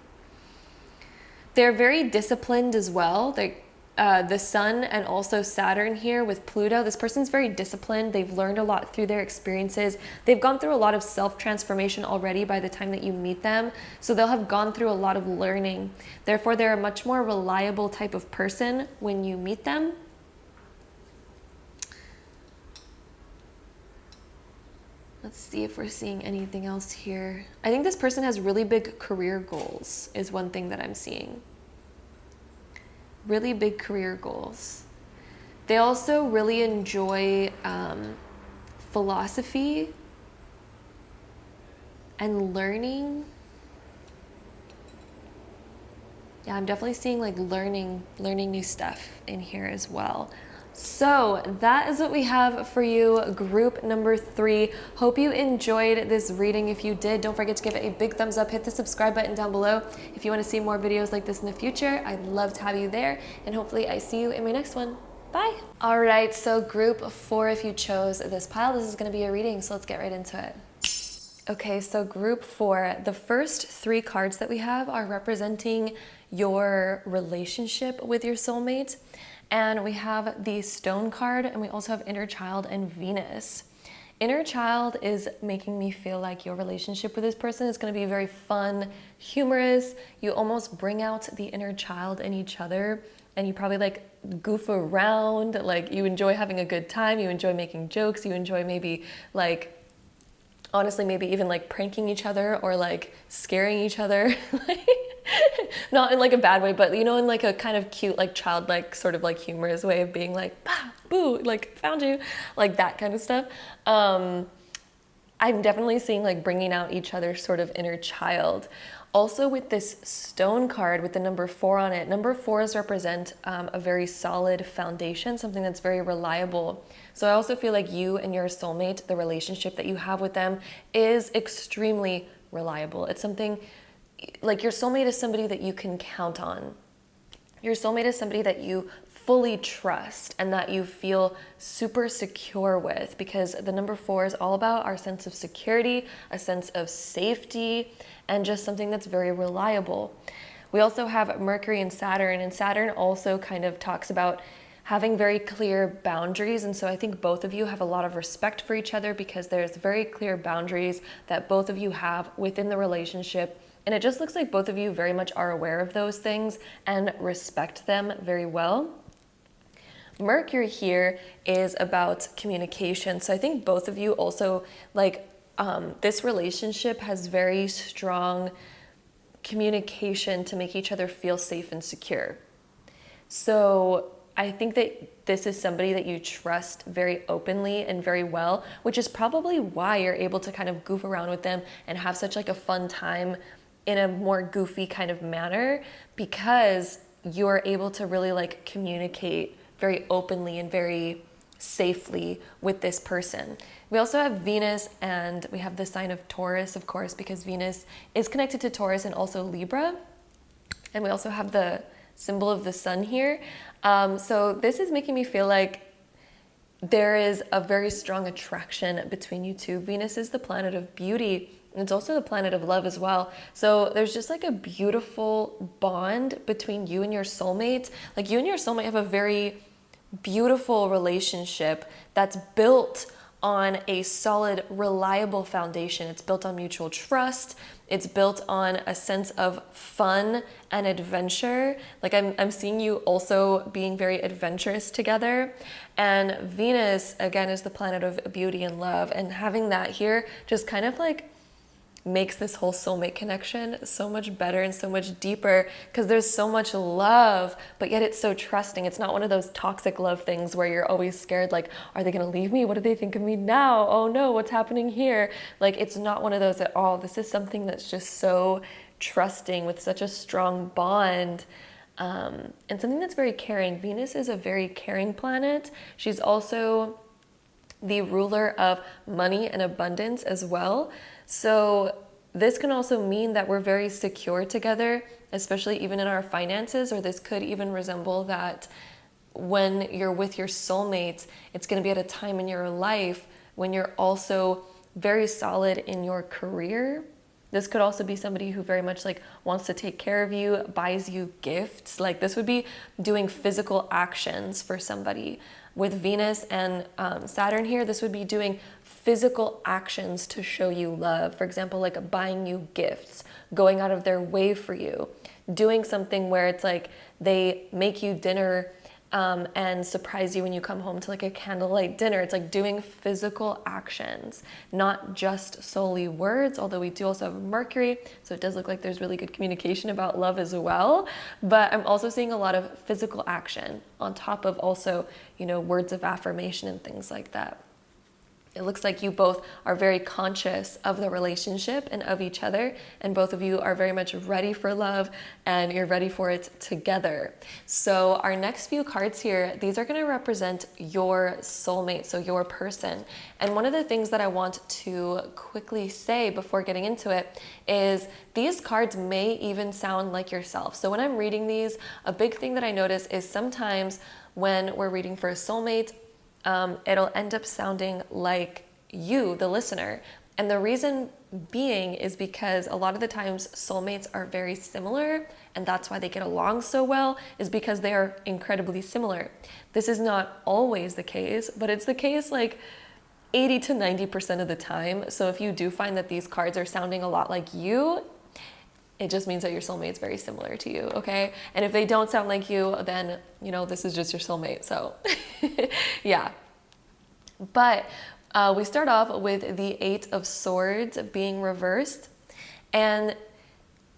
They're very disciplined as well. The Sun and also Saturn here with Pluto. This person's very disciplined. They've learned a lot through their experiences. They've gone through a lot of self-transformation already by the time that you meet them. So they'll have gone through a lot of learning. Therefore, they're a much more reliable type of person when you meet them. Let's see if we're seeing anything else here. I think this person has really big career goals is one thing that I'm seeing. Really big career goals. They also really enjoy philosophy and learning. Yeah, I'm definitely seeing like learning new stuff in here as well. So that is what we have for you, group number 3. Hope you enjoyed this reading. If you did, don't forget to give it a big thumbs up. Hit the subscribe button down below. If you want to see more videos like this in the future, I'd love to have you there. And hopefully I see you in my next one. Bye. All right, so group 4, if you chose this pile, this is going to be a reading. So let's get right into it. Okay, so group 4, the first 3 cards that we have are representing your relationship with your soulmate. And we have the Stone card, and we also have Inner Child and Venus. Inner Child is making me feel like your relationship with this person is going to be very fun, humorous. You almost bring out the inner child in each other, and you probably like goof around, like you enjoy having a good time, you enjoy making jokes, you enjoy maybe like, honestly, maybe even like pranking each other or like scaring each other. Not in like a bad way, but you know, in like a kind of cute, like childlike sort of like humorous way of being like, bah, boo, like found you, like that kind of stuff. I'm definitely seeing like bringing out each other's sort of inner child. Also with this Stone card with the number 4 on it, number 4s represent a very solid foundation, something that's very reliable. So I also feel like you and your soulmate, the relationship that you have with them is extremely reliable. It's something like your soulmate is somebody that you can count on. Your soulmate is somebody that you fully trust and that you feel super secure with, because the number 4 is all about our sense of security, a sense of safety, and just something that's very reliable. We also have Mercury and Saturn also kind of talks about having very clear boundaries. And so I think both of you have a lot of respect for each other because there's very clear boundaries that both of you have within the relationship. And it just looks like both of you very much are aware of those things and respect them very well. Mercury here is about communication. So I think both of you also like this relationship has very strong communication to make each other feel safe and secure. So I think that this is somebody that you trust very openly and very well, which is probably why you're able to kind of goof around with them and have such like a fun time in a more goofy kind of manner, because you're able to really like communicate very openly and very safely with this person. We also have Venus, and we have the sign of Taurus, of course, because Venus is connected to Taurus and also Libra. And we also have the symbol of the sun here. So this is making me feel like there is a very strong attraction between you two. Venus is the planet of beauty, and it's also the planet of love as well. So there's just like a beautiful bond between you and your soulmate. Like you and your soulmate have a very beautiful relationship that's built on a solid, reliable foundation. It's built on mutual trust. It's built on a sense of fun and adventure. Like I'm seeing you also being very adventurous together. And Venus, again, is the planet of beauty and love. And having that here just kind of like makes this whole soulmate connection so much better and so much deeper, because there's so much love, but yet it's so trusting. It's not one of those toxic love things where you're always scared, like, are they going to leave me? What do they think of me now? Oh no, what's happening here? Like, it's not one of those at all. This is something that's just so trusting with such a strong bond, and something that's very caring. Venus is a very caring planet. She's also the ruler of money and abundance as well. So this can also mean that we're very secure together, especially even in our finances, or this could even resemble that when you're with your soulmate, it's going to be at a time in your life when you're also very solid in your career. This could also be somebody who very much like wants to take care of you, buys you gifts. Like this would be doing physical actions for somebody. With Venus and Saturn here, this would be doing physical actions to show you love. For example, like buying you gifts, going out of their way for you, doing something where it's like they make you dinner and surprise you when you come home to like a candlelight dinner. It's like doing physical actions, not just solely words, although we do also have Mercury, so it does look like there's really good communication about love as well. But I'm also seeing a lot of physical action on top of also, you know, words of affirmation and things like that. It looks like you both are very conscious of the relationship and of each other, and both of you are very much ready for love and you're ready for it together. So our next few cards here, these are going to represent your soulmate, so your person. And one of the things that I want to quickly say before getting into it is these cards may even sound like yourself. So when I'm reading these, a big thing that I notice is sometimes when we're reading for a soulmate, it'll end up sounding like you, the listener. And the reason being is because a lot of the times soulmates are very similar, and that's why they get along so well, is because they are incredibly similar. This is not always the case, but it's the case like 80 to 90% of the time. So if you do find that these cards are sounding a lot like you, it just means that your soulmate's very similar to you, okay? And if they don't sound like you, then, you know, this is just your soulmate, so yeah. But we start off with the Eight of Swords being reversed. And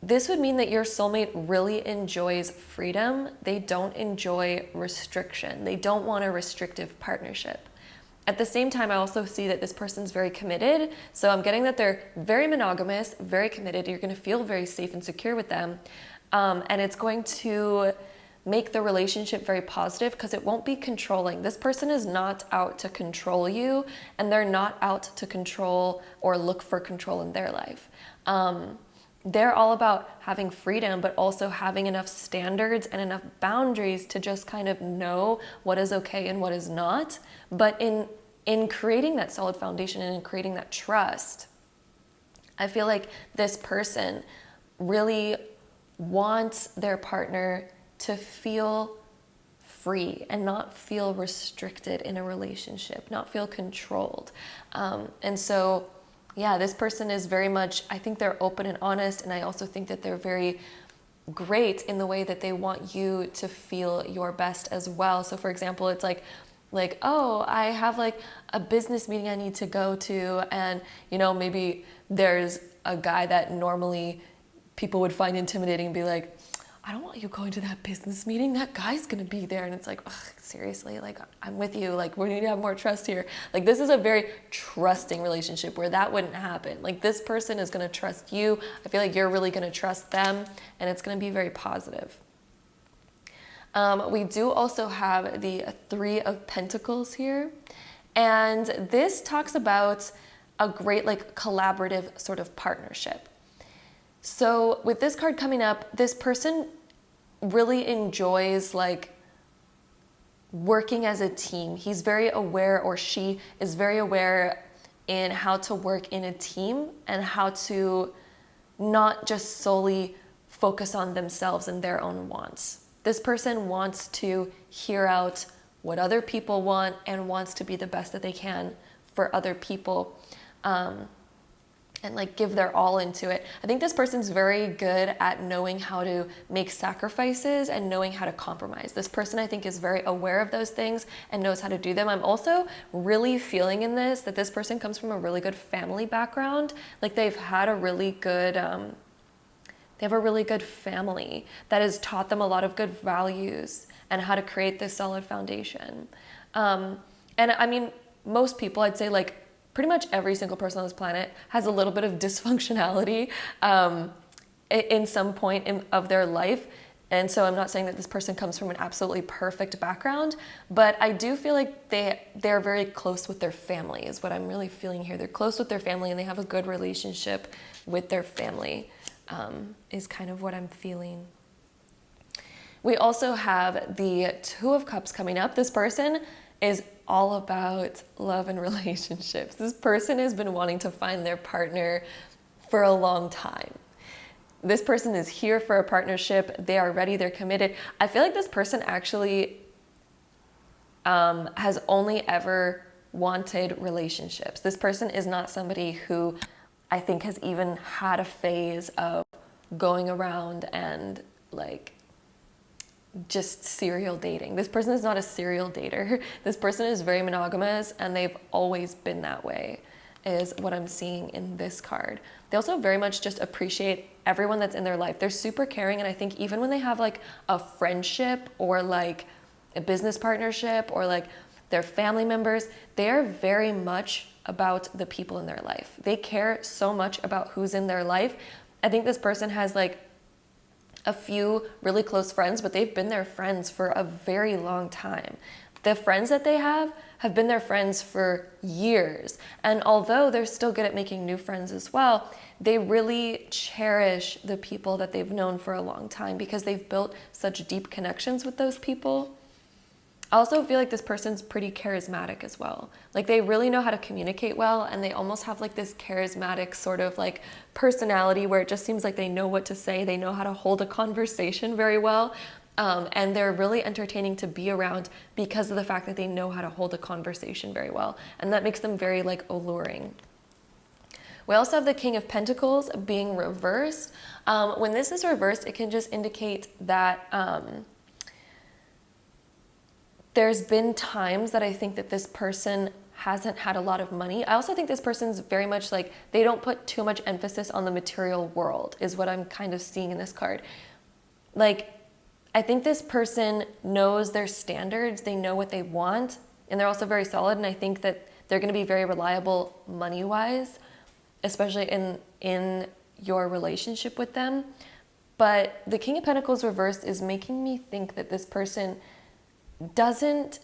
this would mean that your soulmate really enjoys freedom. They don't enjoy restriction. They don't want a restrictive partnership. At the same time, I also see that this person's very committed. So I'm getting that they're very monogamous, very committed. You're going to feel very safe and secure with them. And it's going to make the relationship very positive because it won't be controlling. This person is not out to control you, and they're not out to control or look for control in their life. They're all about having freedom, but also having enough standards and enough boundaries to just kind of know what is okay and what is not. But in creating that solid foundation and in creating that trust, I feel like this person really wants their partner to feel free and not feel restricted in a relationship, not feel controlled. And so, yeah, this person is very much, I think they're open and honest, and I also think that they're very great in the way that they want you to feel your best as well. So for example, it's like, oh, I have like a business meeting I need to go to, and you know, maybe there's a guy that normally people would find intimidating and be like, I don't want you going to that business meeting. That guy's gonna be there. And it's like, ugh, seriously, like I'm with you. Like we need to have more trust here. Like this is a very trusting relationship where that wouldn't happen. Like this person is gonna trust you. I feel like you're really gonna trust them, and it's gonna be very positive. We do also have the Three of Pentacles here. And this talks about a great like collaborative sort of partnership. So with this card coming up, this person really enjoys like working as a team. He's very aware, or she is very aware in how to work in a team and how to not just solely focus on themselves and their own wants. This person wants to hear out what other people want and wants to be the best that they can for other people. And like give their all into it. I think this person's very good at knowing how to make sacrifices and knowing how to compromise. This person, I think, is very aware of those things and knows how to do them. I'm also really feeling in this that this person comes from a really good family background. Like they've had a really good, they have a really good family that has taught them a lot of good values and how to create this solid foundation. And I mean, most people, I'd say like, pretty much every single person on this planet has a little bit of dysfunctionality in some point of their life. And so I'm not saying that this person comes from an absolutely perfect background, but I do feel like they're very close with their family is what I'm really feeling here. They're close with their family and they have a good relationship with their family is kind of what I'm feeling. We also have the Two of Cups coming up. This person is all about love and relationships. This person has been wanting to find their partner for a long time. This person is here for a partnership. They are ready, they're committed. I feel like this person actually has only ever wanted relationships. This person is not somebody who I think has even had a phase of going around and like just serial dating. This person is not a serial dater. This person is very monogamous and they've always been that way, is what I'm seeing in this card. They also very much just appreciate everyone that's in their life. They're super caring, and I think even when they have like a friendship or like a business partnership or like their family members, they are very much about the people in their life. They care so much about who's in their life. I think this person has like a few really close friends, but they've been their friends for a very long time. The friends that they have been their friends for years. And although they're still good at making new friends as well, they really cherish the people that they've known for a long time because they've built such deep connections with those people. I also feel like this person's pretty charismatic as well. Like they really know how to communicate well, and they almost have like this charismatic sort of like personality where it just seems like they know what to say. They know how to hold a conversation very well. And they're really entertaining to be around because of the fact that they know how to hold a conversation very well. And that makes them very like alluring. We also have the King of Pentacles being reversed. When this is reversed, it can just indicate that there's been times that I think that this person hasn't had a lot of money. I also think this person's very much like, they don't put too much emphasis on the material world, is what I'm kind of seeing in this card. Like, I think this person knows their standards, they know what they want, and they're also very solid, and I think that they're gonna be very reliable money-wise, especially in your relationship with them. But the King of Pentacles reversed is making me think that this person doesn't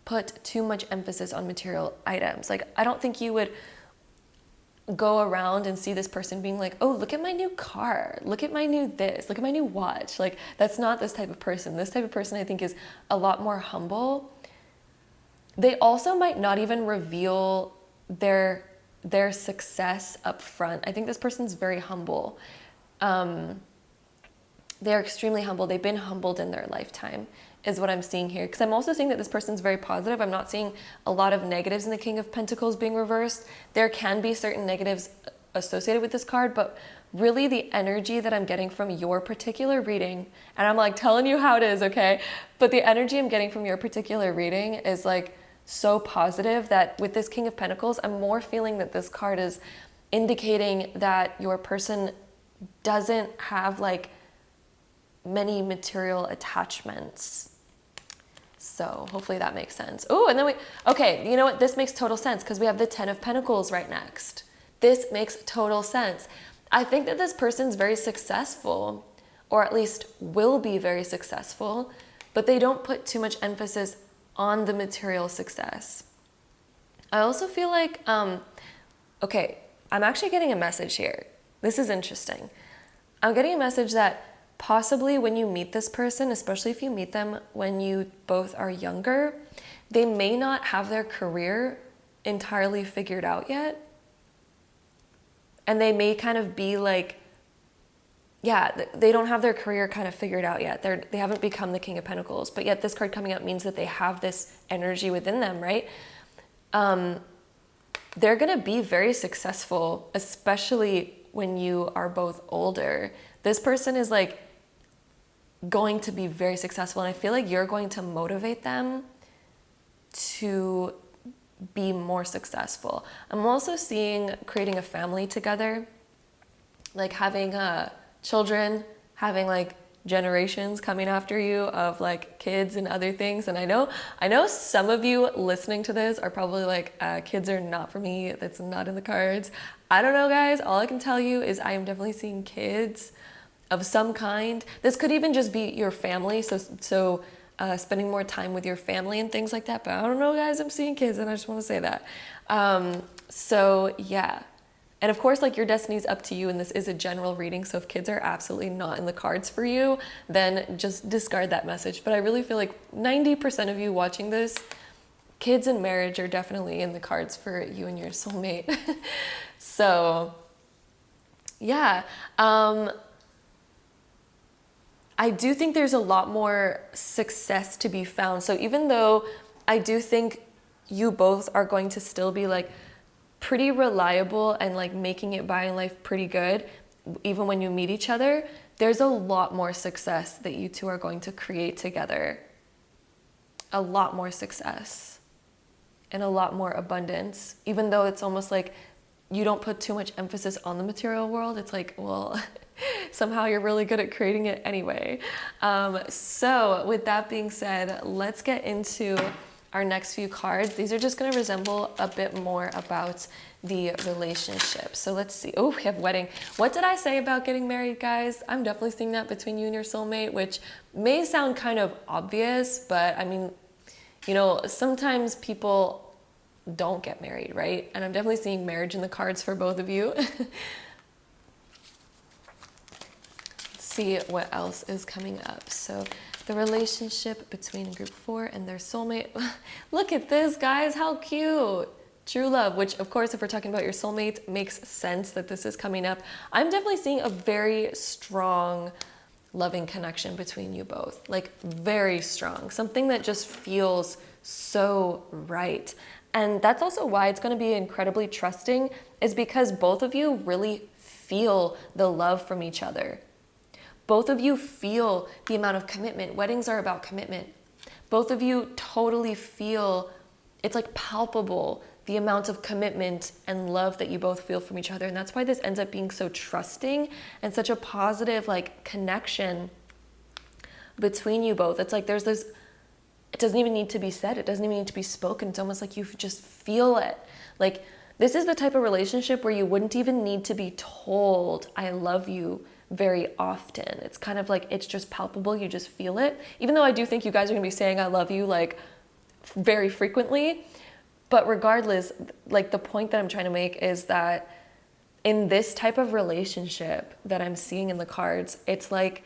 put too much emphasis on material items. Like, I don't think you would go around and see this person being like, oh, look at my new car, look at my new this, look at my new watch. Like, that's not this type of person. This type of person I think is a lot more humble. They also might not even reveal their success up front. I think this person's very humble. They're extremely humble. They've been humbled in their lifetime, is what I'm seeing here. Because I'm also seeing that this person's very positive. I'm not seeing a lot of negatives in the King of Pentacles being reversed. There can be certain negatives associated with this card, but really the energy that I'm getting from your particular reading, and I'm like telling you how it is, okay? But the energy I'm getting from your particular reading is like so positive that with this King of Pentacles, I'm more feeling that this card is indicating that your person doesn't have like many material attachments. So hopefully that makes sense. Oh, and then okay, you know what? This makes total sense because we have the 10 of Pentacles right next. This makes total sense. I think that this person's very successful, or at least will be very successful, but they don't put too much emphasis on the material success. I also feel like, okay, I'm actually getting a message here. This is interesting. I'm getting a message that possibly when you meet this person, especially if you meet them when you both are younger, they may not have their career entirely figured out yet. And they may kind of be like, yeah, they don't have their career kind of figured out yet. They haven't become the King of Pentacles, but yet this card coming up means that they have this energy within them, right? They're gonna be very successful, especially when you are both older. This person is like going to be very successful, and I feel like you're going to motivate them to be more successful. I'm also seeing creating a family together, like having children, having like generations coming after you of like kids and other things. And I know some of you listening to this are probably like, kids are not for me, that's not in the cards. I don't know, guys. All I can tell you is I am definitely seeing kids of some kind. This could even just be your family, so spending more time with your family and things like that. But I don't know, guys, I'm seeing kids, and I just want to say that. So yeah. And of course, like, your destiny is up to you, and this is a general reading, so if kids are absolutely not in the cards for you, then just discard that message. But I really feel like 90% of you watching this, kids and marriage are definitely in the cards for you and your soulmate. So yeah. I do think there's a lot more success to be found. So even though I do think you both are going to still be like pretty reliable and like making it by in life pretty good, even when you meet each other, there's a lot more success that you two are going to create together. A lot more success and a lot more abundance, even though it's almost like you don't put too much emphasis on the material world. It's like, well, somehow you're really good at creating it anyway. So with that being said, let's get into our next few cards, these are just going to resemble a bit more about the relationship. So let's see. Oh, we have wedding. What did I say about getting married, guys? I'm definitely seeing that between you and your soulmate, which may sound kind of obvious, but I mean, you know, sometimes people don't get married, right? And I'm definitely seeing marriage in the cards for both of you. Let's see what else is coming up. So the relationship between group 4 and their soulmate. Look at this, guys, how cute. True love, which of course, if we're talking about your soulmate, makes sense that this is coming up. I'm definitely seeing a very strong loving connection between you both, like very strong, something that just feels so right. And that's also why it's going to be incredibly trusting, is because both of you really feel the love from each other. Both of you feel the amount of commitment. Weddings are about commitment. Both of you totally feel, it's like palpable, the amount of commitment and love that you both feel from each other. And that's why this ends up being so trusting and such a positive like connection between you both. It's like there's this, it doesn't even need to be said. It doesn't even need to be spoken. It's almost like you just feel it. Like this is the type of relationship where you wouldn't even need to be told, I love you, very often. It's kind of like, it's just palpable. You just feel it. Even though I do think you guys are going to be saying I love you like very frequently. But regardless, like the point that I'm trying to make is that in this type of relationship that I'm seeing in the cards, it's like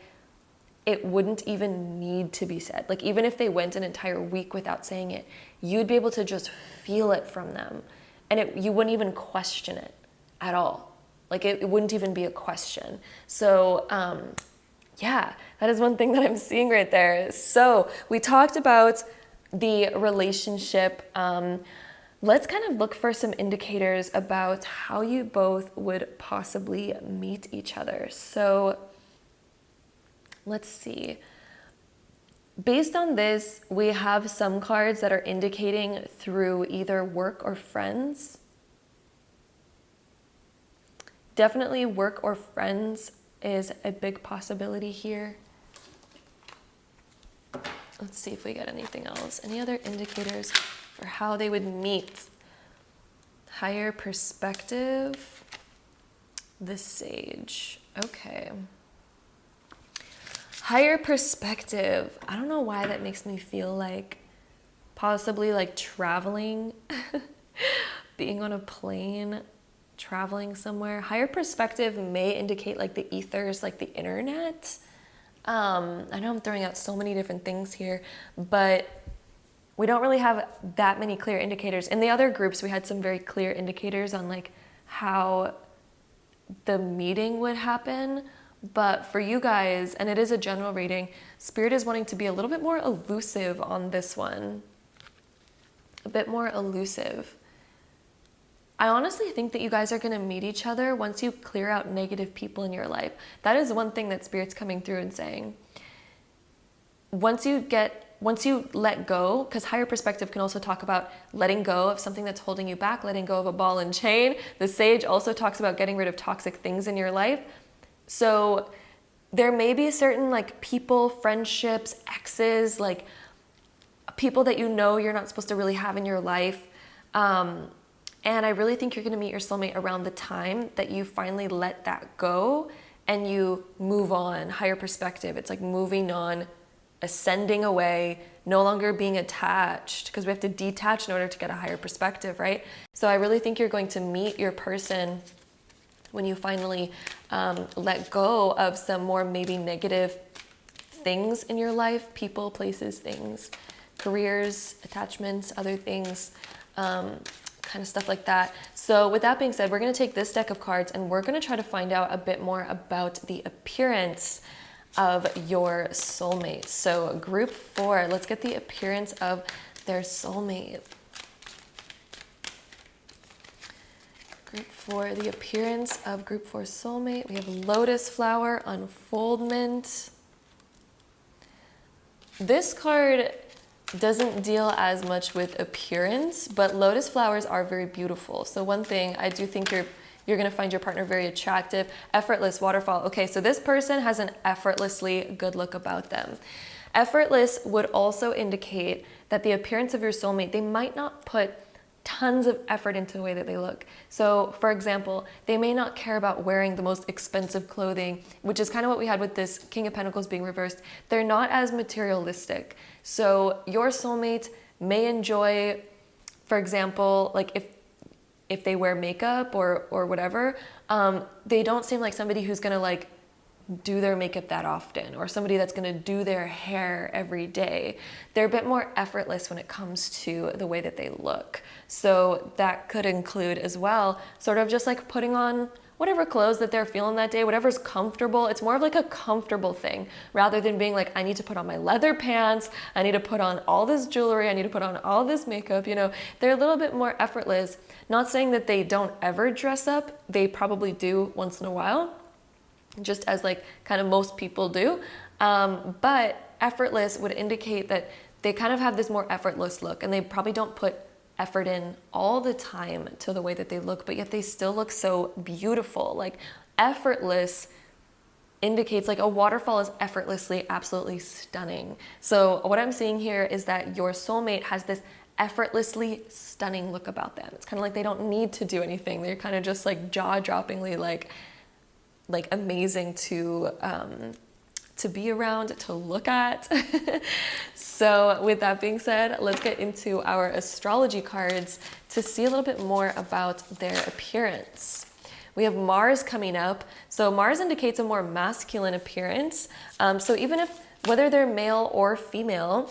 it wouldn't even need to be said. Like even if they went an entire week without saying it, you'd be able to just feel it from them. And you wouldn't even question it at all. Like it wouldn't even be a question. So yeah, that is one thing that I'm seeing right there. So we talked about the relationship. Let's kind of look for some indicators about how you both would possibly meet each other. So let's see. Based on this, we have some cards that are indicating through either work or friends. Definitely work or friends is a big possibility here. Let's see if we get anything else. Any other indicators for how they would meet? Higher perspective, the Sage. Okay. Higher perspective. I don't know why that makes me feel like possibly like traveling, being on a plane, traveling somewhere. Higher perspective may indicate like the ethers, like the internet. I know I'm throwing out so many different things here, but we don't really have that many clear indicators. In the other groups, we had some very clear indicators on like how the meeting would happen. But for you guys, and it is a general reading, Spirit is wanting to be a little bit more elusive on this one. A bit more elusive. I honestly think that you guys are going to meet each other once you clear out negative people in your life. That is one thing that Spirit's coming through and saying. Once you let go, because higher perspective can also talk about letting go of something that's holding you back, letting go of a ball and chain. The Sage also talks about getting rid of toxic things in your life. So there may be certain like people, friendships, exes, like people that you know you're not supposed to really have in your life. And I really think you're going to meet your soulmate around the time that you finally let that go and you move on. Higher perspective. It's like moving on, ascending away, no longer being attached, because we have to detach in order to get a higher perspective, right? So I really think you're going to meet your person when you finally let go of some more maybe negative things in your life, people, places, things, careers, attachments, other things, kind of stuff like that. So with that being said, we're going to take this deck of cards and we're going to try to find out a bit more about the appearance of your soulmate. So group 4, let's get the appearance of their soulmate. Group 4, the appearance of group 4 soulmate. We have lotus flower, unfoldment. This card doesn't deal as much with appearance, but lotus flowers are very beautiful. So one thing, I do think you're going to find your partner very attractive. Effortless, waterfall. Okay, so this person has an effortlessly good look about them. Effortless would also indicate that the appearance of your soulmate, they might not put tons of effort into the way that they look. So for example, they may not care about wearing the most expensive clothing, which is kind of what we had with this King of Pentacles being reversed. They're not as materialistic. So your soulmate may enjoy, for example, like if they wear makeup or whatever, they don't seem like somebody who's gonna like do their makeup that often, or somebody that's going to do their hair every day. They're a bit more effortless when it comes to the way that they look. So that could include as well sort of just like putting on whatever clothes that they're feeling that day, whatever's comfortable. It's more of like a comfortable thing rather than being like, I need to put on my leather pants, I need to put on all this jewelry, I need to put on all this makeup. You know, they're a little bit more effortless. Not saying that they don't ever dress up, they probably do once in a while, just as like kind of most people do. But effortless would indicate that they kind of have this more effortless look, and they probably don't put effort in all the time to the way that they look, but yet they still look so beautiful. Like effortless indicates like a waterfall is effortlessly absolutely stunning. So what I'm seeing here is that your soulmate has this effortlessly stunning look about them. It's kind of like they don't need to do anything. They're kind of just like jaw-droppingly like amazing to be around, to look at. So with that being said, let's get into our astrology cards to see a little bit more about their appearance. We have Mars coming up. So Mars indicates a more masculine appearance. So even if, whether they're male or female,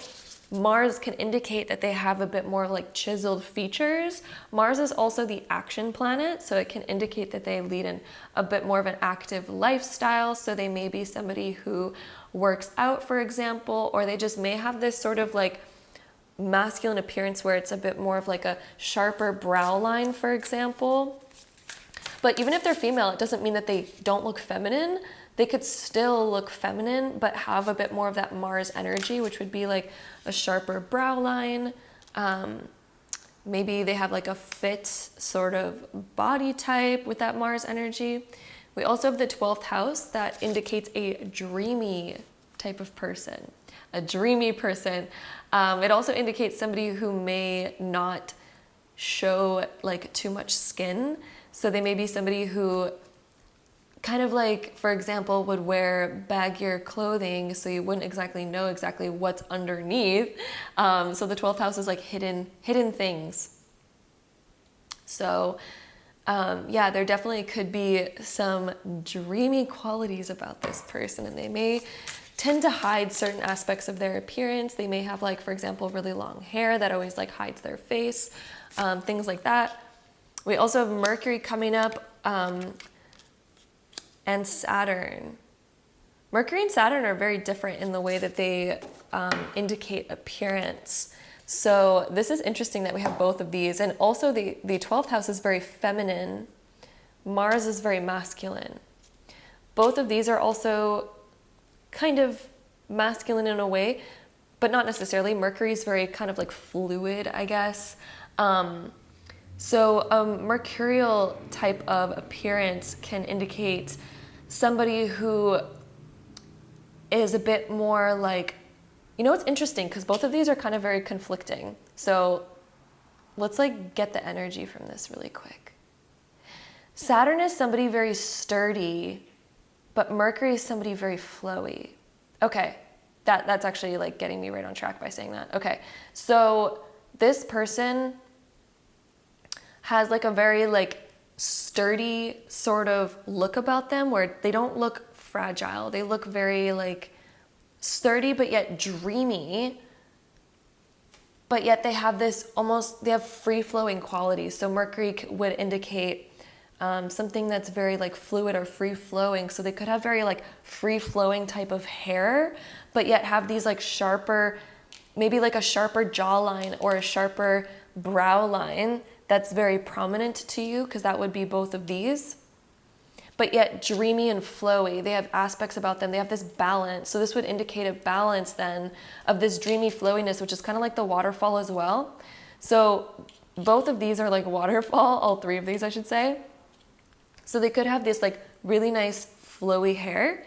Mars can indicate that they have a bit more like chiseled features. Mars is also the action planet, so it can indicate that they lead a bit more of an active lifestyle. So they may be somebody who works out, for example, or they just may have this sort of like masculine appearance where it's a bit more of like a sharper brow line, for example. But even if they're female, it doesn't mean that they don't look feminine. They could still look feminine, but have a bit more of that Mars energy, which would be like a sharper brow line. Maybe they have like a fit sort of body type with that Mars energy. We also have the 12th house that indicates a dreamy type of person, a dreamy person. It also indicates somebody who may not show like too much skin. So they may be somebody who kind of like, for example, would wear baggier clothing so you wouldn't exactly know exactly what's underneath. So the 12th house is like hidden things. So yeah, there definitely could be some dreamy qualities about this person, and they may tend to hide certain aspects of their appearance. They may have like, for example, really long hair that always like hides their face, things like that. We also have Mercury coming up, and Saturn. Mercury and Saturn are very different in the way that they indicate appearance. So this is interesting that we have both of these. And also the 12th house is very feminine. Mars is very masculine. Both of these are also kind of masculine in a way, but not necessarily. Mercury is very kind of like fluid, I guess. So a mercurial type of appearance can indicate somebody who is a bit more like, you know, it's interesting because both of these are kind of very conflicting. So let's like get the energy from this really quick. Saturn is somebody very sturdy, but Mercury is somebody very flowy. Okay, that's actually like getting me right on track by saying that. Okay, so this person has like a very like sturdy sort of look about them where they don't look fragile. They look very like sturdy, but yet dreamy. But yet they have this they have free-flowing qualities. So Mercury would indicate something that's very like fluid or free-flowing. So they could have very like free-flowing type of hair, but yet have these like sharper, maybe like a sharper jawline or a sharper brow line that's very prominent to you, because that would be both of these. But yet dreamy and flowy. They have aspects about them. They have this balance. So this would indicate a balance then of this dreamy flowiness, which is kind of like the waterfall as well. So both of these are like waterfall, all three of these I should say. So they could have this like really nice flowy hair.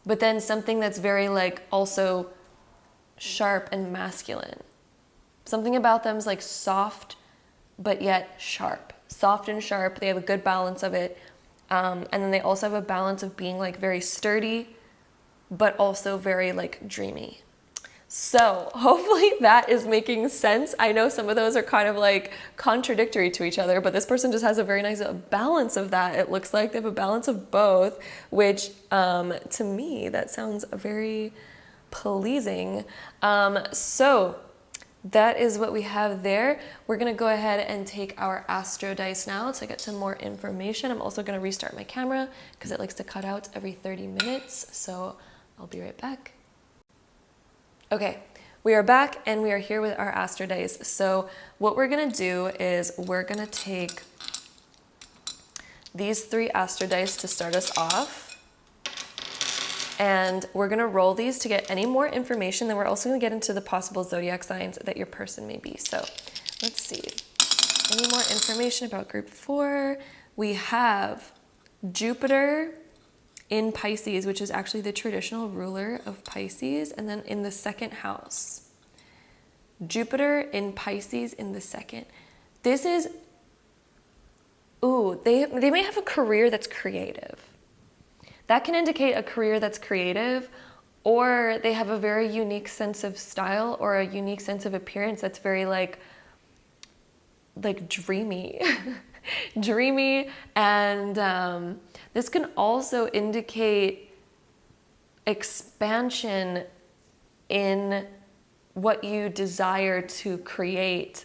but then something that's very like also sharp and masculine. Something about them is like soft, but yet sharp. Soft and sharp, they have a good balance of it. And then they also have a balance of being like very sturdy, but also very like dreamy. So hopefully that is making sense. I know some of those are kind of like contradictory to each other, but this person just has a very nice balance of that. It looks like they have a balance of both, which to me, that sounds very pleasing. So that is what we have there. We're gonna go ahead and take our astro dice now to get some more information. I'm also gonna restart my camera because it likes to cut out every 30 minutes. So I'll be right back. Okay, we are back and we are here with our astro dice. So what we're gonna do is we're gonna take these 3 astro dice to start us off. And we're gonna roll these to get any more information. Then we're also gonna get into the possible zodiac signs that your person may be. So let's see, any more information about group 4? We have Jupiter in Pisces, which is actually the traditional ruler of Pisces, and then in the 2nd house. Jupiter in Pisces in the 2nd. This is, ooh, they may have a career that's creative. That can indicate a career that's creative, or they have a very unique sense of style or a unique sense of appearance that's very like dreamy. Dreamy, and this can also indicate expansion in what you desire to create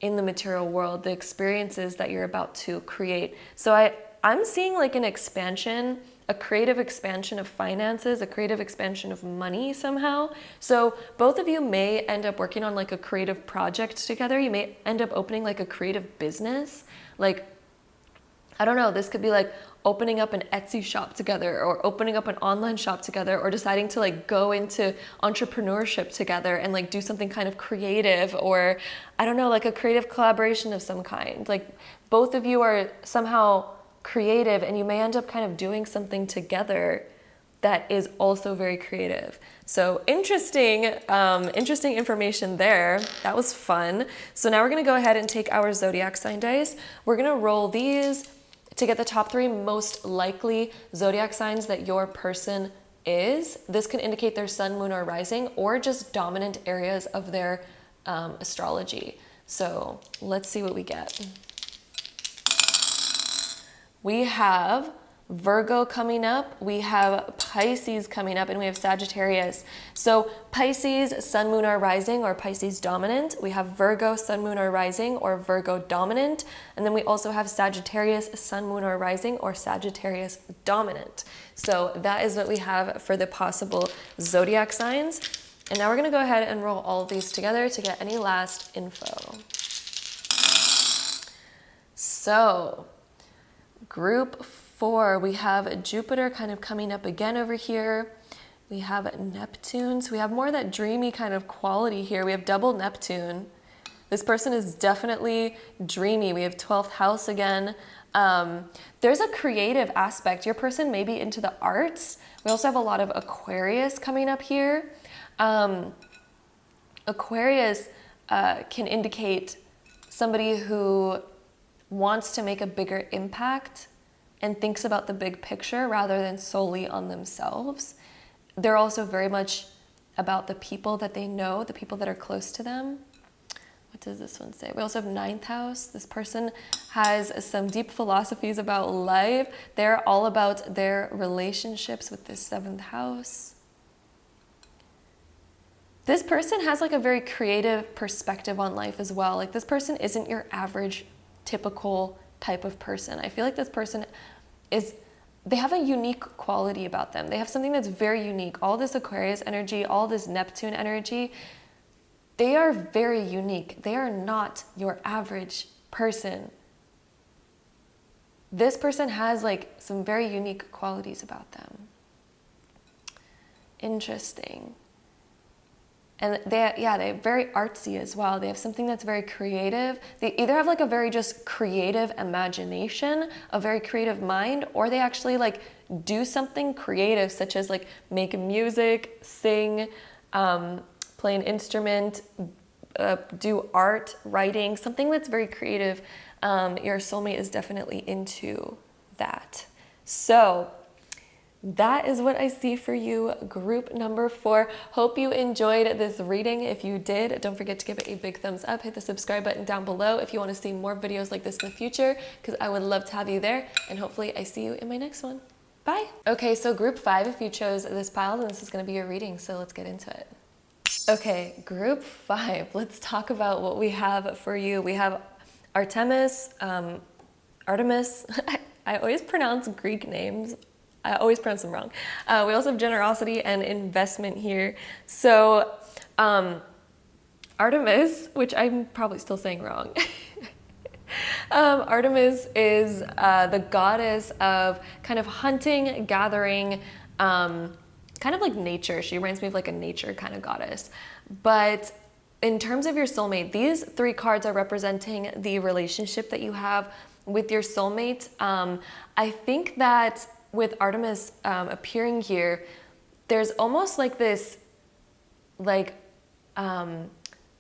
in the material world, the experiences that you're about to create. So I'm seeing like an expansion, a creative expansion of finances, a creative expansion of money somehow. So both of you may end up working on like a creative project together. You may end up opening like a creative business. Like, I don't know, this could be like opening up an Etsy shop together, or opening up an online shop together, or deciding to like go into entrepreneurship together and like do something kind of creative, or I don't know, like a creative collaboration of some kind. Like both of you are somehow creative and you may end up kind of doing something together that is also very creative. So interesting information there. That was fun. So now we're gonna go ahead and take our zodiac sign dice. We're gonna roll these to get the top 3 most likely zodiac signs that your person is. This can indicate their sun, moon, or rising, or just dominant areas of their astrology. So let's see what we get. We have Virgo coming up, we have Pisces coming up, and we have Sagittarius. So Pisces, sun, moon, or rising, or Pisces dominant. We have Virgo, sun, moon, or rising, or Virgo dominant. And then we also have Sagittarius, sun, moon, or rising, or Sagittarius dominant. So that is what we have for the possible zodiac signs. And now we're gonna go ahead and roll all of these together to get any last info. So group 4, we have Jupiter kind of coming up again over here. We have Neptune, so we have more of that dreamy kind of quality here. We have double Neptune. This person is definitely dreamy. We have 12th house again. There's a creative aspect. Your person may be into the arts. We also have a lot of Aquarius coming up here. Aquarius can indicate somebody who wants to make a bigger impact and thinks about the big picture rather than solely on themselves. They're also very much about the people that they know, the people that are close to them. What does this one say? We also have 9th house. This person has some deep philosophies about life. They're all about their relationships with this 7th house. This person has like a very creative perspective on life as well. Like this person isn't your average, typical type of person. I feel like this person they have a unique quality about them. They have something that's very unique. All this Aquarius energy, all this Neptune energy, they are very unique. They are not your average person. This person has like some very unique qualities about them. Interesting. And they're very artsy as well. They have something that's very creative. They either have like a very just creative imagination, a very creative mind, or they actually like do something creative, such as like make music, sing, play an instrument, do art, writing, something that's very creative. Your soulmate is definitely into that. So that is what I see for you, group number 4. Hope you enjoyed this reading. If you did, don't forget to give it a big thumbs up. Hit the subscribe button down below if you want to see more videos like this in the future, because I would love to have you there. And hopefully I see you in my next one. Bye. Okay, so group 5, if you chose this pile, then this is going to be your reading. So let's get into it. Okay, group 5. Let's talk about what we have for you. We have Artemis. I always pronounce Greek names. I always pronounce them wrong. We also have generosity and investment here. So Artemis, which I'm probably still saying wrong. Artemis is the goddess of kind of hunting, gathering, kind of like nature. She reminds me of like a nature kind of goddess. But in terms of your soulmate, these 3 cards are representing the relationship that you have with your soulmate. I think that with Artemis appearing here, there's almost like this,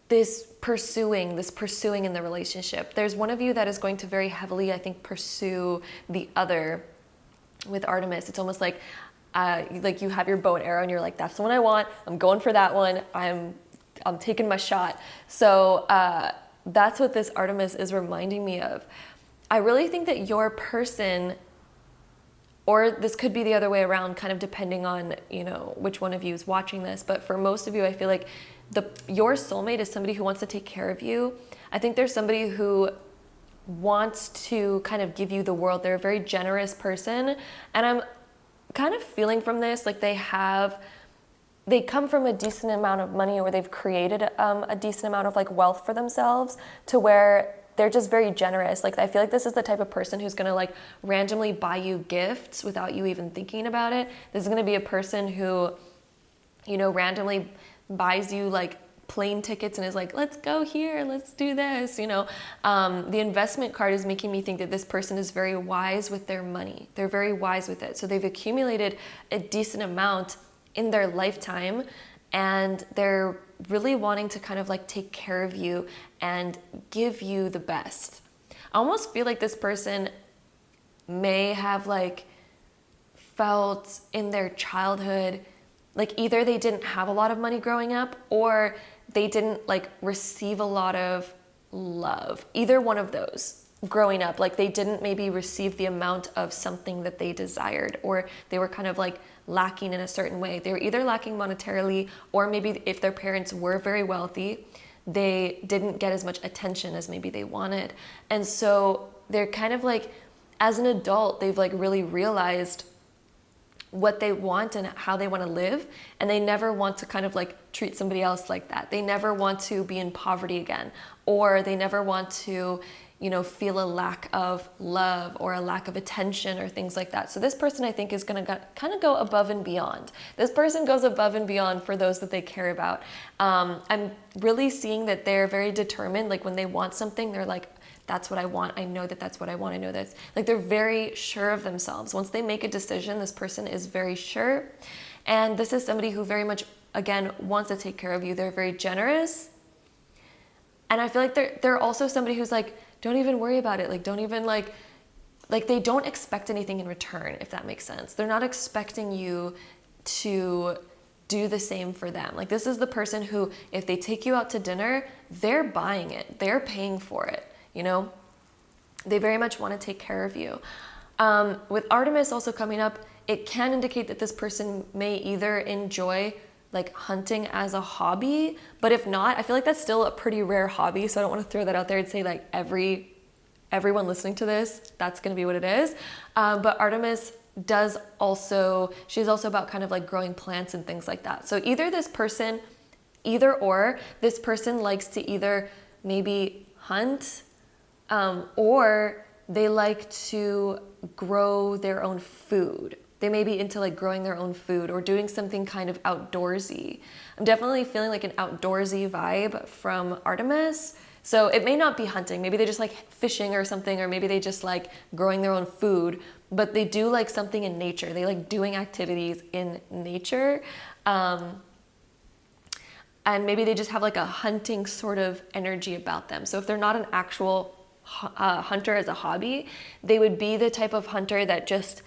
this pursuing in the relationship. There's one of you that is going to very heavily, I think, pursue the other with Artemis. It's almost like you have your bow and arrow and you're like, that's the one I want. I'm going for that one. I'm taking my shot. So that's what this Artemis is reminding me of. I really think that your person, or this could be the other way around, kind of depending on, you know, which one of you is watching this. But for most of you, I feel like your soulmate is somebody who wants to take care of you. I think there's somebody who wants to kind of give you the world. They're a very generous person. And I'm kind of feeling from this, like they come from a decent amount of money, or they've created a decent amount of like wealth for themselves, to where they're just very generous. Like I feel like this is the type of person who's gonna like randomly buy you gifts without you even thinking about it. This is gonna be a person who, you know, randomly buys you like plane tickets and is like, let's go here, let's do this, you know. The investment card is making me think that this person is very wise with their money. They're very wise with it. So they've accumulated a decent amount in their lifetime, and they're really wanting to kind of like take care of you and give you the best. I almost feel like this person may have like felt in their childhood, like either they didn't have a lot of money growing up, or they didn't like receive a lot of love. Either one of those growing up, like they didn't maybe receive the amount of something that they desired, or they were kind of like lacking in a certain way. They were either lacking monetarily, or maybe if their parents were very wealthy, they didn't get as much attention as maybe they wanted. And so they're kind of like, as an adult, they've like really realized what they want and how they want to live, and they never want to kind of like treat somebody else like that. They never want to be in poverty again, or they never want to, you know, feel a lack of love or a lack of attention or things like that. So this person, I think, is going to kind of go above and beyond. This person goes above and beyond for those that they care about. I'm really seeing that they're very determined. Like when they want something, they're like, that's what I want. I know that that's what I want. I know that's like, they're very sure of themselves. Once they make a decision, this person is very sure. And this is somebody who very much, again, wants to take care of you. They're very generous. And I feel like they're also somebody who's like, don't even worry about it. Like, don't even like they don't expect anything in return, if that makes sense. They're not expecting you to do the same for them. Like this is the person who, if they take you out to dinner, they're buying it. They're paying for it. You know, they very much want to take care of you. With Artemis also coming up, it can indicate that this person may either enjoy like hunting as a hobby, but if not, I feel like that's still a pretty rare hobby. So I don't want to throw that out there and say like everyone listening to this, that's going to be what it is. But Artemis she's also about kind of like growing plants and things like that. So either this person likes to either maybe hunt, or they like to grow their own food. They may be into like growing their own food or doing something kind of outdoorsy. I'm definitely feeling like an outdoorsy vibe from Artemis. So it may not be hunting. Maybe they just like fishing or something, or maybe they just like growing their own food, but they do like something in nature. They like doing activities in nature. And maybe they just have like a hunting sort of energy about them. So if they're not an actual hunter as a hobby, they would be the type of hunter that just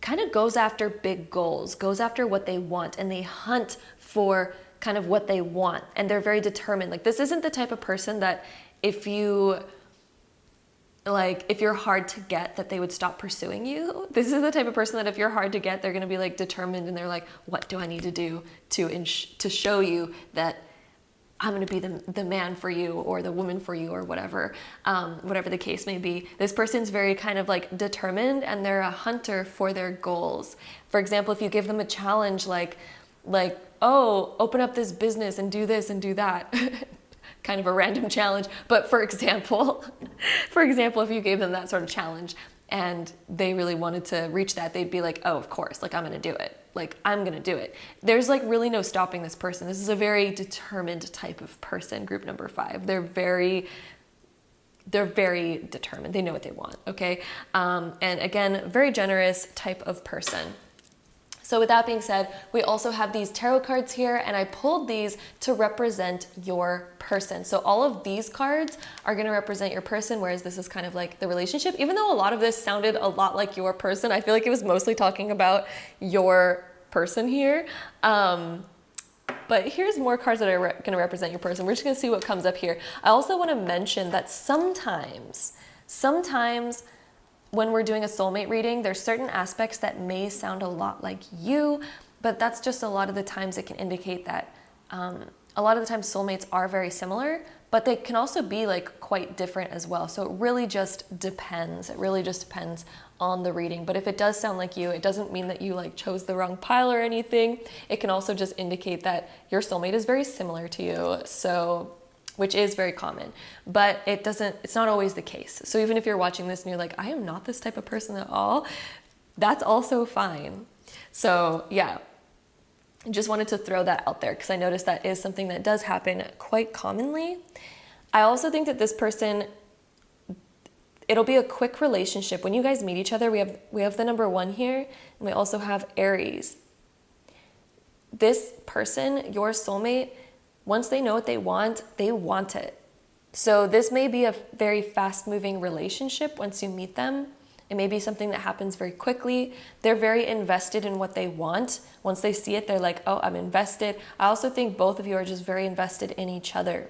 kind of goes after big goals, goes after what they want, and they hunt for kind of what they want, and they're very determined. Like, this isn't the type of person that if you're hard to get, that they would stop pursuing you. This is the type of person that if you're hard to get, they're going to be like determined, and they're like, what do I need to do to show you that I'm going to be the man for you, or the woman for you, or whatever the case may be. This person's very kind of like determined, and they're a hunter for their goals. For example, if you give them a challenge like, oh, open up this business and do this and do that, kind of a random challenge. But for example, if you gave them that sort of challenge and they really wanted to reach that, they'd be like, oh, of course, like I'm going to do it. Like I'm going to do it. There's like really no stopping this person. This is a very determined type of person, group number 5. They're very determined. They know what they want. Okay. And again, very generous type of person. So with that being said, we also have these tarot cards here, and I pulled these to represent your person. So all of these cards are going to represent your person, whereas this is kind of like the relationship. Even though a lot of this sounded a lot like your person, I feel like it was mostly talking about your person here. But here's more cards that are going to represent your person. We're just going to see what comes up here. I also want to mention that sometimes when we're doing a soulmate reading, there's certain aspects that may sound a lot like you, but that's just a lot of the times it can indicate that a lot of the times soulmates are very similar, but they can also be like quite different as well. So it really just depends. It really just depends on the reading. But if it does sound like you, it doesn't mean that you like chose the wrong pile or anything. It can also just indicate that your soulmate is very similar to you. So, which is very common, but it's not always the case. So even if you're watching this and you're like, I am not this type of person at all, that's also fine. So yeah, just wanted to throw that out there because I noticed that is something that does happen quite commonly. I also think that this person, it'll be a quick relationship. When you guys meet each other, we have the number 1 here, and we also have Aries. This person, your soulmate, once they know what they want it. So this may be a very fast-moving relationship once you meet them. It may be something that happens very quickly. They're very invested in what they want. Once they see it, they're like, oh, I'm invested. I also think both of you are just very invested in each other.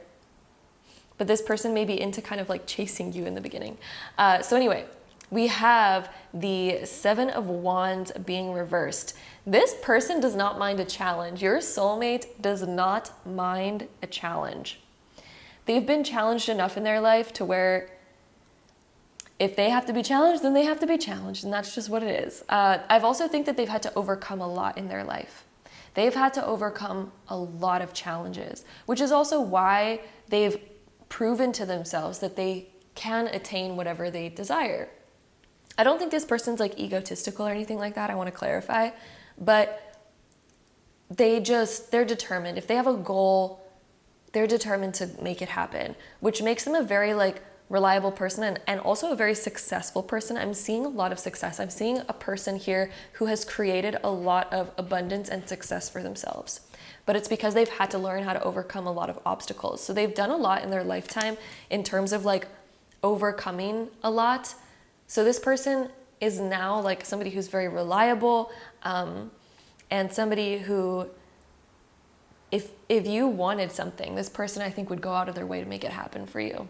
But this person may be into kind of like chasing you in the beginning. So anyway, we have the 7 of Wands being reversed. This person does not mind a challenge. Your soulmate does not mind a challenge. They've been challenged enough in their life to where if they have to be challenged, then they have to be challenged, and that's just what it is. I've also think that they've had to overcome a lot in their life. They've had to overcome a lot of challenges, which is also why they've proven to themselves that they can attain whatever they desire. I don't think this person's like egotistical or anything like that. I want to clarify, but they're determined. If they have a goal, they're determined to make it happen, which makes them a very like reliable person and also a very successful person. I'm seeing a lot of success. I'm seeing a person here who has created a lot of abundance and success for themselves. But it's because they've had to learn how to overcome a lot of obstacles. So they've done a lot in their lifetime in terms of like overcoming a lot. So this person is now like somebody who's very reliable, and somebody who, if you wanted something, this person I think would go out of their way to make it happen for you.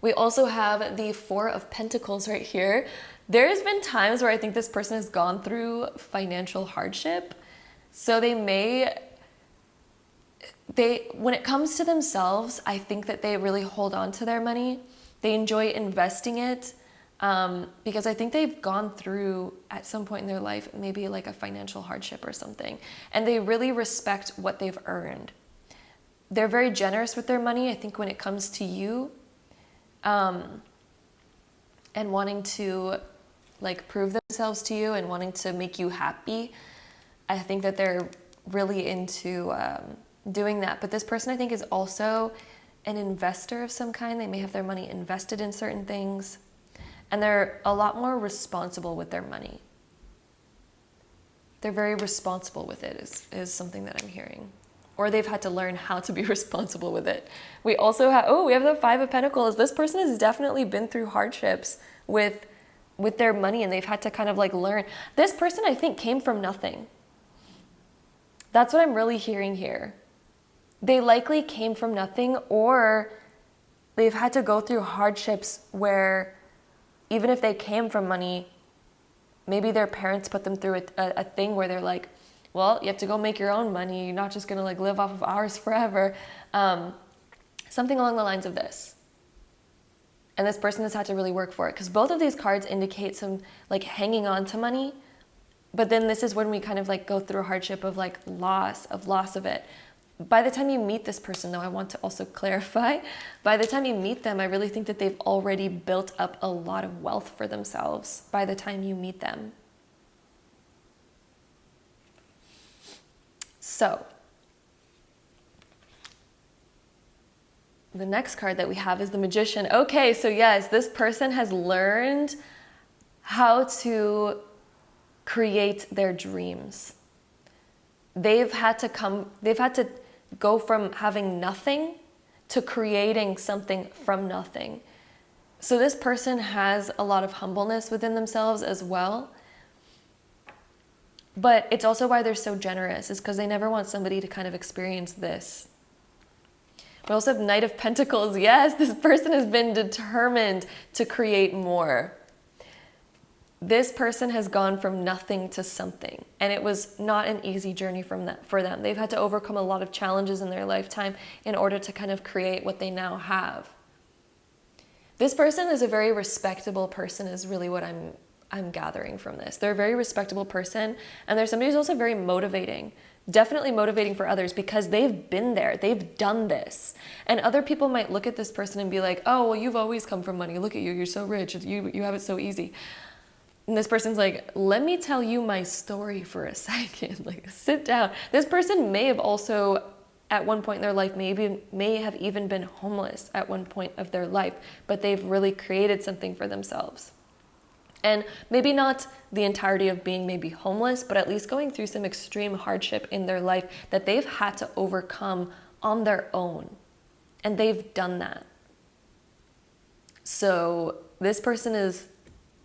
We also have the 4 of Pentacles right here. There's been times where I think this person has gone through financial hardship. So when it comes to themselves, I think that they really hold on to their money. They enjoy investing it because I think they've gone through at some point in their life, maybe like a financial hardship or something. And they really respect what they've earned. They're very generous with their money, I think, when it comes to you. And wanting to like prove themselves to you and wanting to make you happy. I think that they're really into doing that. But this person, I think, is also an investor of some kind. They may have their money invested in certain things, and they're a lot more responsible with their money. They're very responsible with it is something that I'm hearing. Or they've had to learn how to be responsible with it. We also have, we have the Five of Pentacles. This person has definitely been through hardships with their money, and they've had to kind of like learn. This person, I think, came from nothing. That's what I'm really hearing here. They likely came from nothing, or they've had to go through hardships where even if they came from money, maybe their parents put them through a thing where they're like, well, you have to go make your own money. You're not just going to like live off of ours forever. Something along the lines of this. And this person has had to really work for it, because both of these cards indicate some like hanging on to money. But then this is when we kind of like go through a hardship of like loss of it. By the time you meet this person, though, I want to also clarify, by the time you meet them, I really think that they've already built up a lot of wealth for themselves by the time you meet them. So, the next card that we have is the Magician. Okay, so yes, this person has learned how to create their dreams. They've had to go from having nothing to creating something from nothing. So this person has a lot of humbleness within themselves as well. But it's also why they're so generous, is because they never want somebody to kind of experience this. We also have Knight of Pentacles. Yes, this person has been determined to create more. This person has gone from nothing to something, and it was not an easy journey for them. They've had to overcome a lot of challenges in their lifetime in order to kind of create what they now have. This person is a very respectable person, is really what I'm gathering from this. They're a very respectable person, and they're somebody who's also very motivating. Definitely motivating for others, because they've been there, they've done this. And other people might look at this person and be like, oh, well, you've always come from money. Look at you, you're so rich, you have it so easy. And this person's like, let me tell you my story for a second. Like, sit down. This person may have also, at one point in their life, may have even been homeless at one point of their life, but they've really created something for themselves. And maybe not the entirety of being maybe homeless, but at least going through some extreme hardship in their life that they've had to overcome on their own. And they've done that. So this person is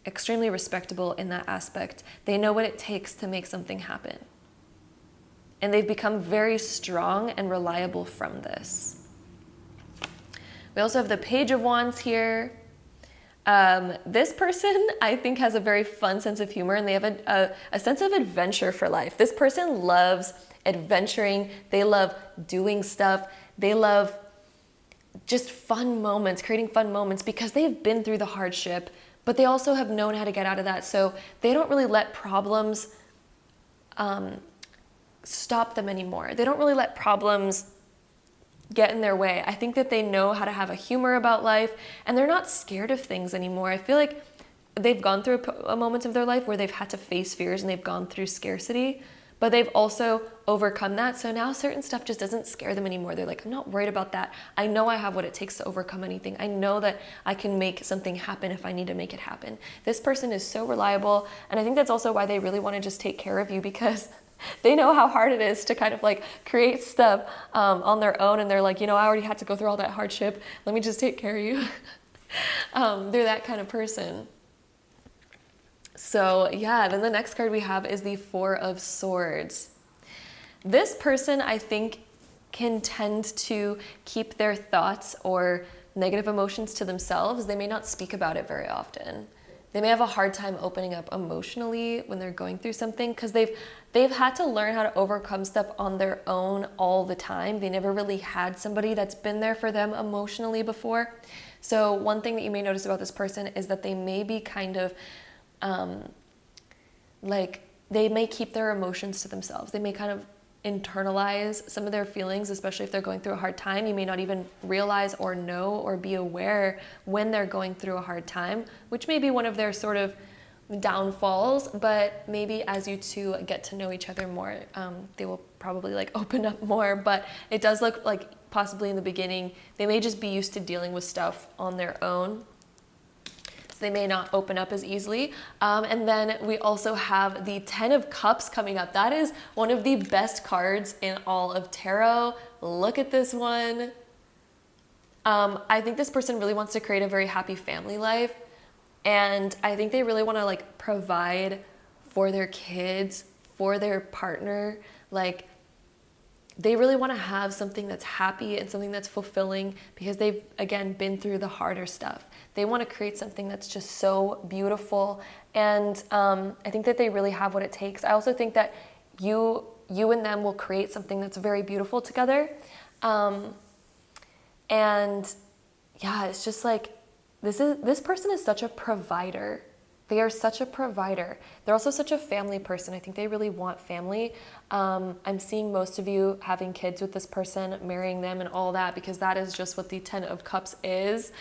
extremely respectable in that aspect. They know what it takes to make something happen. And they've become very strong and reliable from this. We also have the Page of Wands here. This person, I think, has a very fun sense of humor, and they have a sense of adventure for life. This person loves adventuring. They love doing stuff. They love just fun moments, creating fun moments, because they've been through the hardship, but they also have known how to get out of that. So they don't really let problems stop them anymore. They don't really let problems get in their way. I think that they know how to have a humor about life, and they're not scared of things anymore. I feel like they've gone through a moment of their life where they've had to face fears and they've gone through scarcity, but they've also overcome that. So now certain stuff just doesn't scare them anymore. They're like, I'm not worried about that. I know I have what it takes to overcome anything. I know that I can make something happen if I need to make it happen. This person is so reliable, and I think that's also why they really want to just take care of you, because they know how hard it is to kind of like create stuff on their own, and they're like, I already had to go through all that hardship. Let me just take care of you. They're that kind of person. So yeah, then the next card we have is the Four of Swords. This person, I think, can tend to keep their thoughts or negative emotions to themselves. They may not speak about it very often. They may have a hard time opening up emotionally when they're going through something, because they've had to learn how to overcome stuff on their own all the time. They never really had somebody that's been there for them emotionally before. So one thing that you may notice about this person is that they may be kind of they may keep their emotions to themselves. They may kind of internalize some of their feelings, especially if they're going through a hard time. You may not even realize or know or be aware when they're going through a hard time, which may be one of their sort of downfalls, but maybe as you two get to know each other more, they will probably like open up more. But it does look like possibly in the beginning, they may just be used to dealing with stuff on their own. So they may not open up as easily. And then we also have the 10 of Cups coming up. That is one of the best cards in all of tarot. Look at this one. I think this person really wants to create a very happy family life. And I think they really want to like provide for their kids, for their partner. Like they really want to have something that's happy and something that's fulfilling because they've, again, been through the harder stuff. They want to create something that's just so beautiful. And I think that they really have what it takes. I also think that you and them will create something that's very beautiful together. And yeah, it's just like, this person is such a provider. They are such a provider. They're also such a family person. I think they really want family. I'm seeing most of you having kids with this person, marrying them and all that, because that is just what the 10 of Cups is.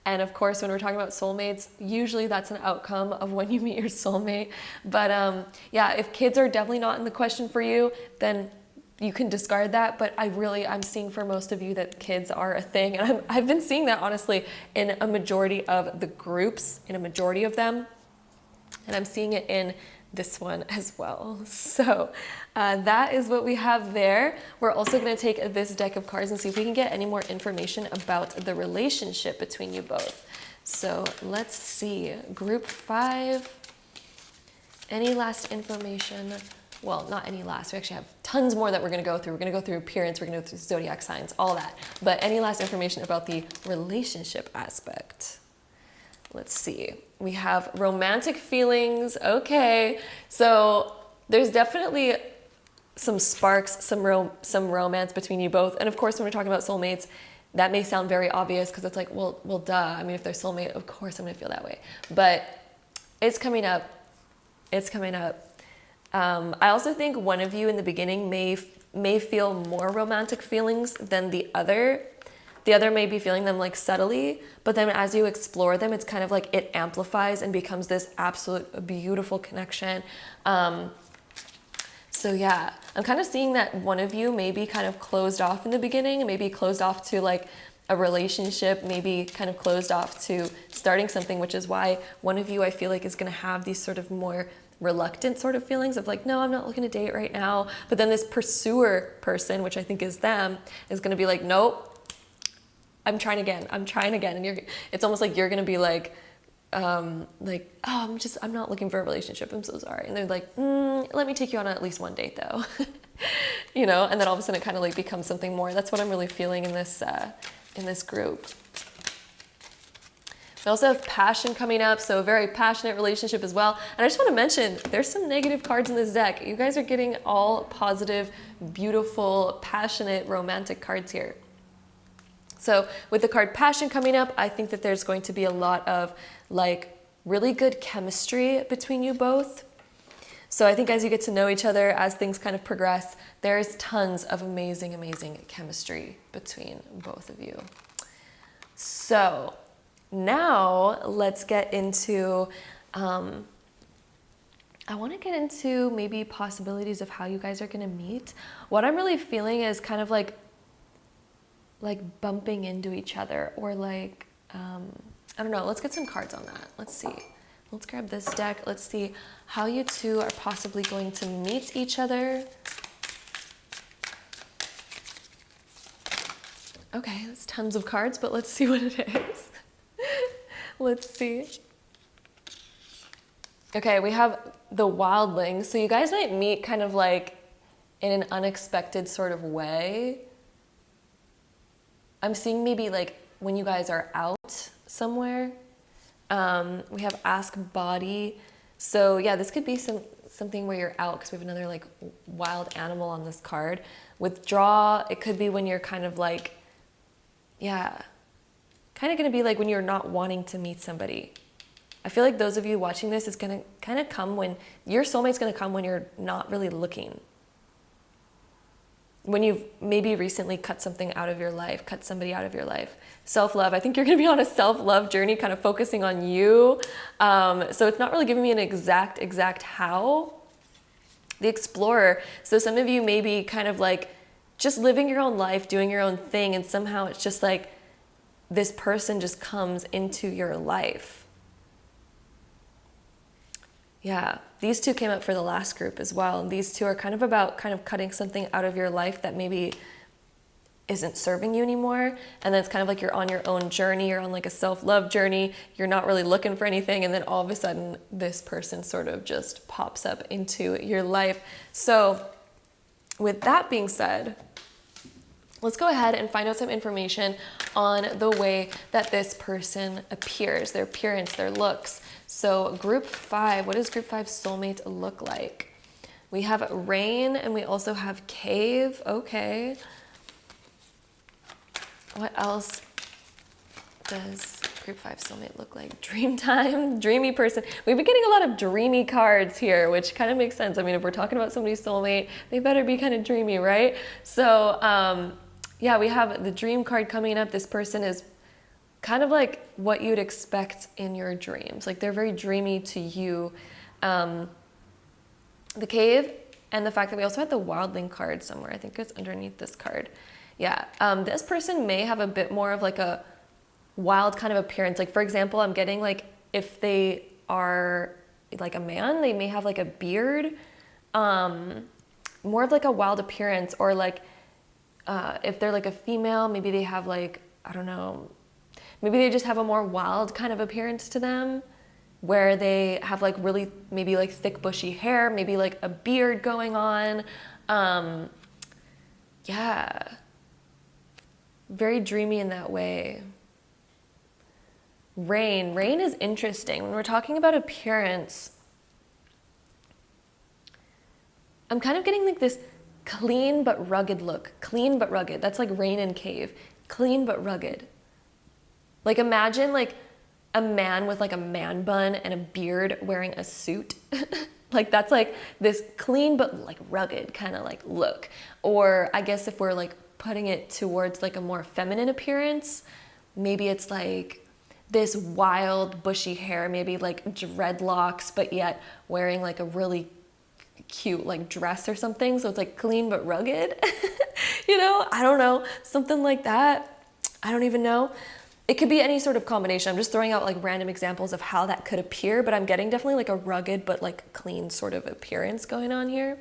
And of course, when we're talking about soulmates, usually that's an outcome of when you meet your soulmate. But yeah, if kids are definitely not in the question for you, then you can discard that. But I'm seeing for most of you that kids are a thing. And I've been seeing that honestly in a majority of the groups, in a majority of them. And I'm seeing it in this one as well. So that is what we have there. We're also going to take this deck of cards and see if we can get any more information about the relationship between you both. So let's see. Group 5. Any last information? Well, not any last. We actually have tons more that we're going to go through. We're going to go through appearance. We're going to go through zodiac signs, all that. But any last information about the relationship aspect? Let's see. We have romantic feelings. Okay. So there's definitely some sparks, some romance between you both. And of course, when we're talking about soulmates, that may sound very obvious because it's like, well, duh. I mean, if they're soulmate, of course I'm going to feel that way. But it's coming up. It's coming up. I also think one of you in the beginning may feel more romantic feelings than the other. The other may be feeling them like subtly, but then as you explore them, it's kind of like it amplifies and becomes this absolute beautiful connection. So yeah, I'm kind of seeing that one of you may be kind of closed off in the beginning, maybe closed off to like a relationship, maybe kind of closed off to starting something, which is why one of you I feel like is going to have these sort of more reluctant sort of feelings of like, no, I'm not looking to date right now. But then this pursuer person, which I think is them, is going to be like, nope. I'm trying again. And it's almost like you're going to be like, oh, I'm not looking for a relationship. I'm so sorry. And they're like, let me take you on at least one date though. You know, and then all of a sudden it kind of like becomes something more. That's what I'm really feeling in this group. We also have passion coming up, so a very passionate relationship as well. And I just want to mention, there's some negative cards in this deck. You guys are getting all positive, beautiful, passionate, romantic cards here. So with the card passion coming up, I think that there's going to be a lot of like really good chemistry between you both. So I think as you get to know each other, as things kind of progress, there's tons of amazing, amazing chemistry between both of you. So now let's get into, I want to get into maybe possibilities of how you guys are going to meet. What I'm really feeling is kind of like bumping into each other, or like, I don't know, let's get some cards on that. Let's see. Let's grab this deck. Let's see how you two are possibly going to meet each other. Okay, that's tons of cards, but let's see what it is. Let's see. Okay, we have the wildling. So you guys might meet kind of like in an unexpected sort of way. I'm seeing maybe like when you guys are out somewhere. We have ask body. So yeah, this could be something where you're out, because we have another like wild animal on this card. Withdraw, it could be when you're kind of like, yeah, kind of going to be like when you're not wanting to meet somebody. I feel like those of you watching this is going to kind of come when your soulmate's going to come when you're not really looking. when you've maybe recently cut something out of your life, cut somebody out of your life. Self-love, I think you're going to be on a self-love journey, kind of focusing on you. So it's not really giving me an exact how. The explorer, so some of you may be kind of like just living your own life, doing your own thing, and somehow it's just like this person just comes into your life. Yeah, these two came up for the last group as well. These two are kind of about kind of cutting something out of your life that maybe isn't serving you anymore. And then it's kind of like you're on your own journey, you're on like a self-love journey, you're not really looking for anything, and then all of a sudden this person sort of just pops up into your life. So with that being said, let's go ahead and find out some information on the way that this person appears, their appearance, their looks. So group 5, what does group 5 soulmate look like? We have rain and we also have cave. Okay. What else does group 5 soulmate look like? Dream time, dreamy person. We've been getting a lot of dreamy cards here, which kind of makes sense. I mean, if we're talking about somebody's soulmate, they better be kind of dreamy, right? So yeah, we have the dream card coming up. This person is kind of like what you'd expect in your dreams. Like they're very dreamy to you. The cave and the fact that we also had the wildling card somewhere. I think it's underneath this card. Yeah, this person may have a bit more of like a wild kind of appearance. Like for example, I'm getting like if they are like a man, they may have like a beard, more of like a wild appearance, or like if they're like a female, maybe they have like, I don't know, maybe they just have a more wild kind of appearance to them, where they have like really maybe like thick bushy hair, maybe like a beard going on. Yeah. Very dreamy in that way. Rain is interesting. When we're talking about appearance, I'm kind of getting like this clean but rugged look. Clean but rugged. That's like rain and cave. Clean but rugged. Like imagine like a man with like a man bun and a beard wearing a suit. Like that's like this clean but like rugged kind of like look. Or I guess if we're like putting it towards like a more feminine appearance, maybe it's like this wild bushy hair, maybe like dreadlocks, but yet wearing like a really cute like dress or something. So it's like clean but rugged. You know, I don't know, something like that. I don't even know. It could be any sort of combination. I'm just throwing out like random examples of how that could appear, but I'm getting definitely like a rugged but like clean sort of appearance going on here.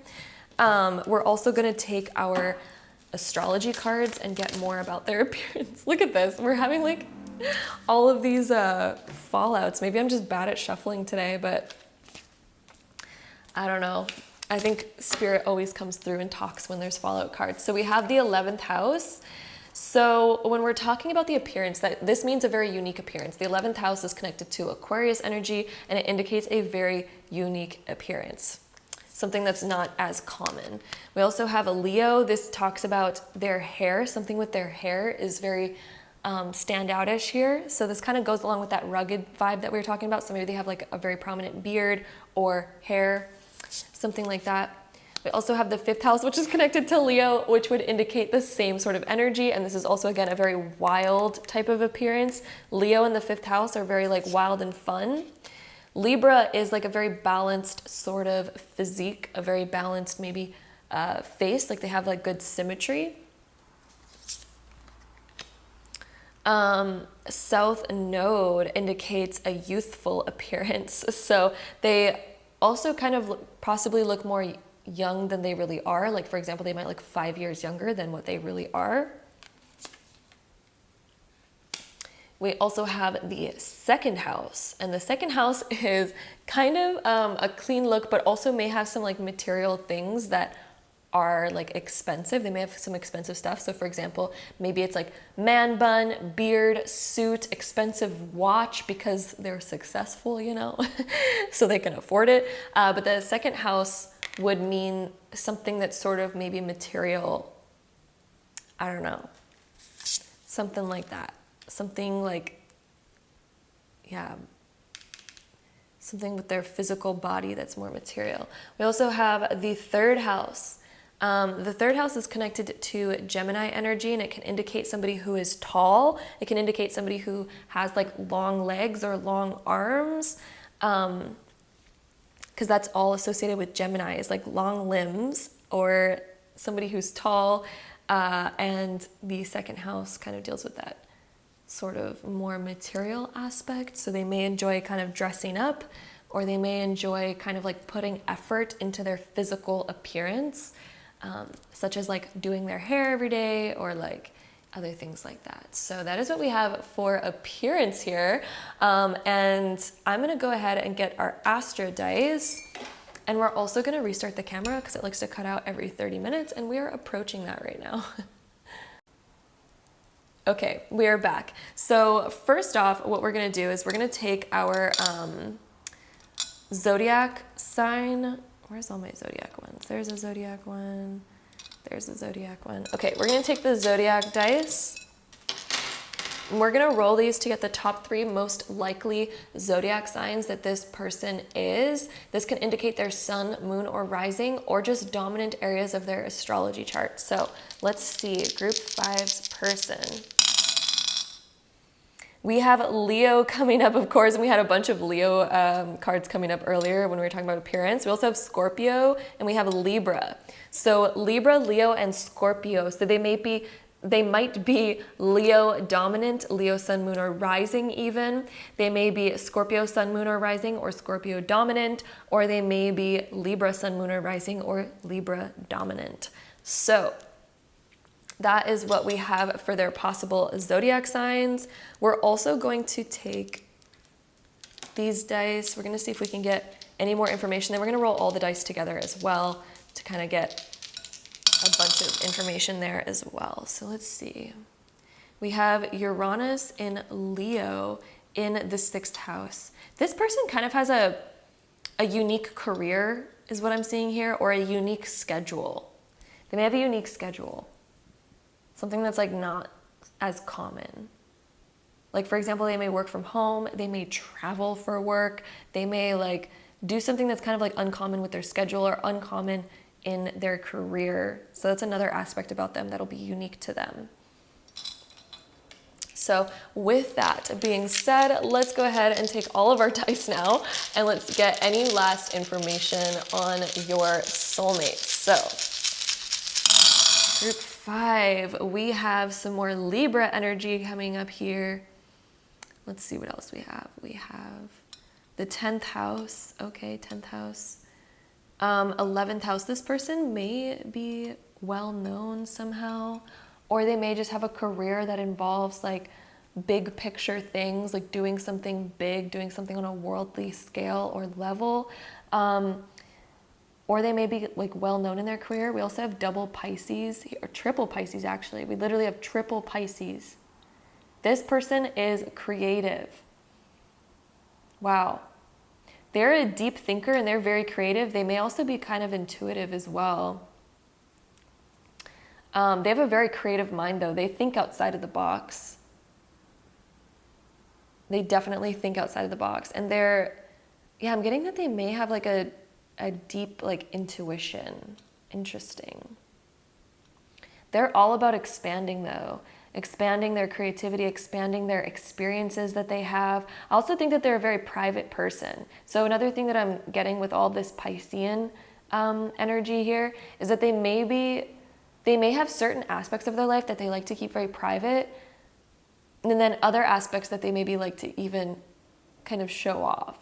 We're also gonna take our astrology cards and get more about their appearance. Look at this. We're having like all of these fallouts. Maybe I'm just bad at shuffling today, but I don't know. I think spirit always comes through and talks when there's fallout cards. So we have the 11th house. So when we're talking about the appearance, that this means a very unique appearance. The 11th house is connected to Aquarius energy, and it indicates a very unique appearance, something that's not as common. We also have a Leo. This talks about their hair. Something with their hair is very standoutish here. So this kind of goes along with that rugged vibe that we were talking about. So maybe they have like a very prominent beard or hair, something like that. We also have the 5th house, which is connected to Leo, which would indicate the same sort of energy. And this is also, again, a very wild type of appearance. Leo and the 5th house are very like wild and fun. Libra is like a very balanced sort of physique, a very balanced maybe face, like they have like good symmetry. South node indicates a youthful appearance. So they also kind of possibly look more young than they really are. Like for example, they might look 5 years younger than what they really are. We also have the 2nd house, and the 2nd house is kind of a clean look, but also may have some like material things that are like expensive. They may have some expensive stuff. So for example, maybe it's like man bun, beard, suit, expensive watch because they're successful, you know, so they can afford it. But the 2nd house would mean something that's sort of maybe material. I don't know, something like that. Something like, yeah, something with their physical body that's more material. We also have the 3rd house. The third house is connected to Gemini energy, and it can indicate somebody who is tall. It can indicate somebody who has like long legs or long arms, because that's all associated with Gemini, is like long limbs or somebody who's tall. And the second house kind of deals with that sort of more material aspect. So they may enjoy kind of dressing up, or they may enjoy kind of like putting effort into their physical appearance. Such as like doing their hair every day or like other things like that. So that is what we have for appearance here. And I'm gonna go ahead and get our Astro dice. And we're also gonna restart the camera because it likes to cut out every 30 minutes, and we are approaching that right now. Okay, we are back. So first off, what we're gonna do is we're gonna take our zodiac sign. Where's all my zodiac ones? There's a zodiac one. There's a zodiac one. Okay, we're gonna take the zodiac dice. And we're gonna roll these to get the top 3 most likely zodiac signs that this person is. This can indicate their sun, moon, or rising, or just dominant areas of their astrology chart. So let's see, group 5's person. We have Leo coming up, of course, and we had a bunch of Leo cards coming up earlier when we were talking about appearance. We also have Scorpio, and we have Libra. So Libra, Leo, and Scorpio. So they might be Leo dominant, Leo sun, moon, or rising even. They may be Scorpio sun, moon, or rising, or Scorpio dominant, or they may be Libra sun, moon, or rising, or Libra dominant. So that is what we have for their possible zodiac signs. We're also going to take these dice. We're going to see if we can get any more information. Then we're going to roll all the dice together as well to kind of get a bunch of information there as well. So let's see. We have Uranus in Leo in the 6th house. This person kind of has a unique career, is what I'm seeing here, or a unique schedule. They may have a unique schedule. Something that's like not as common. Like for example, they may work from home, they may travel for work, they may like do something that's kind of like uncommon with their schedule or uncommon in their career. So that's another aspect about them that'll be unique to them. So with that being said, let's go ahead and take all of our dice now and let's get any last information on your soulmates. So group 5, we have some more Libra energy coming up here. Let's see what else we have. We have the 10th house. Okay, 10th house. 11th house. This person may be well known somehow, or they may just have a career that involves like big picture things, like doing something big, doing something on a worldly scale or level. Or they may be like well known in their career. We also have double Pisces, or triple Pisces actually. We literally have triple Pisces. This person is creative. Wow. They're a deep thinker and they're very creative. They may also be kind of intuitive as well. They have a very creative mind though. They think outside of the box. They definitely think outside of the box. And I'm getting that they may have like a deep like intuition. Interesting. They're all about expanding though. Expanding their creativity, expanding their experiences that they have. I also think that they're a very private person. So another thing that I'm getting with all this Piscean energy here is that they may have certain aspects of their life that they like to keep very private, and then other aspects that they maybe like to even kind of show off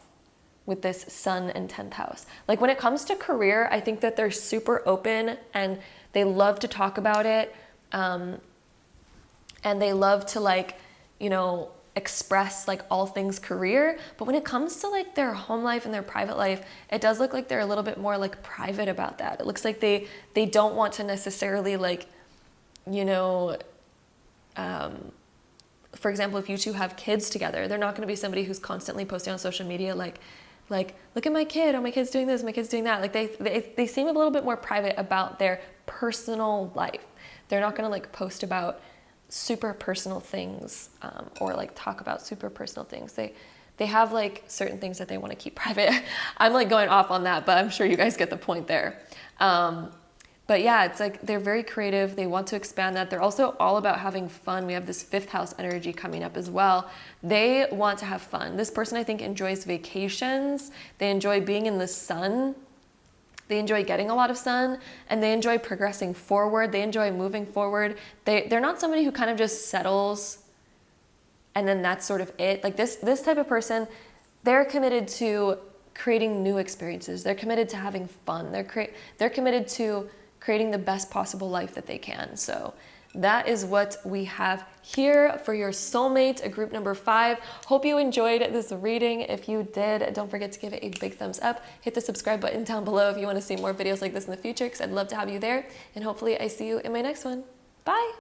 with this Sun and 10th house. Like when it comes to career, I think that they're super open and they love to talk about it. And they love to like, you know, express like all things career. But when it comes to like their home life and their private life, it does look like they're a little bit more like private about that. It looks like they don't want to necessarily like, you know, for example, if you two have kids together, they're not going to be somebody who's constantly posting on social media like, look at my kid, oh, my kid's doing this, my kid's doing that. Like they seem a little bit more private about their personal life. They're not going to like post about super personal things or like talk about super personal things. They have like certain things that they want to keep private. I'm like going off on that, but I'm sure you guys get the point there. But yeah, it's like they're very creative. They want to expand that. They're also all about having fun. We have this 5th house energy coming up as well. They want to have fun. This person, I think, enjoys vacations. They enjoy being in the sun. They enjoy getting a lot of sun, and they enjoy progressing forward. They enjoy moving forward. They're not somebody who kind of just settles and then that's sort of it. Like this type of person, they're committed to creating new experiences. They're committed to having fun. They're committed to creating the best possible life that they can. So that is what we have here for your soulmate, group number 5. Hope you enjoyed this reading. If you did, don't forget to give it a big thumbs up. Hit the subscribe button down below if you want to see more videos like this in the future, because I'd love to have you there. And hopefully I see you in my next one. Bye.